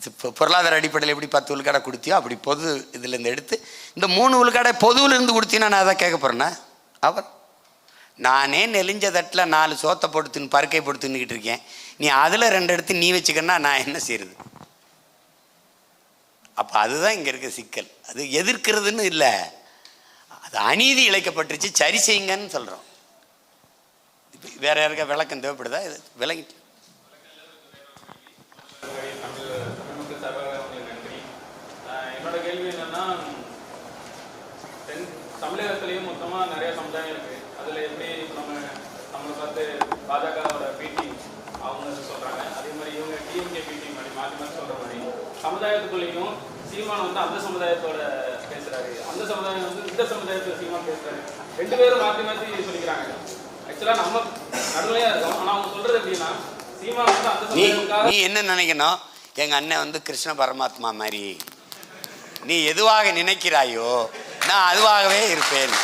இப்போ பொருளாதார அடிப்படையில் எப்படி 10 விழுக்காடை கொடுத்தியோ அப்படி பொது இதுலேருந்து எடுத்து இந்த 3 விழுக்காடை பொதுவிலேருந்து கொடுத்தீங்கன்னா நான் அதை கேட்க போகிறேன்னா? அவர் நானே நெலிஞ்ச தட்டில் 4 சோத்தை போட்டு தின்னு பருக்கை போட்டு தின்னுக்கிட்டு இருக்கேன், நீ அதில் 2 எடுத்து நீ வச்சுக்கன்னா நான் என்ன செய்யறது? அப்போ அதுதான் இங்கே இருக்க சிக்கல். அது எதிர்க்கிறதுன்னு இல்லை, அது அநீதி இழைக்கப்பட்டுருச்சு, சரி செய்யுங்கன்னு சொல்கிறோம். இப்போ வேற யாருக்கா விளக்கம் தேவைப்படுதா? இது விளங்கிட்டு என்னோட கேள்வி என்னன்னா, தமிழகத்திலையும் மொத்தமாக நிறைய சமுதாயம் இருக்கு. அதில் எப்படி நம்மளை பார்த்து பாஜகவோட பிடி அவங்க சொல்றாங்க, அதே மாதிரி இவங்க டிஎம்கே பிடி மாதிரி மாற்றி சொல்ற மாதிரி சமுதாயத்துக்குள்ளேயும் சீமான் அந்த சமுதாயத்தோட பேசுறாரு, அந்த சமுதாயம் இந்த சமுதாயத்தோட சீமான் பேசுறாரு. 2 பேரும் மாற்றி சொல்லிக்கிறாங்க. ஆக்சுவலா நம்ம நடுநிலையா இருக்கோம். ஆனால் அவங்க சொல்றது எப்படின்னா, சீமான் அந்த சமுதாயத்துக்காக நீ என்ன நினைக்கணும், எங்க அண்ணன் கிருஷ்ண பரமாத்மா மாதிரி, நீ எதுவாக நினைக்கிறாயோ நான் அதுவாகவே இருப்பேன்.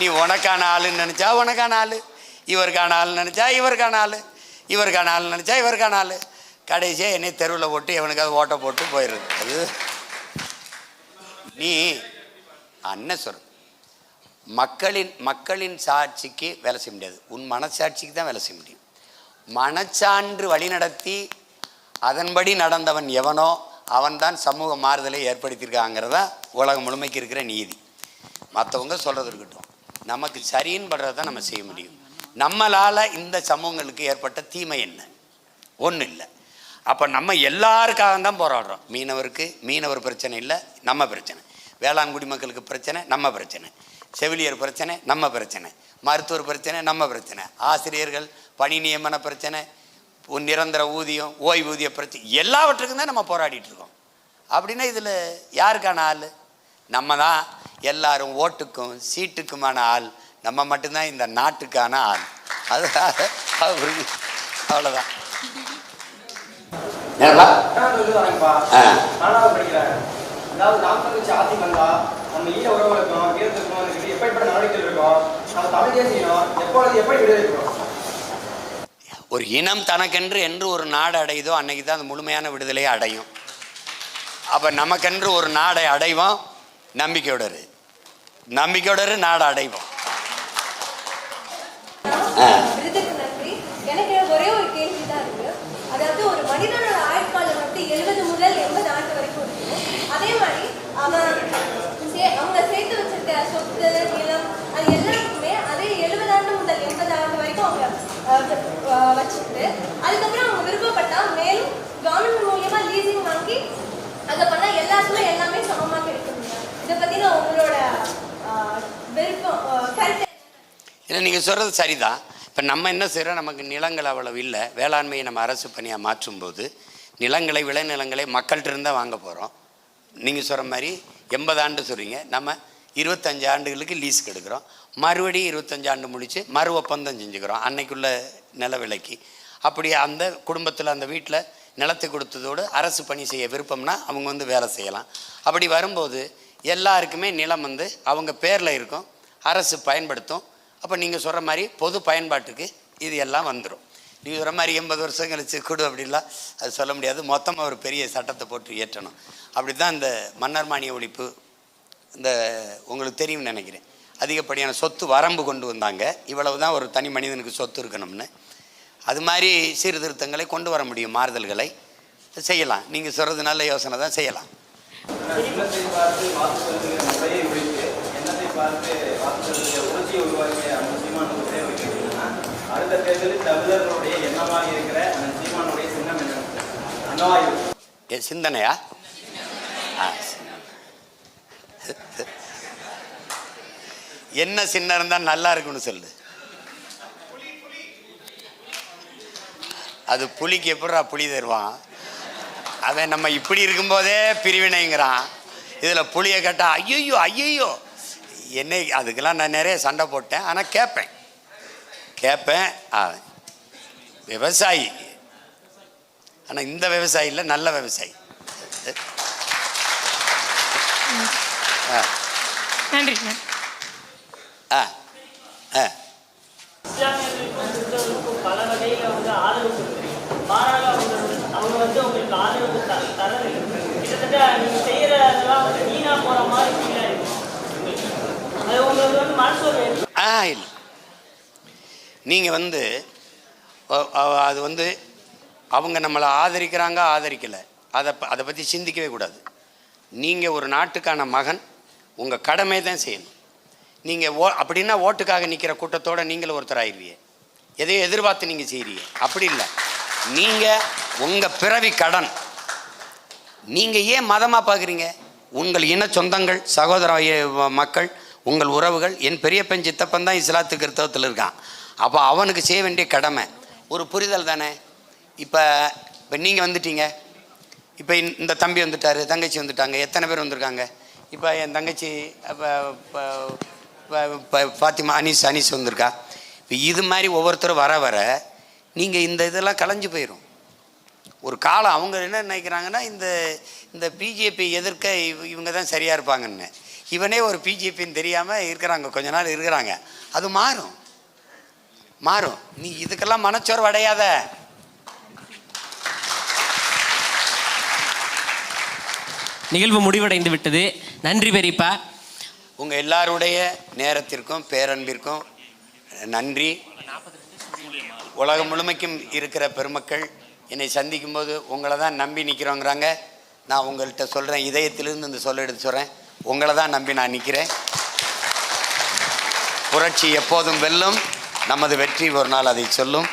நீ உனக்கான ஆளுன்னு நினைச்சா உனக்கான ஆளு, இவருக்கான ஆள் நினைச்சா இவருக்கான ஆளு, இவருக்கான ஆள் நினைச்சா இவருக்கான ஆளு. கடைசியாக என்னை தெருவில் போட்டு எவனுக்காவது ஓட்டை போட்டு போயிடுது. அது நீ அண்ணன் சொல், மக்களின் சாட்சிக்கு வேலை செய்ய முடியாது, உன் மனசாட்சிக்கு தான் வேலை செய்ய முடியும். மனச்சான்று வழிநடத்தி அதன்படி நடந்தவன் எவனோ அவன்தான் சமூக மாறுதலை ஏற்படுத்தியிருக்காங்கிறதா உலகம் முழுமைக்கு இருக்கிற நீதி. மற்றவங்க சொல்கிறது இருக்கட்டும், நமக்கு சரின்னு படுறத தான் நம்ம செய்ய முடியும். நம்மளால் இந்த சமூகங்களுக்கு ஏற்பட்ட தீமை என்ன? ஒன்றும் இல்லை. அப்போ நம்ம எல்லாருக்காக தான் போராடுறோம். மீனவர் பிரச்சனை இல்லை, நம்ம பிரச்சனை. வேளாண்குடி மக்களுக்கு பிரச்சனை, நம்ம பிரச்சனை. செவிலியர் பிரச்சனை, நம்ம பிரச்சனை. மருத்துவர் பிரச்சனை, நம்ம பிரச்சனை. ஆசிரியர்கள் பணி நியமன பிரச்சனை, நிரந்தர ஊதியம், ஓய்வூதிய பிரச்சனை, எல்லாவற்றுக்கும் தான் நம்ம போராடிட்டு இருக்கோம். அப்படின்னா இதில் யாருக்கான ஆள்? நம்ம தான். எல்லாரும் ஓட்டுக்கும் சீட்டுக்குமான ஆள் நம்ம மட்டும்தான், இந்த நாட்டுக்கான ஆள். அது அவ்வளோதான். என்னப்பா? வரேன்ப்பா. நானாவது படிக்கிறேன். அதாவது நாமக்கல் கட்சி ஆட்சி வந்தா நம்ம ஈழ உறவுகளுக்கும் வீரத்துக்கும் எப்படிப்பட்ட நடவடிக்கைகள் இருக்கும், நம்ம தமிழ் தேசியம் எப்பொழுது எப்படி விடுதலை? ஒரு இனம் தனக்கென்று என்று ஒரு நாடு அடையுதோ அன்னைக்கு தான் அது முழுமையான விடுதலையை அடையும். அப்போ நமக்கென்று ஒரு நாடை அடைவோம். நம்பிக்கையோடு நாடு அடைவோம். எனக்கு ஒரே ஒரு கேள்வி தான் இருக்கு. அதாவது ஒரு மனிதனோட ஆயுட்காலம் வந்து 70 முதல் 80 ஆண்டு வரைக்கும் இருக்கு. அதே மாதிரி அவங்க சேர்த்து வச்சிருக்க சொத்து, நிலம், அது எல்லாருக்குமே அதே 70 ஆண்டு முதல் 80 ஆண்டு வரைக்கும் அவங்க வச்சுட்டு அதுக்கப்புறம் அவங்க விருப்பப்பட்டா மேலும் கவர்மெண்ட் மூலியமா லீசிங் வாங்கி அதை பண்ணா எல்லாருக்குமே எல்லாமே சமமா கிடைக்கும். இதை பத்தின உங்களோட விருப்பம் கருத்து? ஏன்னா நீங்கள் சொல்கிறது சரிதான். இப்போ நம்ம என்ன செய்கிறோம், நமக்கு நிலங்கள் அவ்வளவு இல்லை. வேளாண்மையை நம்ம அரசு பணியாக மாற்றும்போது நிலங்களை விளைநிலங்களை மக்கள்கிட்ட இருந்தால் வாங்க போகிறோம். நீங்கள் சொல்கிற மாதிரி 80 ஆண்டு சொல்கிறீங்க, நம்ம 25 ஆண்டுகளுக்கு லீஸுக்கு எடுக்கிறோம். மறுபடியும் 25 ஆண்டு முடித்து மறு ஒப்பந்தம் செஞ்சுக்கிறோம் அன்னைக்குள்ள நில விலைக்கு. அப்படி அந்த குடும்பத்தில் அந்த வீட்டில் நிலத்தை கொடுத்ததோடு அரசு பணி செய்ய விருப்பம்னா அவங்க வந்து வேலை செய்யலாம். அப்படி வரும்போது எல்லாருக்குமே நிலம் வந்து அவங்க பேரில் இருக்கும், அரசு பயன்படுத்தும். அப்போ நீங்கள் சொல்கிற மாதிரி பொது பயன்பாட்டுக்கு இது எல்லாம் வந்துடும். நீங்கள் சொல்கிற மாதிரி 80 வருஷம் கழிச்சு கொடு அப்படின்லாம் அது சொல்ல முடியாது. மொத்தமாக ஒரு பெரிய சட்டத்தை போட்டு ஏற்றணும். அப்படி தான் இந்த மன்னர் மானிய ஒழிப்பு இந்த உங்களுக்கு தெரியும்னு நினைக்கிறேன். அதிகப்படியான சொத்து வரம்பு கொண்டு வந்தாங்க. இவ்வளவு தான் ஒரு தனி மனிதனுக்கு சொத்து இருக்கணும்னு. அது மாதிரி சீர்திருத்தங்களை கொண்டு வர முடியும், மாறுதல்களை செய்யலாம். நீங்கள் சொல்கிறது நல்ல யோசனை தான், செய்யலாம். அடுத்த தேர்தலில் தமிழர்களுடைய எண்ணமாக இருக்கிற சீமானுடைய சின்னம் என்ன? சிந்தனையா? என்ன சின்னம் இருந்தால் நல்லா இருக்குன்னு சொல்லு. அது புலிக்கு எப்படா புலி தருவான்? அவன் நம்ம இப்படி இருக்கும்போதே பிரிவினைங்கிறான். இதில் புளியை கேட்டால் ஐயோ என்னை அதுக்கெல்லாம் நான் நிறைய சண்டை போட்டேன். ஆனால் கேட்பேன் விவசாயி. ஆனால் இந்த விவசாயி இல்லை, நல்ல விவசாயி. நன்றி. பல வகையில் வந்து ஆதரவு கொடுக்குறீங்க. மாறாக அவங்க வந்து உங்களுக்கு ஆதரவு தரது கிட்டத்தட்ட நீங்கள் செய்கிறதெல்லாம் வந்து வீணாக போகிற மாதிரி ஃபீலாக இருக்கும். அது உங்களுக்கு வந்து மனசு இல்லை. நீங்கள் வந்து அது வந்து அவங்க நம்மளை ஆதரிக்கிறாங்க ஆதரிக்கலை அதை பற்றி சிந்திக்கவே கூடாது. நீங்கள் ஒரு நாட்டுக்கான மகன், உங்கள் கடமை தான் செய்யணும். நீங்கள் அப்படின்னா ஓட்டுக்காக நிற்கிற கூட்டத்தோடு நீங்களும் ஒருத்தர் ஆயிடுவீங்க. எதையோ எதிர்பார்த்து நீங்கள் செய்கிறீங்க. அப்படி இல்லை. நீங்கள் உங்கள் பிறவி கடன். நீங்கள் ஏன் மதமாக பார்க்குறீங்க? உங்கள் இன சொந்தங்கள், சகோதர மக்கள், உங்கள் உறவுகள். என் பெரியப்பன் சித்தப்பன் தான் இஸ்லாத்து கிறிஸ்தவத்தில் இருக்கான். அப்போ அவனுக்கு செய்ய வேண்டிய கடமை ஒரு புரிதல் தானே. இப்போ நீங்கள் வந்துட்டீங்க, இப்போ இந்த தம்பி வந்துட்டார், தங்கச்சி வந்துட்டாங்க, எத்தனை பேர் வந்திருக்காங்க? இப்போ என் தங்கச்சி ஃபாத்திமா அனீஸ் வந்திருக்கா. இப்போ இது மாதிரி ஒவ்வொருத்தரும் வர வர நீங்கள் இந்த இதெல்லாம் கலைஞ்சு போயிடும். ஒரு காலம் அவங்க என்ன நினைக்கிறாங்கன்னா இந்த பிஜேபி எதிர்க்க இவங்க தான் சரியாக இருப்பாங்கன்னு. இவனே ஒரு பிஜேபின்னு தெரியாமல் இருக்கிறாங்க, கொஞ்ச நாள் இருக்கிறாங்க. அது மாறும். நீ இதுக்கெல்லாம் மனச்சோர்வு அடையாத. நிகழ்வு முடிவடைந்து விட்டது. நன்றி பெரியப்பா. உங்கள் எல்லாருடைய நேரத்திற்கும் பேரன்பிற்கும் நன்றி. உலகம் முழுமைக்கும் இருக்கிற பெருமக்கள் என்னை சந்திக்கும் போது உங்களை தான் நம்பி நிற்கிறோங்கிறாங்க. நான் உங்கள்கிட்ட சொல்கிறேன், இதயத்திலிருந்து இந்த சொல்ல எடுத்து சொல்கிறேன், உங்களை தான் நம்பி நான் நிற்கிறேன். புரட்சி எப்போதும் வெல்லும், நமது வெற்றி ஒரு நாள் அதை சொல்லும்.